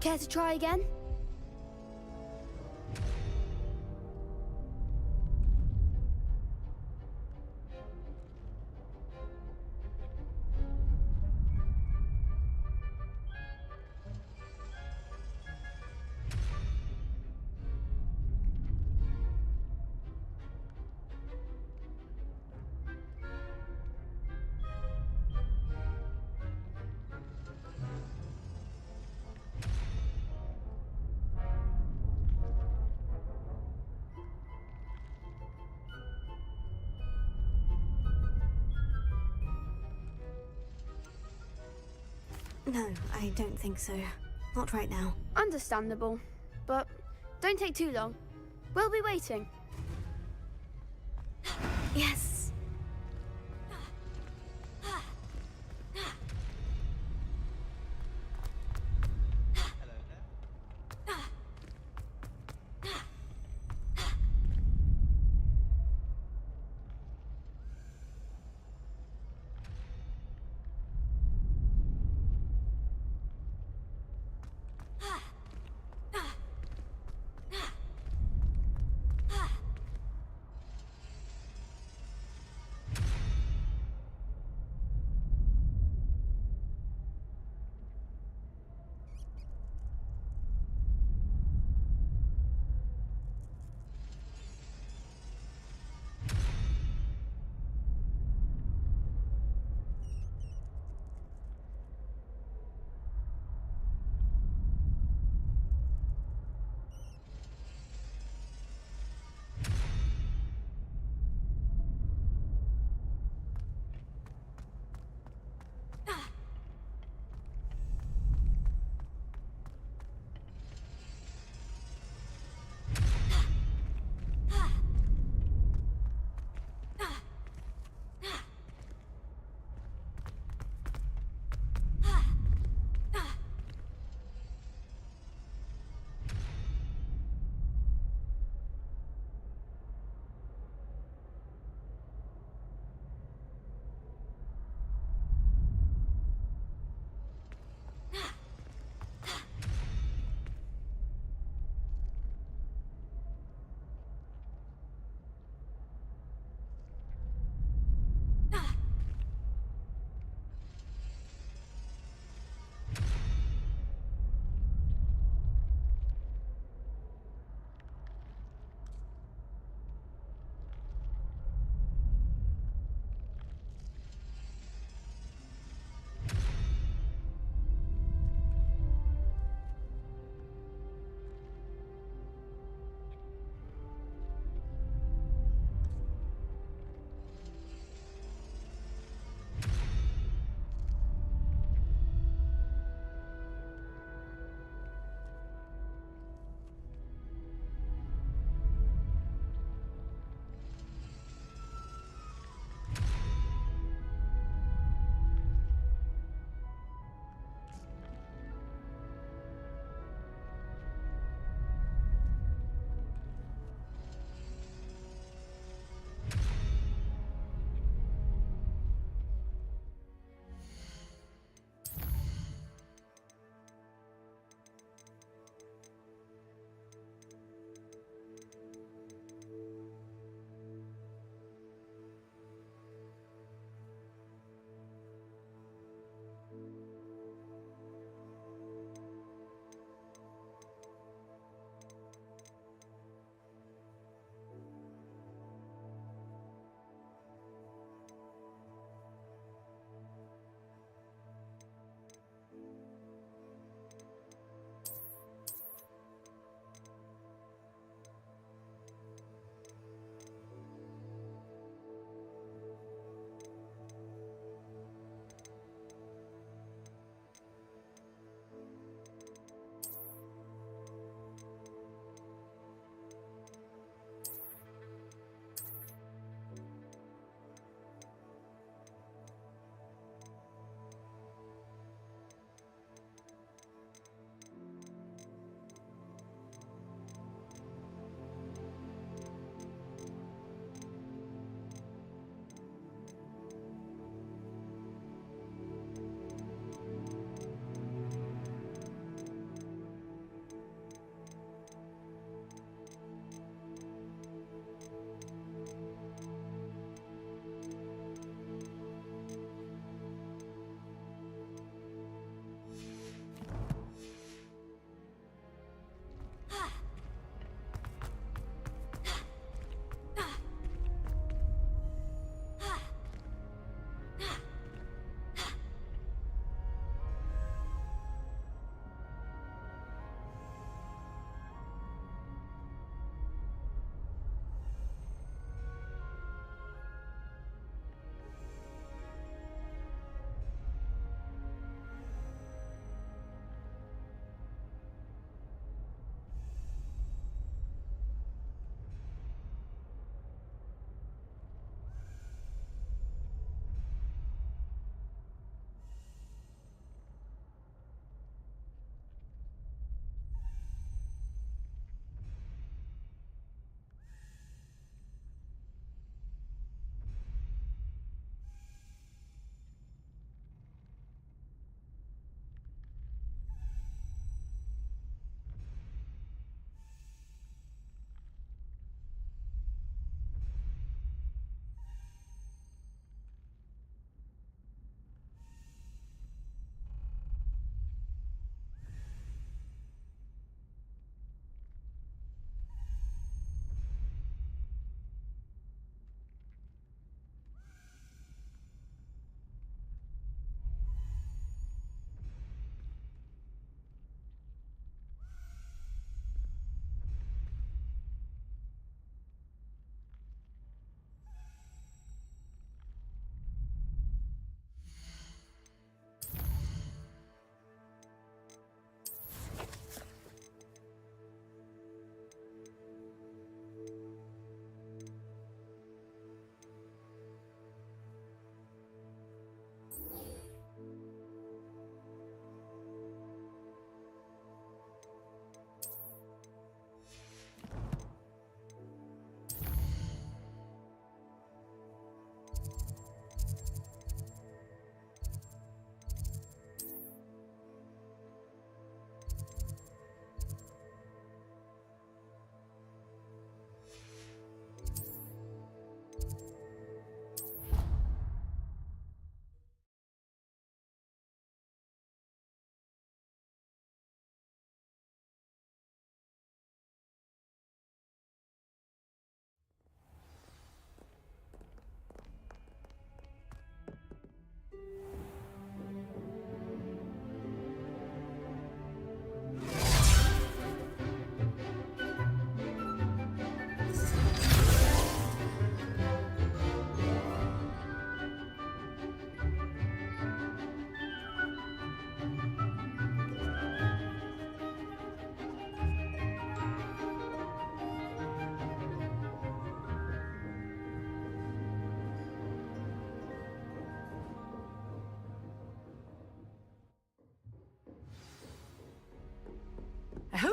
Care to try again? No, I don't think so. Not right now. Understandable. But don't take too long. We'll be waiting. Yes.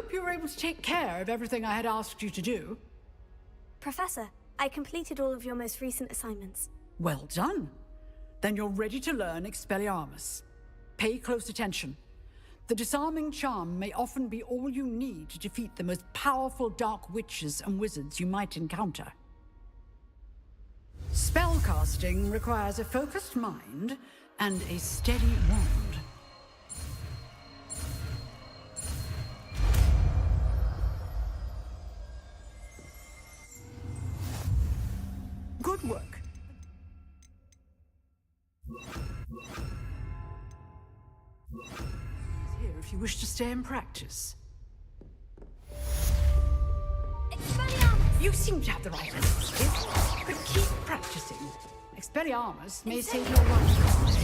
hope you were able to take care of everything I had asked you to do. Professor, I completed all of your most recent assignments. Well done. Then you're ready to learn Expelliarmus. Pay close attention. The disarming charm may often be all you need to defeat the most powerful dark witches and wizards you might encounter. Spellcasting requires a focused mind and a steady wand. Good work. Here if you wish to stay and practice. You seem to have the right attitude, but keep practicing. Expelliarmus may save your life.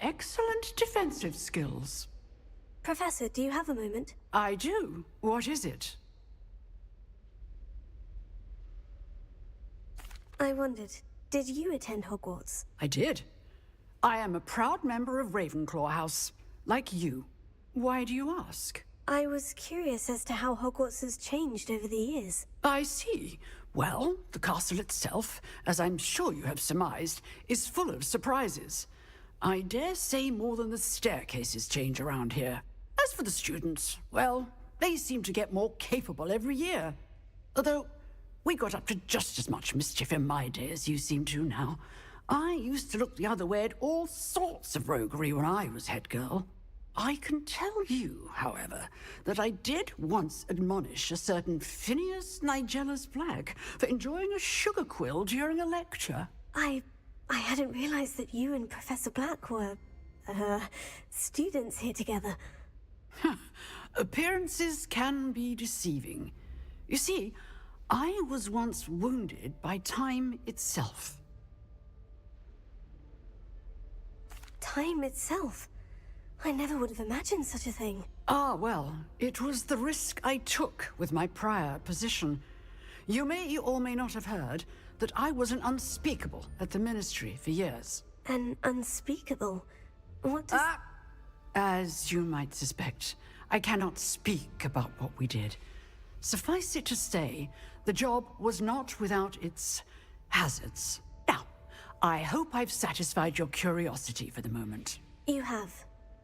Excellent defensive skills. Professor, do you have a moment? I do. What is it? I wondered, did you attend Hogwarts? I did. I am a proud member of Ravenclaw House, like you. Why do you ask? I was curious as to how Hogwarts has changed over the years. I see. Well, the castle itself, as I'm sure you have surmised, is full of surprises. I dare say more than the staircases change around here. As for the students, well, they seem to get more capable every year. Although, we got up to just as much mischief in my day as you seem to now. I used to look the other way at all sorts of roguery when I was head girl. I can tell you, however, that I did once admonish a certain Phineas Nigellus Black for enjoying a sugar quill during a lecture. I hadn't realized that you and Professor Black were, students here together. Appearances can be deceiving. You see, I was once wounded by time itself. Time itself? I never would have imagined such a thing. Ah, well, it was the risk I took with my prior position. You may or may not have heard that I was an unspeakable at the Ministry for years. An unspeakable? What does... As you might suspect, I cannot speak about what we did. Suffice it to say, the job was not without its hazards. Now, I hope I've satisfied your curiosity for the moment. You have.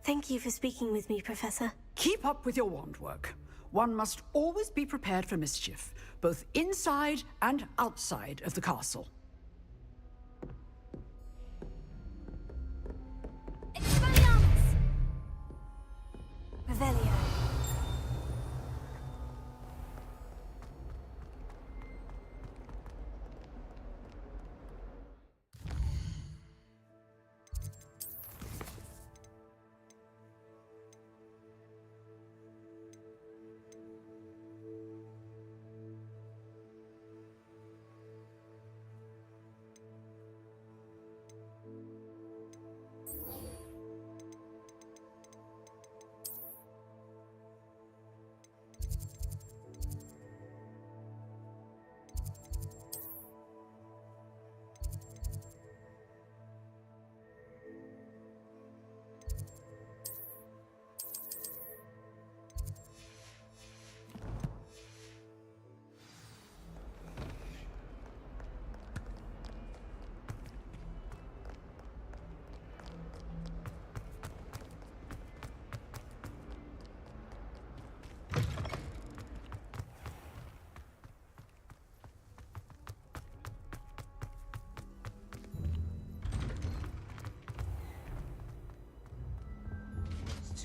Thank you for speaking with me, Professor. Keep up with your wand work. One must always be prepared for mischief, both inside and outside of the castle. Revelio.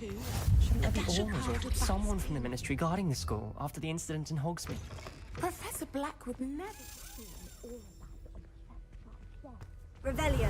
too. Shouldn't there be dash of orders or powdered someone from the ministry guarding the school after the incident in Hogsmeade? Professor Black would never see all Revelio.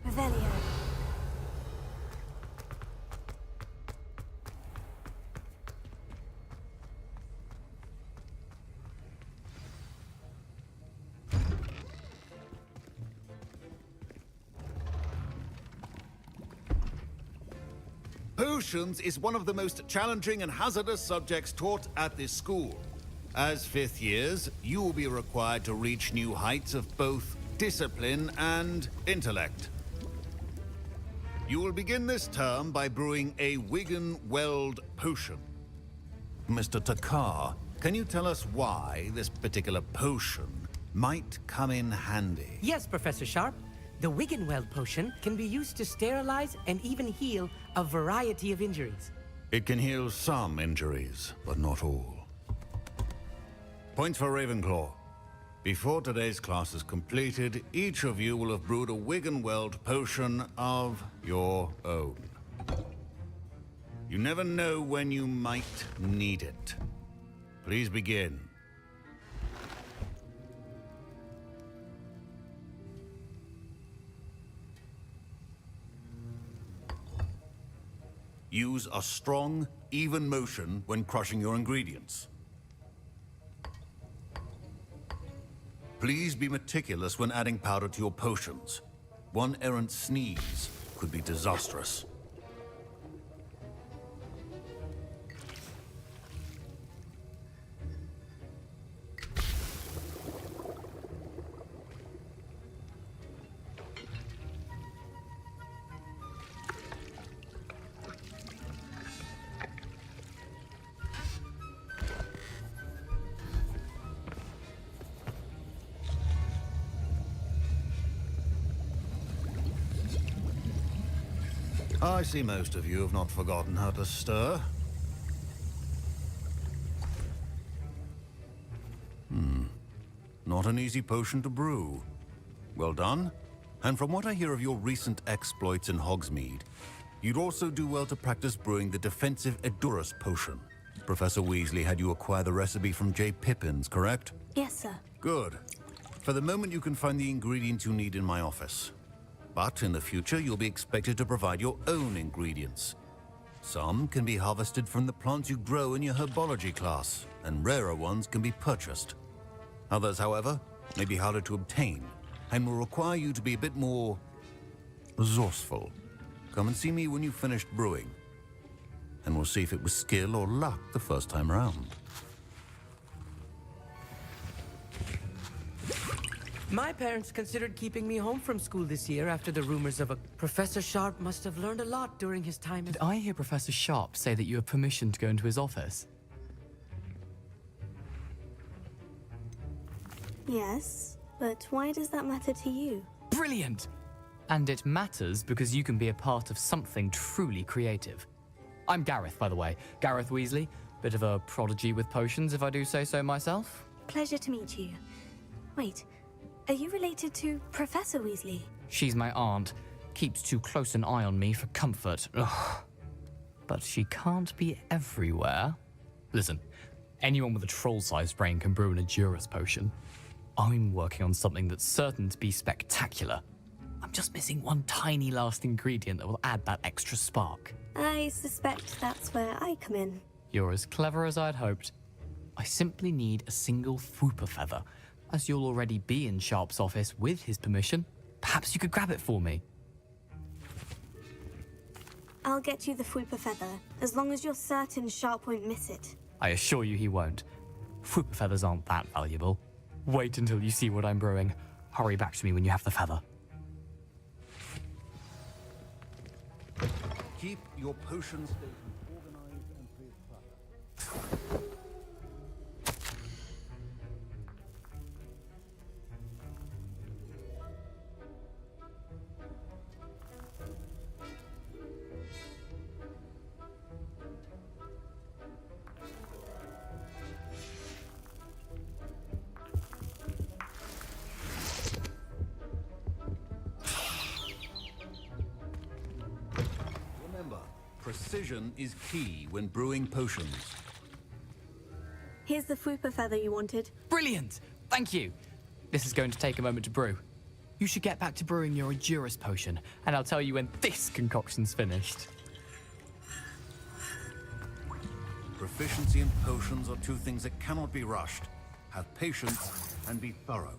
Revelio. Potions is one of the most challenging and hazardous subjects taught at this school. As fifth years, you will be required to reach new heights of both discipline and intellect. You will begin this term by brewing a Wigan Weld potion. Mr. Takar, can you tell us why this particular potion might come in handy? Yes, Professor Sharp. The Wiggenweld potion can be used to sterilize and even heal a variety of injuries. It can heal some injuries, but not all. Points for Ravenclaw. Before today's class is completed, each of you will have brewed a Wiggenweld potion of your own. You never know when you might need it. Please begin. Use a strong, even motion when crushing your ingredients. Please be meticulous when adding powder to your potions. One errant sneeze could be disastrous. I see most of you have not forgotten how to stir. Not an easy potion to brew. Well done. And from what I hear of your recent exploits in Hogsmeade, you'd also do well to practice brewing the defensive Edurus potion. Professor Weasley had you acquire the recipe from J. Pippins, correct? Yes, sir. Good. For the moment, you can find the ingredients you need in my office. But in the future, you'll be expected to provide your own ingredients. Some can be harvested from the plants you grow in your herbology class, and rarer ones can be purchased. Others, however, may be harder to obtain, and will require you to be a bit more resourceful. Come and see me when you've finished brewing, and we'll see if it was skill or luck the first time around. My parents considered keeping me home from school this year after the rumors of a... Professor Sharp must have learned a lot during his time as... Did I hear Professor Sharp say that you have permission to go into his office? Yes, but why does that matter to you? Brilliant! And it matters because you can be a part of something truly creative. I'm Gareth, by the way. Gareth Weasley. Bit of a prodigy with potions, if I do say so myself. Pleasure to meet you. Wait, are you related to Professor Weasley? She's my aunt. Keeps too close an eye on me for comfort. Ugh. But she can't be everywhere. Listen, anyone with a troll-sized brain can brew an Edurus potion. I'm working on something that's certain to be spectacular. I'm Just missing one tiny last ingredient that will add that extra spark. I suspect that's where I come in. You're as clever as I'd hoped. I simply need a single Fwooper feather. As you'll already be in Sharp's office with his permission, perhaps you could grab it for me. I'll get you the Fwooper feather, as long as you're certain Sharp won't miss it. I assure you he won't. Fwooper feathers aren't that valuable. Wait until you see what I'm brewing. Hurry back to me when you have the feather. Keep your potion stations organized and pre-established. Precision is key when brewing potions. Here's the Fwooper feather you wanted. Brilliant! Thank you. This is going to take a moment to brew. You should get back to brewing your Endurus potion, and I'll tell you when this concoction's finished. Proficiency in potions are two things that cannot be rushed. Have patience and be thorough.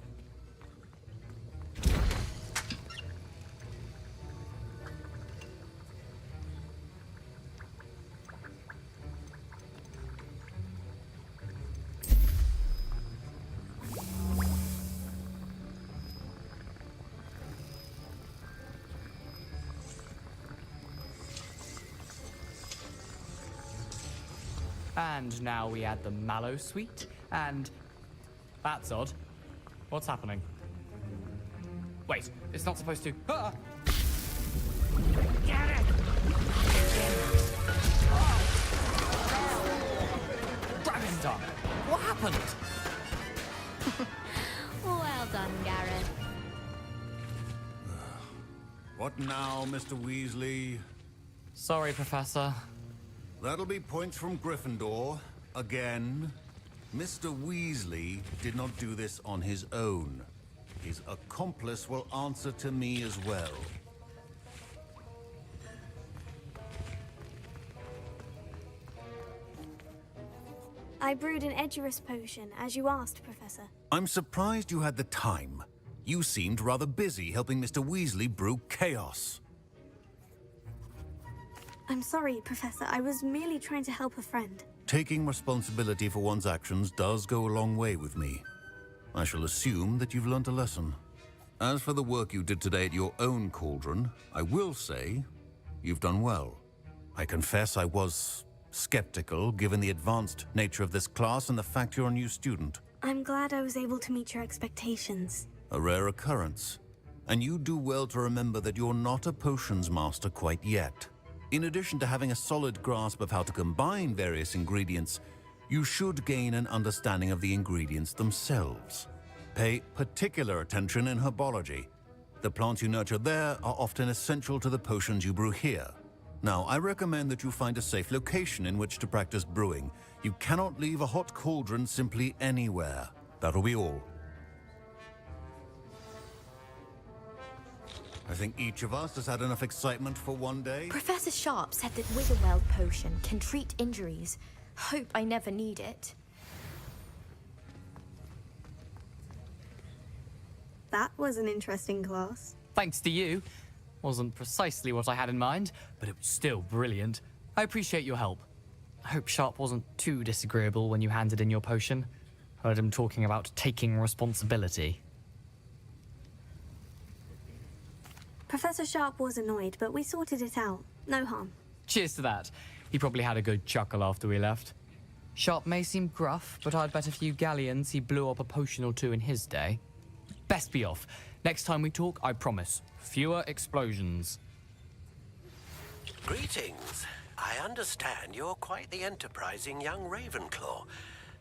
And now we add the mallow sweet, and... That's odd. What's happening? Wait, it's not supposed to... Ah! Get it! Dragon Tongue! What happened? Well done, Gareth. What now, Mr. Weasley? Sorry, Professor. That'll be points from Gryffindor. Again. Mr. Weasley did not do this on his own. His accomplice will answer to me as well. I brewed an Edurus potion, as you asked, Professor. I'm surprised you had the time. You seemed rather busy helping Mr. Weasley brew chaos. I'm sorry, Professor. I was merely trying to help a friend. Taking responsibility for one's actions does go a long way with me. I shall assume that you've learnt a lesson. As for the work you did today at your own cauldron, I will say you've done well. I confess I was skeptical, given the advanced nature of this class and the fact you're a new student. I'm glad I was able to meet your expectations. A rare occurrence. And you do well to remember that you're not a potions master quite yet. In addition to having a solid grasp of how to combine various ingredients, you should gain an understanding of the ingredients themselves. Pay particular attention in herbology. The plants you nurture there are often essential to the potions you brew here. Now, I recommend that you find a safe location in which to practice brewing. You cannot leave a hot cauldron simply anywhere. That'll be all. I think each of us has had enough excitement for one day. Professor Sharp said that Witherweld potion can treat injuries. Hope I never need it. That was an interesting class. Thanks to you. Wasn't precisely what I had in mind, but it was still brilliant. I appreciate your help. I hope Sharp wasn't too disagreeable when you handed in your potion. Heard him talking about taking responsibility. Professor Sharp was annoyed, but we sorted it out. No harm. Cheers to that. He probably had a good chuckle after we left. Sharp may seem gruff, but I'd bet a few galleons he blew up a potion or two in his day. Best be off. Next time we talk, I promise, fewer explosions. Greetings. I understand you're quite the enterprising young Ravenclaw.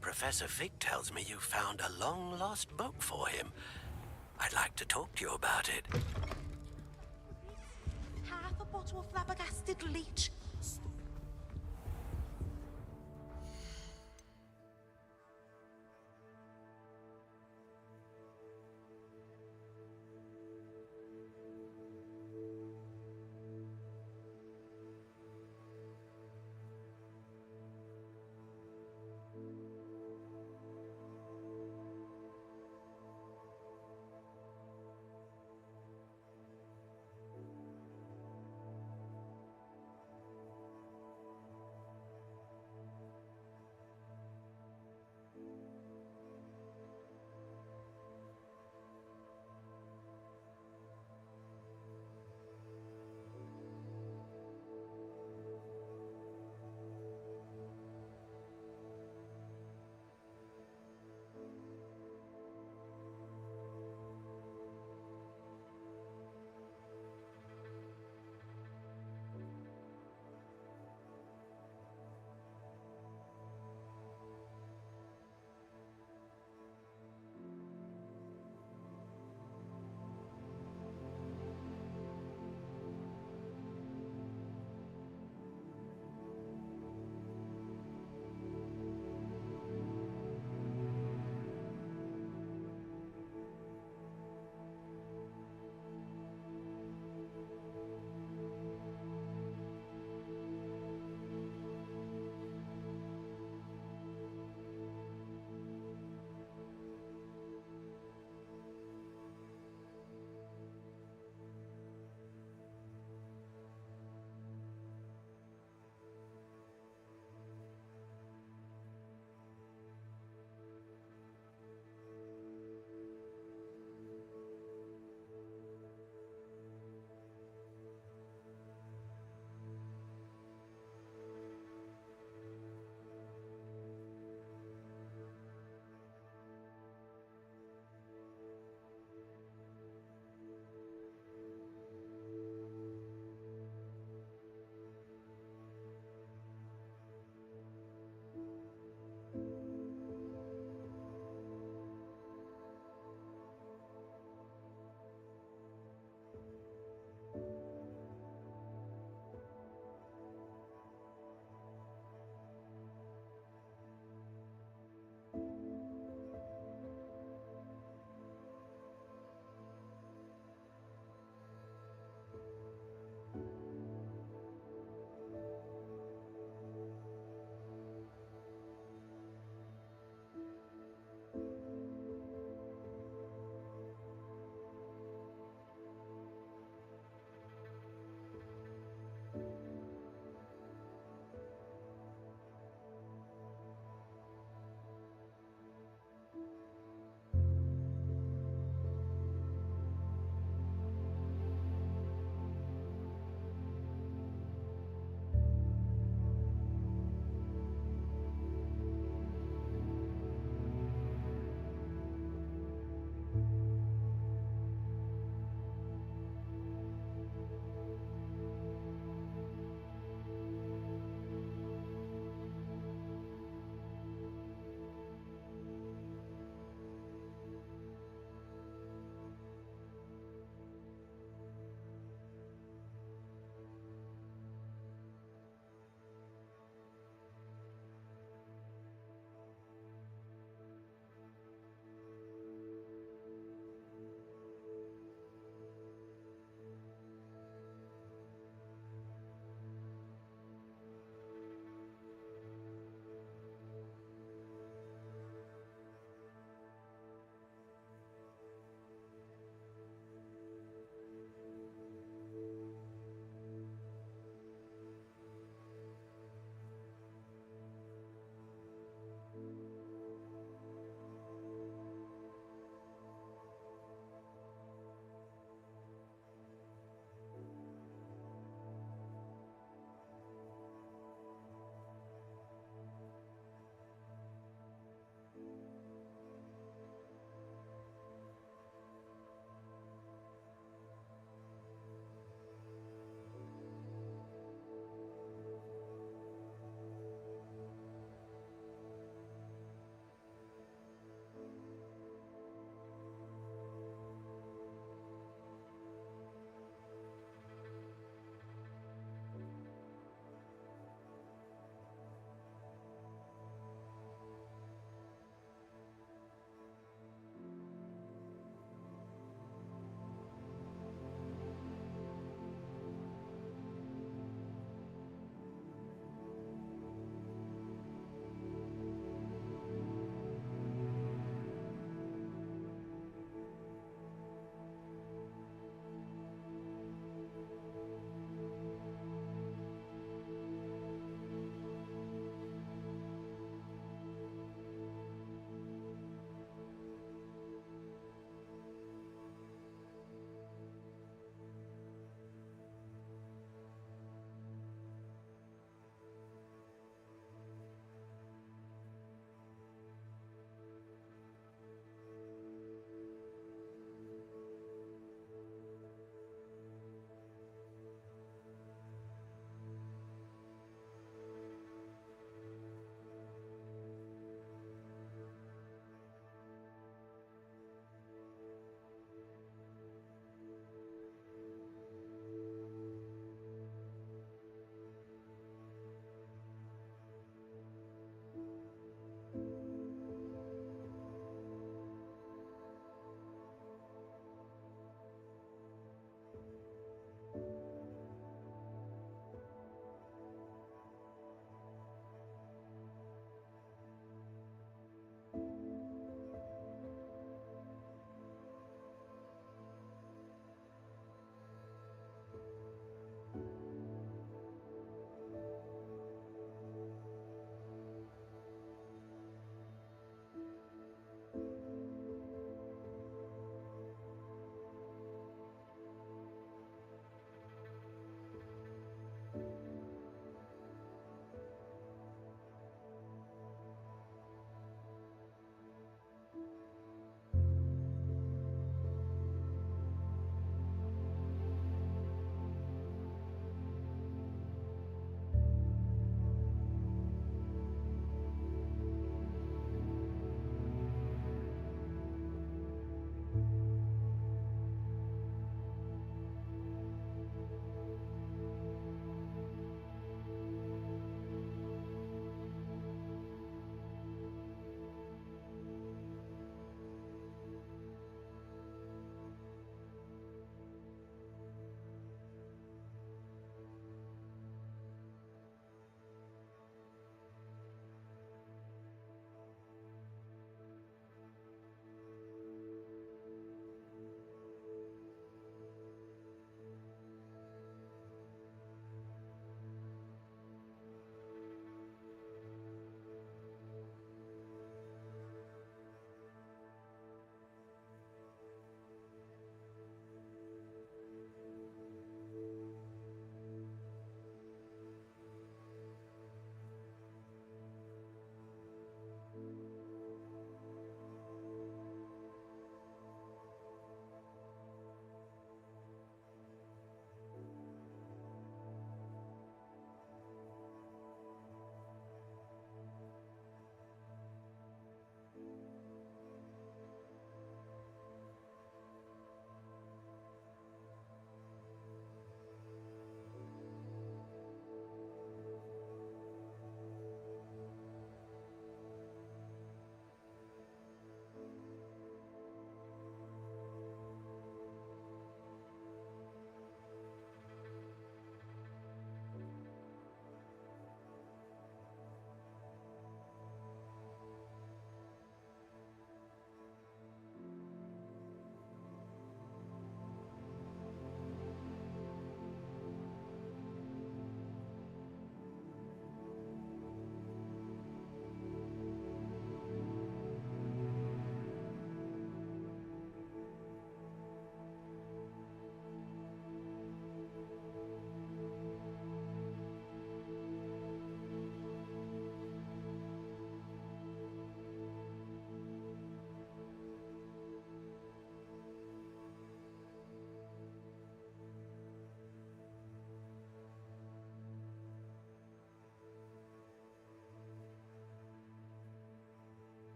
Professor Fig tells me you found a long-lost book for him. I'd like to talk to you about it. Half a bottle of flabbergasted leech.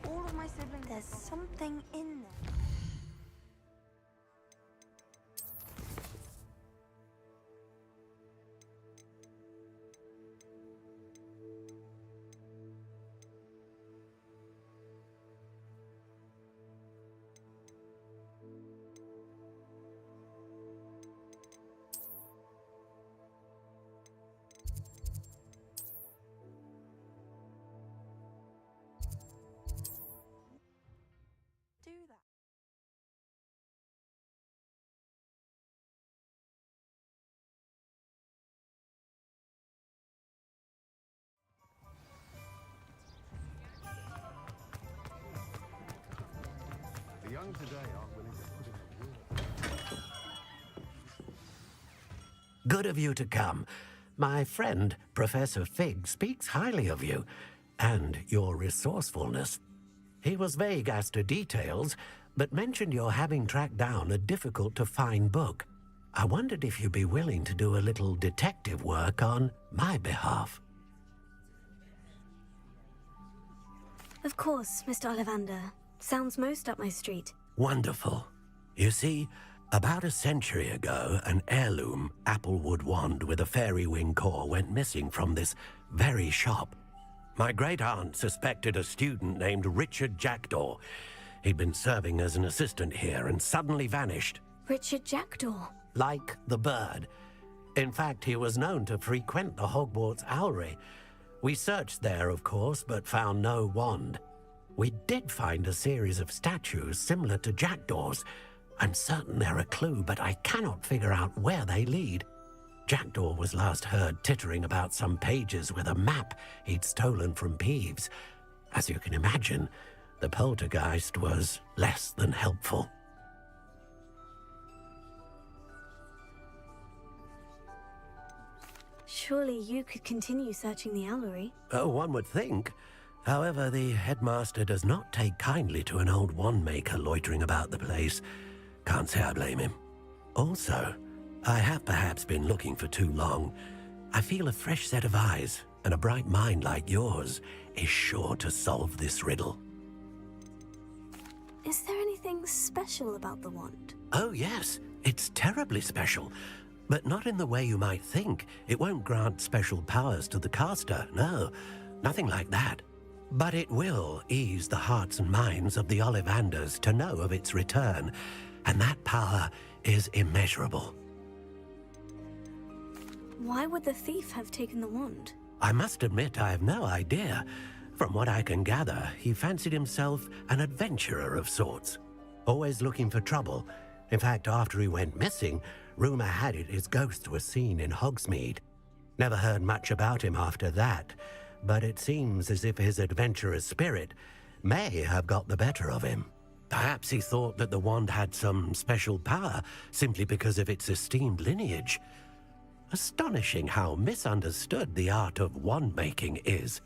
All of my siblings. There's something in there. Do that. The young today aren't willing to put in the work. Good of you to come. My friend, Professor Fig, speaks highly of you and your resourcefulness. He was vague as to details, but mentioned your having tracked down a difficult-to-find book. I wondered if you'd be willing to do a little detective work on my behalf. Of course, Mr. Ollivander. Sounds most up my street. Wonderful. You see, about a century ago, an heirloom applewood wand with a fairy wing core went missing from this very shop. My great-aunt suspected a student named Richard Jackdaw. He'd been serving as an assistant here and suddenly vanished. Richard Jackdaw? Like the bird. In fact, he was known to frequent the Hogwarts Owlery. We searched there, of course, but found no wand. We did find a series of statues similar to Jackdaw's. I'm certain they're a clue, but I cannot figure out where they lead. Jackdaw was last heard tittering about some pages with a map he'd stolen from Peeves. As you can imagine, the poltergeist was less than helpful. Surely you could continue searching the Owlery. Oh, one would think. However, the headmaster does not take kindly to an old wand-maker loitering about the place. Can't say I blame him. Also, I have perhaps been looking for too long. I feel a fresh set of eyes and a bright mind like yours is sure to solve this riddle. Is there anything special about the wand? Oh, yes. It's terribly special. But not in the way you might think. It won't grant special powers to the caster, no. Nothing like that. But it will ease the hearts and minds of the Ollivanders to know of its return, and that power is immeasurable. Why would the thief have taken the wand? I must admit I have no idea. From what I can gather, he fancied himself an adventurer of sorts, always looking for trouble. In fact, after he went missing, rumor had it his ghost was seen in Hogsmeade. Never heard much about him after that, but it seems as if his adventurous spirit may have got the better of him. Perhaps he thought that the wand had some special power simply because of its esteemed lineage. Astonishing how misunderstood the art of wand-making is.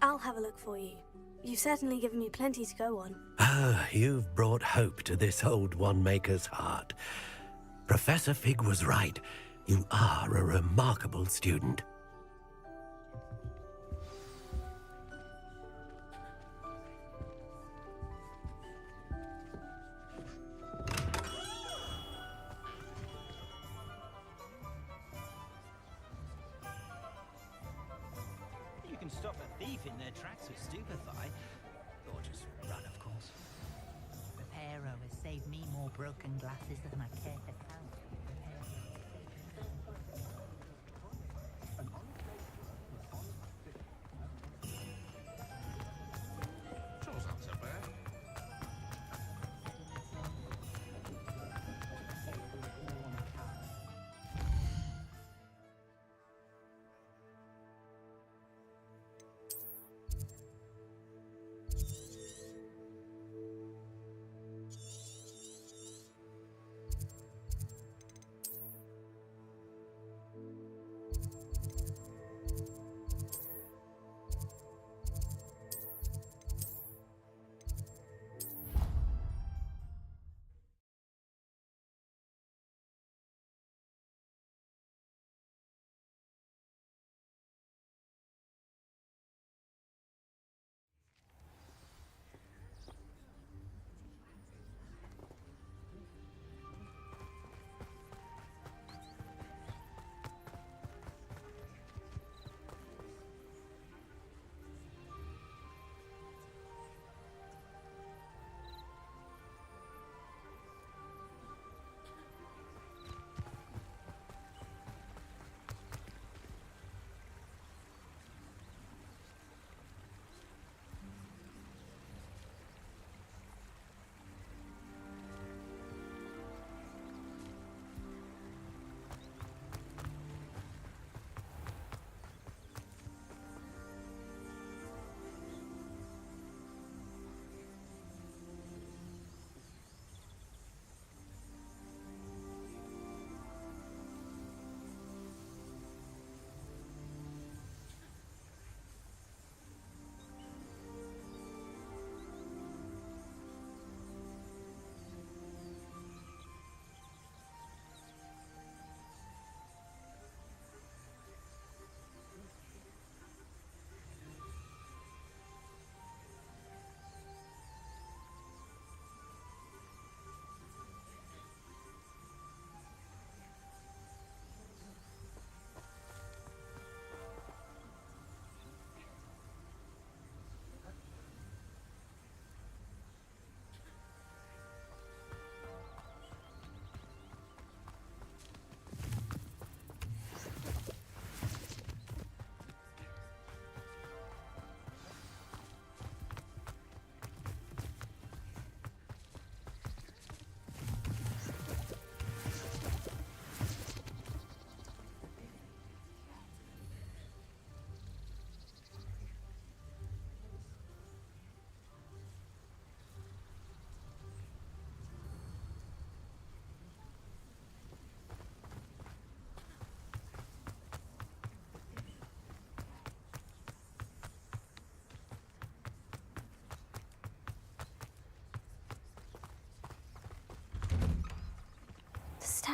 I'll have a look for you. You've certainly given me plenty to go on. Ah, you've brought hope to this old wand-maker's heart. Professor Fig was right. You are a remarkable student. You can stop a thief in their tracks with Stupefy. Or just run, of course. Reparo has saved me more broken glasses than I care to count.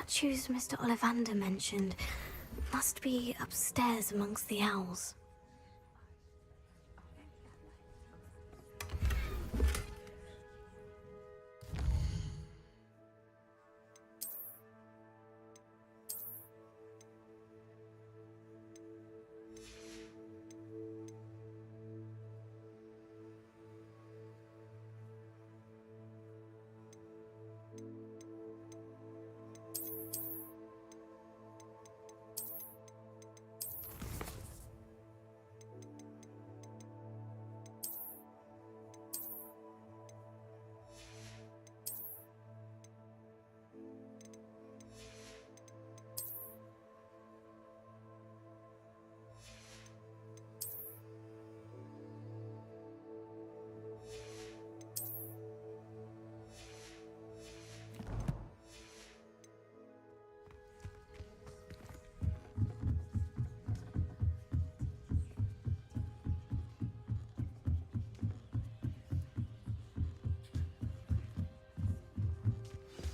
statues Mr. Ollivander mentioned must be upstairs amongst the owls.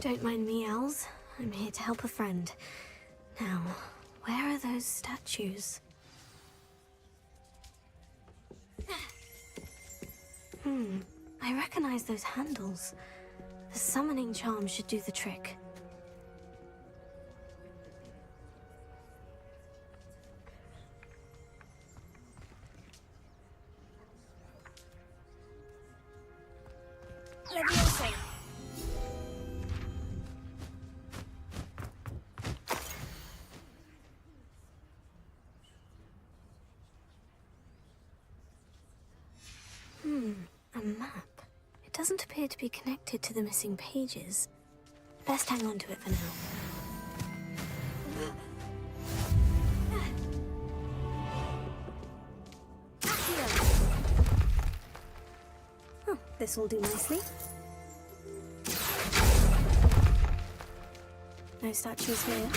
Don't mind me, owls. I'm here to help a friend. Now, where are those statues? I recognize those handles. The summoning charm should do the trick. Leviosa. A map. It doesn't appear to be connected to the missing pages. Best hang on to it for now. Oh, this will do nicely. No statues here.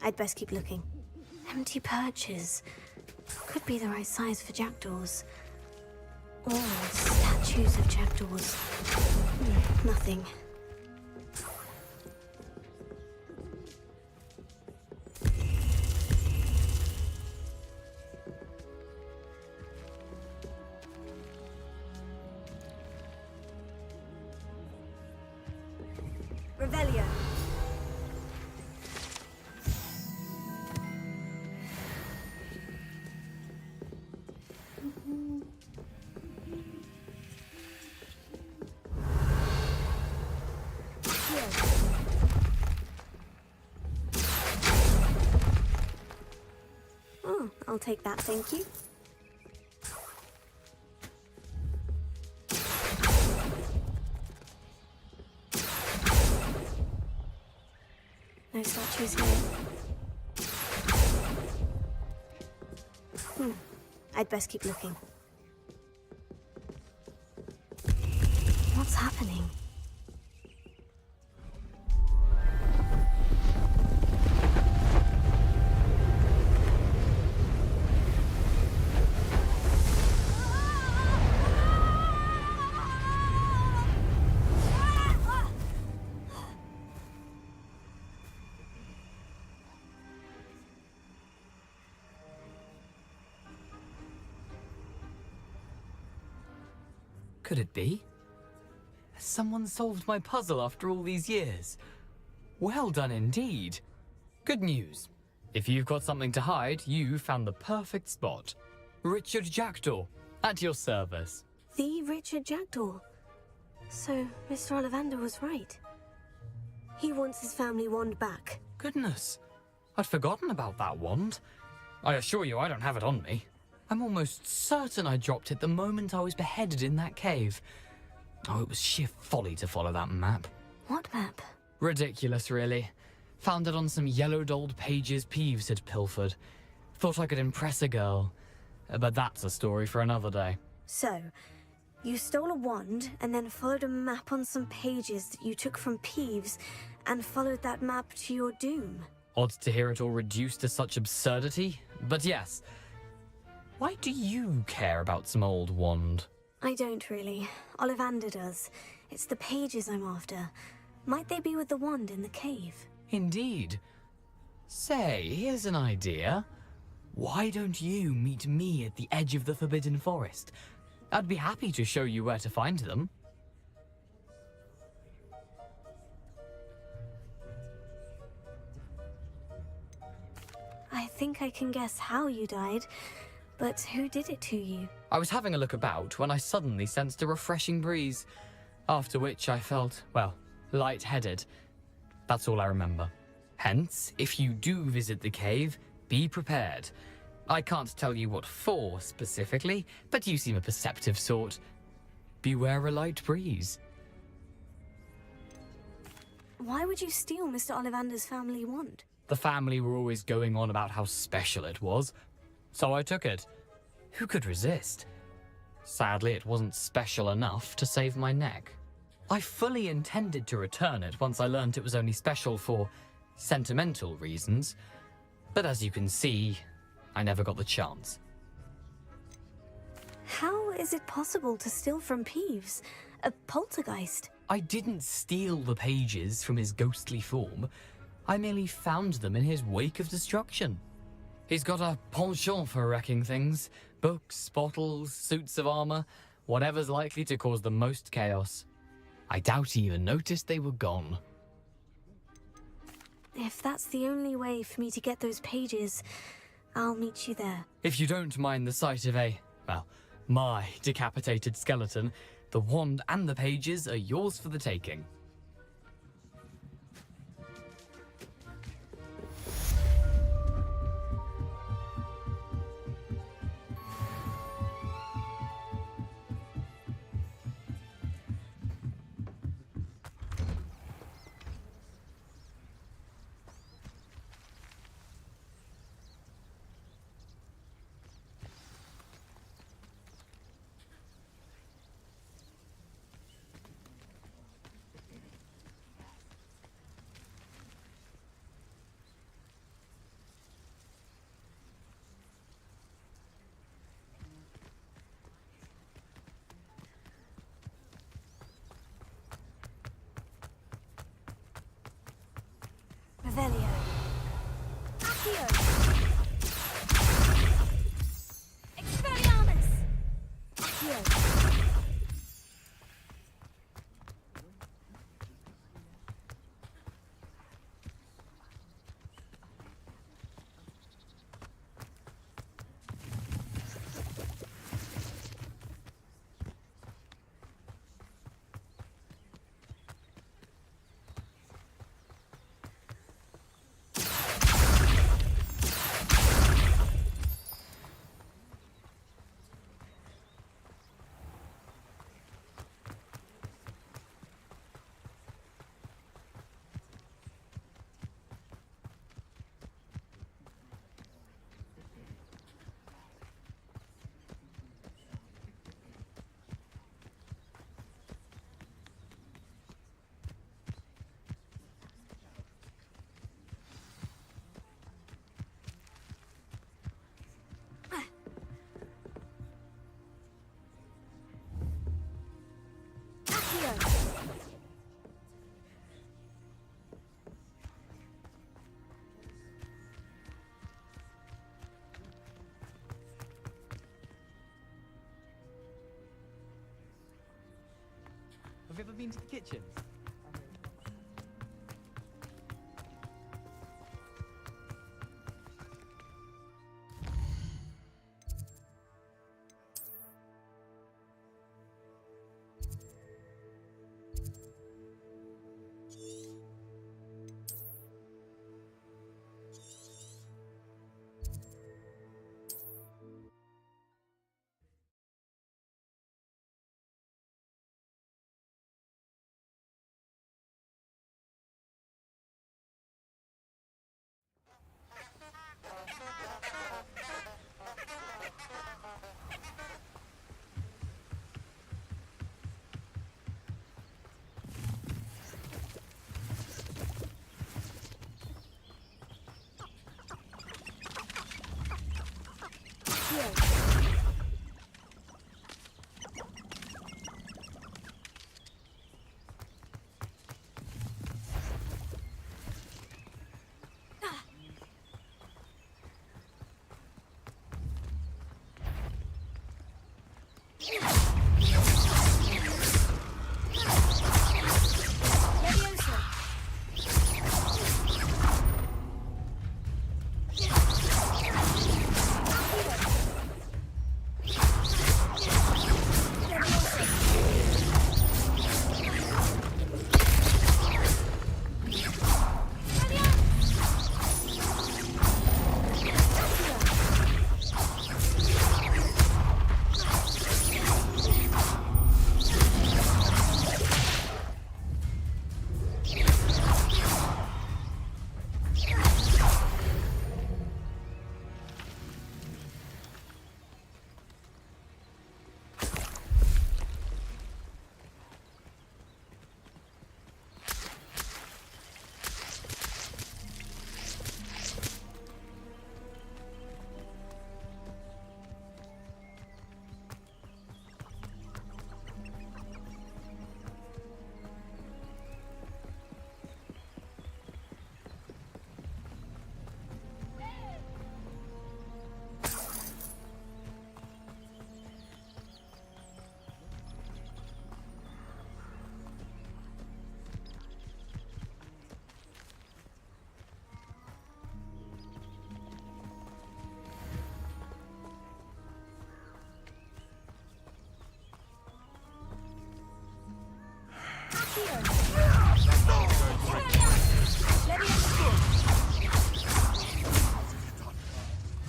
I'd best keep looking. Empty perches. Could be the right size for jackdaws. Or statues of jackdaws. Nothing. Revelio. Oh, I'll take that, thank you. No statues here. I'd best keep looking. What's happening? Could it be? Has someone solved my puzzle after all these years? Well done indeed. Good news. If you've got something to hide, you found the perfect spot. Richard Jackdaw, at your service. The Richard Jackdaw. So, Mr. Ollivander was right. He wants his family wand back. Goodness, I'd forgotten about that wand. I assure you I don't have it on me. I'm almost certain I dropped it the moment I was beheaded in that cave. Oh, it was sheer folly to follow that map. What map? Ridiculous, really. Found it on some yellowed old pages Peeves had pilfered. Thought I could impress a girl. But that's a story for another day. So, you stole a wand and then followed a map on some pages that you took from Peeves and followed that map to your doom. Odd to hear it all reduced to such absurdity, but yes. Why do you care about some old wand? I don't really. Ollivander does. It's the pages I'm after. Might they be with the wand in the cave? Indeed. Say, here's an idea. Why don't you meet me at the edge of the Forbidden Forest? I'd be happy to show you where to find them. I think I can guess how you died, but who did it to you? I was having a look about when I suddenly sensed a refreshing breeze, after which I felt, well, lightheaded. That's all I remember. Hence, if you do visit the cave, be prepared. I can't tell you what for specifically, but you seem a perceptive sort. Beware a light breeze. Why would you steal Mr. Ollivander's family wand? The family were always going on about how special it was, so I took it. Who could resist? Sadly, it wasn't special enough to save my neck. I fully intended to return it once I learned it was only special for sentimental reasons, but as you can see, I never got the chance. How is it possible to steal from Peeves, a poltergeist? I didn't steal the pages from his ghostly form. I merely found them in his wake of destruction. He's got a penchant for wrecking things. Books, bottles, suits of armor, whatever's likely to cause the most chaos. I doubt he even noticed they were gone. If that's the only way for me to get those pages, I'll meet you there. If you don't mind the sight of my decapitated skeleton, the wand and the pages are yours for the taking. Revelio. Accio. Expelliarmus. Accio. Have you ever been to the kitchen?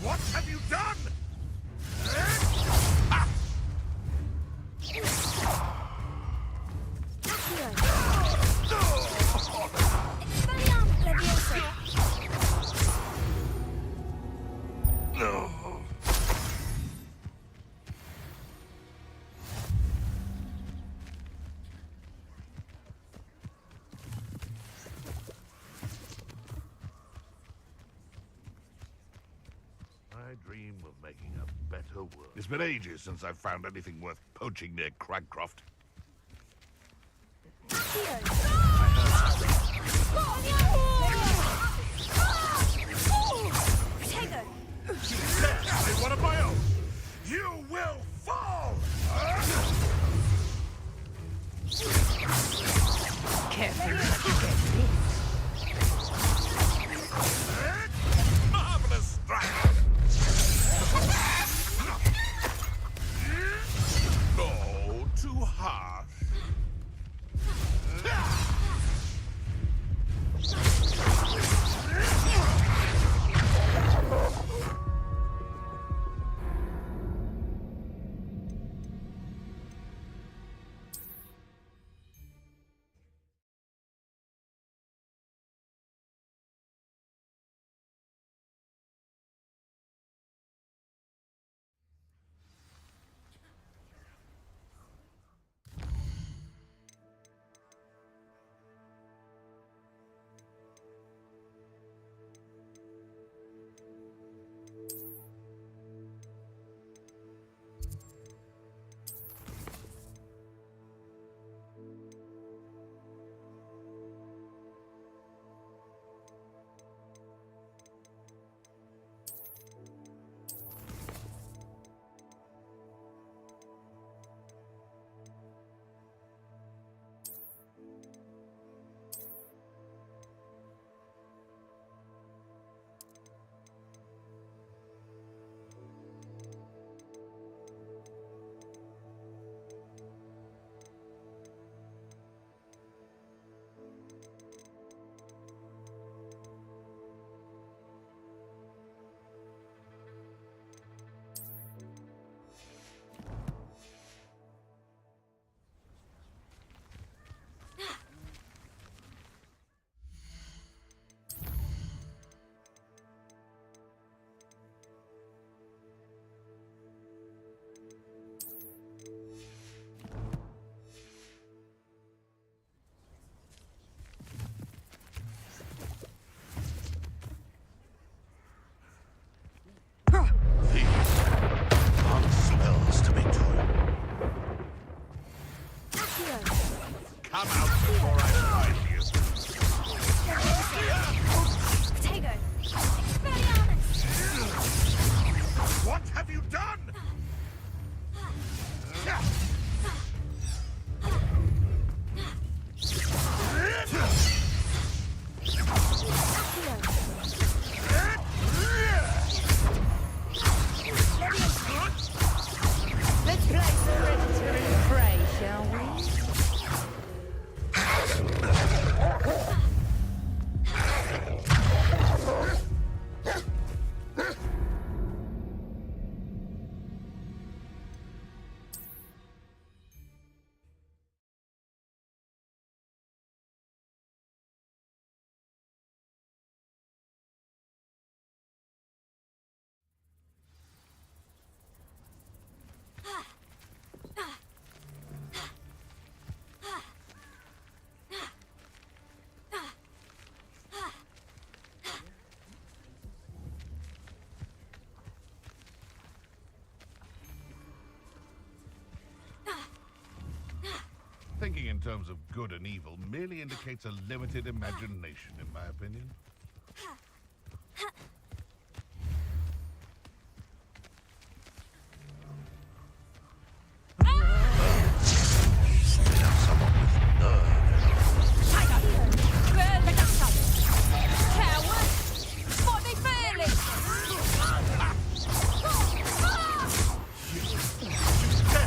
What have you done? I dream of making a better world. It's been ages since I've found anything worth poaching near Cragcroft. I'm one of my own. You will fall! Careful what you get this. Marvelous strike! Oh, too harsh. terms of good and evil merely indicates a limited imagination, in my opinion.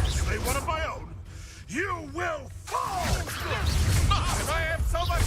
Say one of my own! You will fall! And I have so much...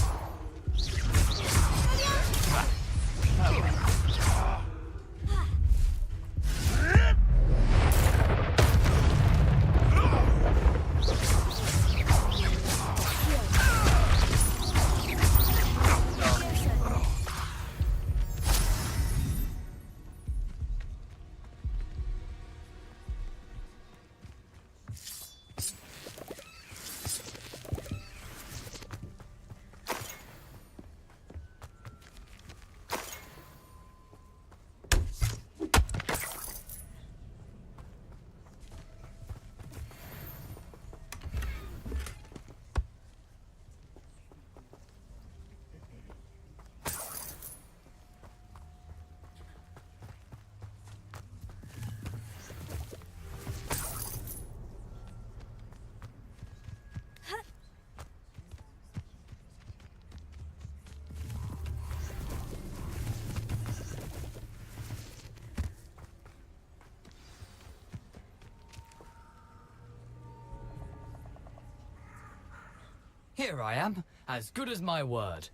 Here I am, as good as my word.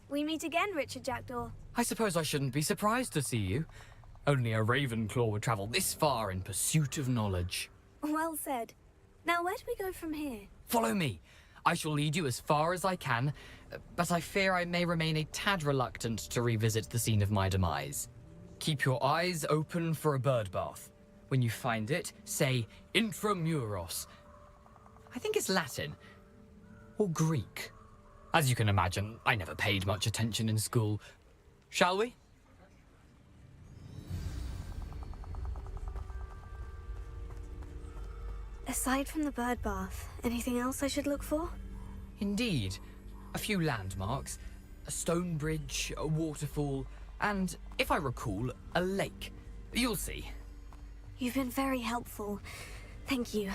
We meet again, Richard Jackdaw. I suppose I shouldn't be surprised to see you. Only a Ravenclaw would travel this far in pursuit of knowledge. Well said. Now, where do we go from here? Follow me. I shall lead you as far as I can, but I fear I may remain a tad reluctant to revisit the scene of my demise. Keep your eyes open for a bird bath. When you find it, say Intramuros. I think it's Latin. Or Greek. As you can imagine, I never paid much attention in school. Shall we? Aside from the bird bath, anything else I should look for? Indeed. A few landmarks. A stone bridge, a waterfall, and, if I recall, a lake. You'll see. You've been very helpful. Thank you.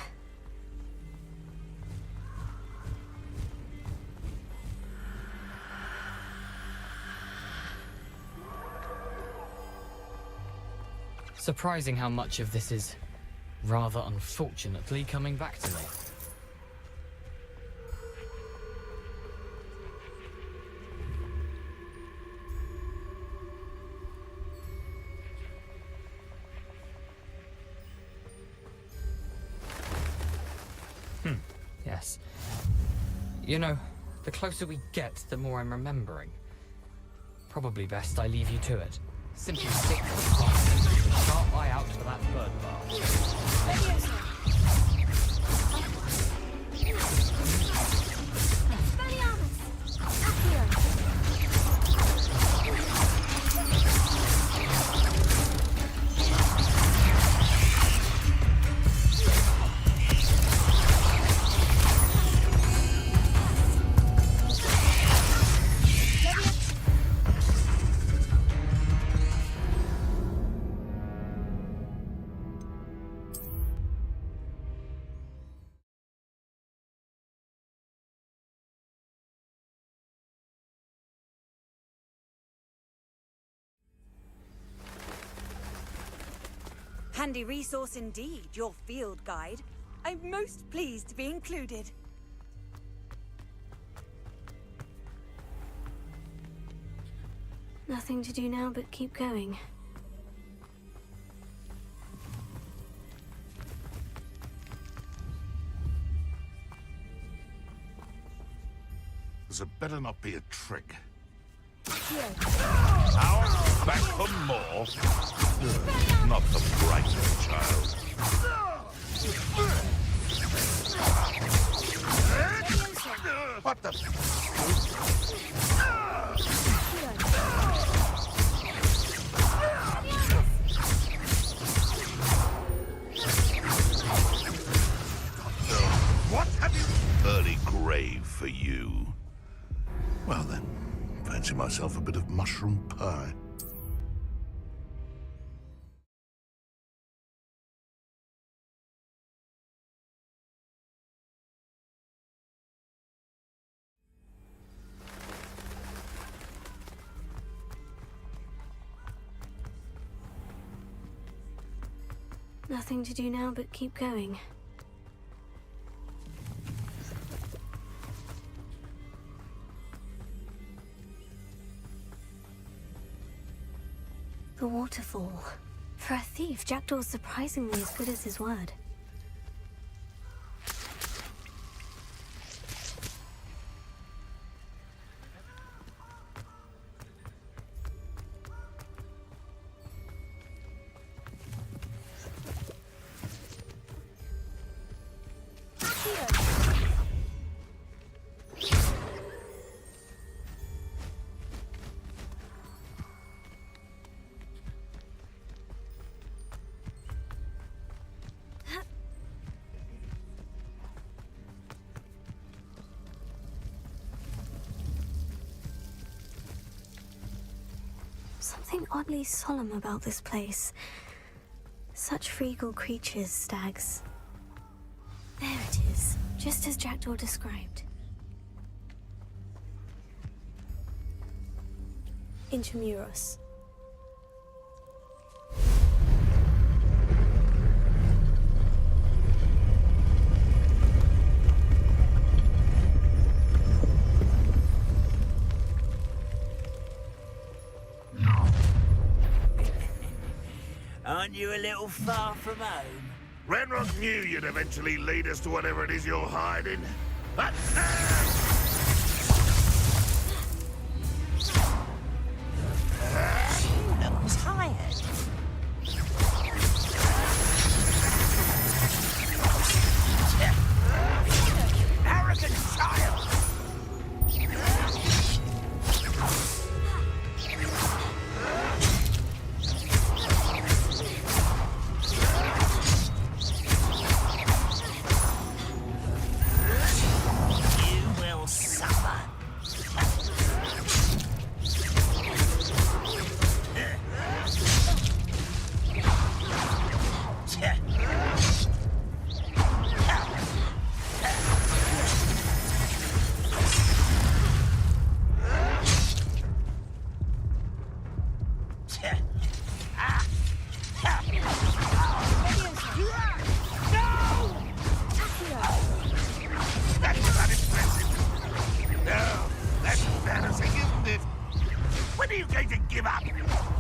Surprising how much of this is, rather unfortunately, coming back to me. Yes. You know, the closer we get, the more I'm remembering. Probably best I leave you to it. Simply stick to the path and keep a sharp eye out for that bird bath. Handy resource indeed, your field guide. I'm most pleased to be included. Nothing to do now but keep going. This had better not be a trick. Now, back for more. Not the brightest child. What the? myself a bit of mushroom pie. Nothing to do now but keep going. The waterfall. For a thief, Jackdaw's surprisingly as good as his word. Something oddly solemn about this place. Such regal creatures, stags. There it is, just as Jackdaw described. Intramuros. Aren't you a little far from home? Ranrock knew you'd eventually lead us to whatever it is you're hiding. You look tired. Arrogant child! When are you going to give up?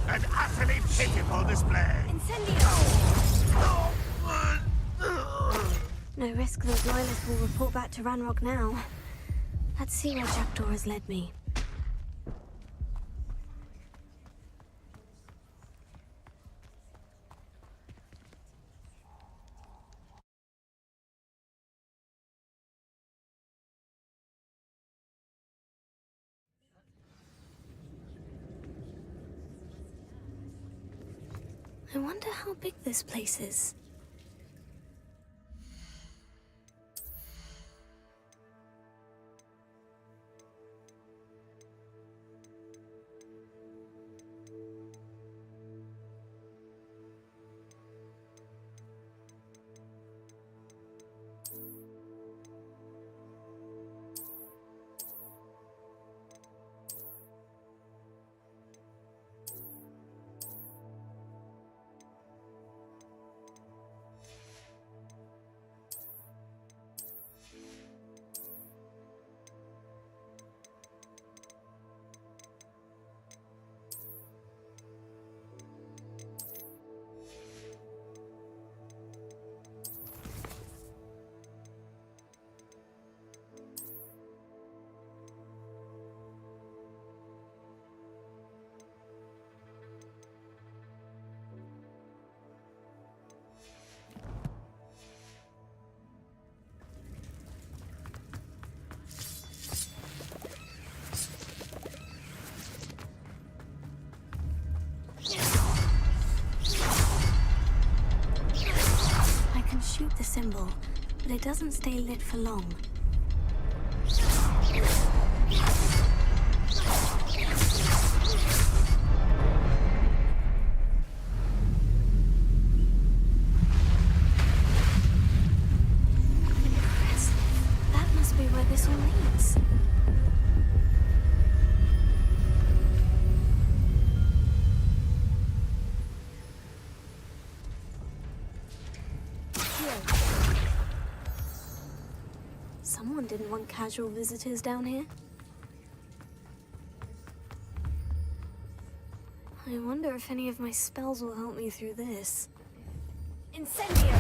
An utterly pitiful display. No risk those loyalists will report back to Ranrock now. Let's see where Jackdaw has led me. I wonder how big this place is. Shoot the symbol, but it doesn't stay lit for long. Someone didn't want casual visitors down here. I wonder if any of my spells will help me through this. Incendio!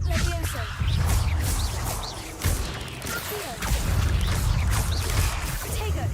Levioso! Accio! Protego!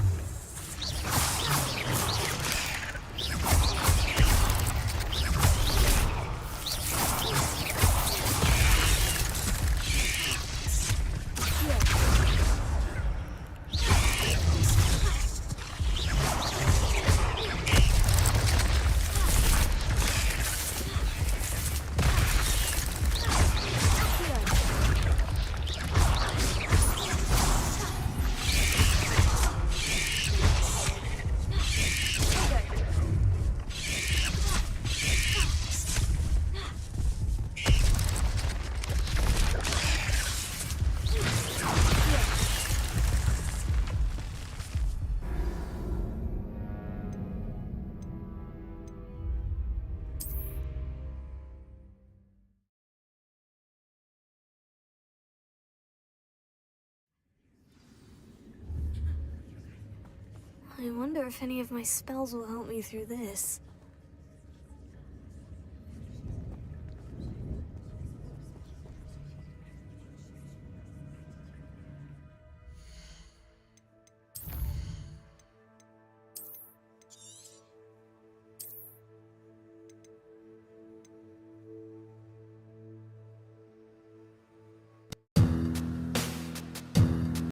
I wonder if any of my spells will help me through this.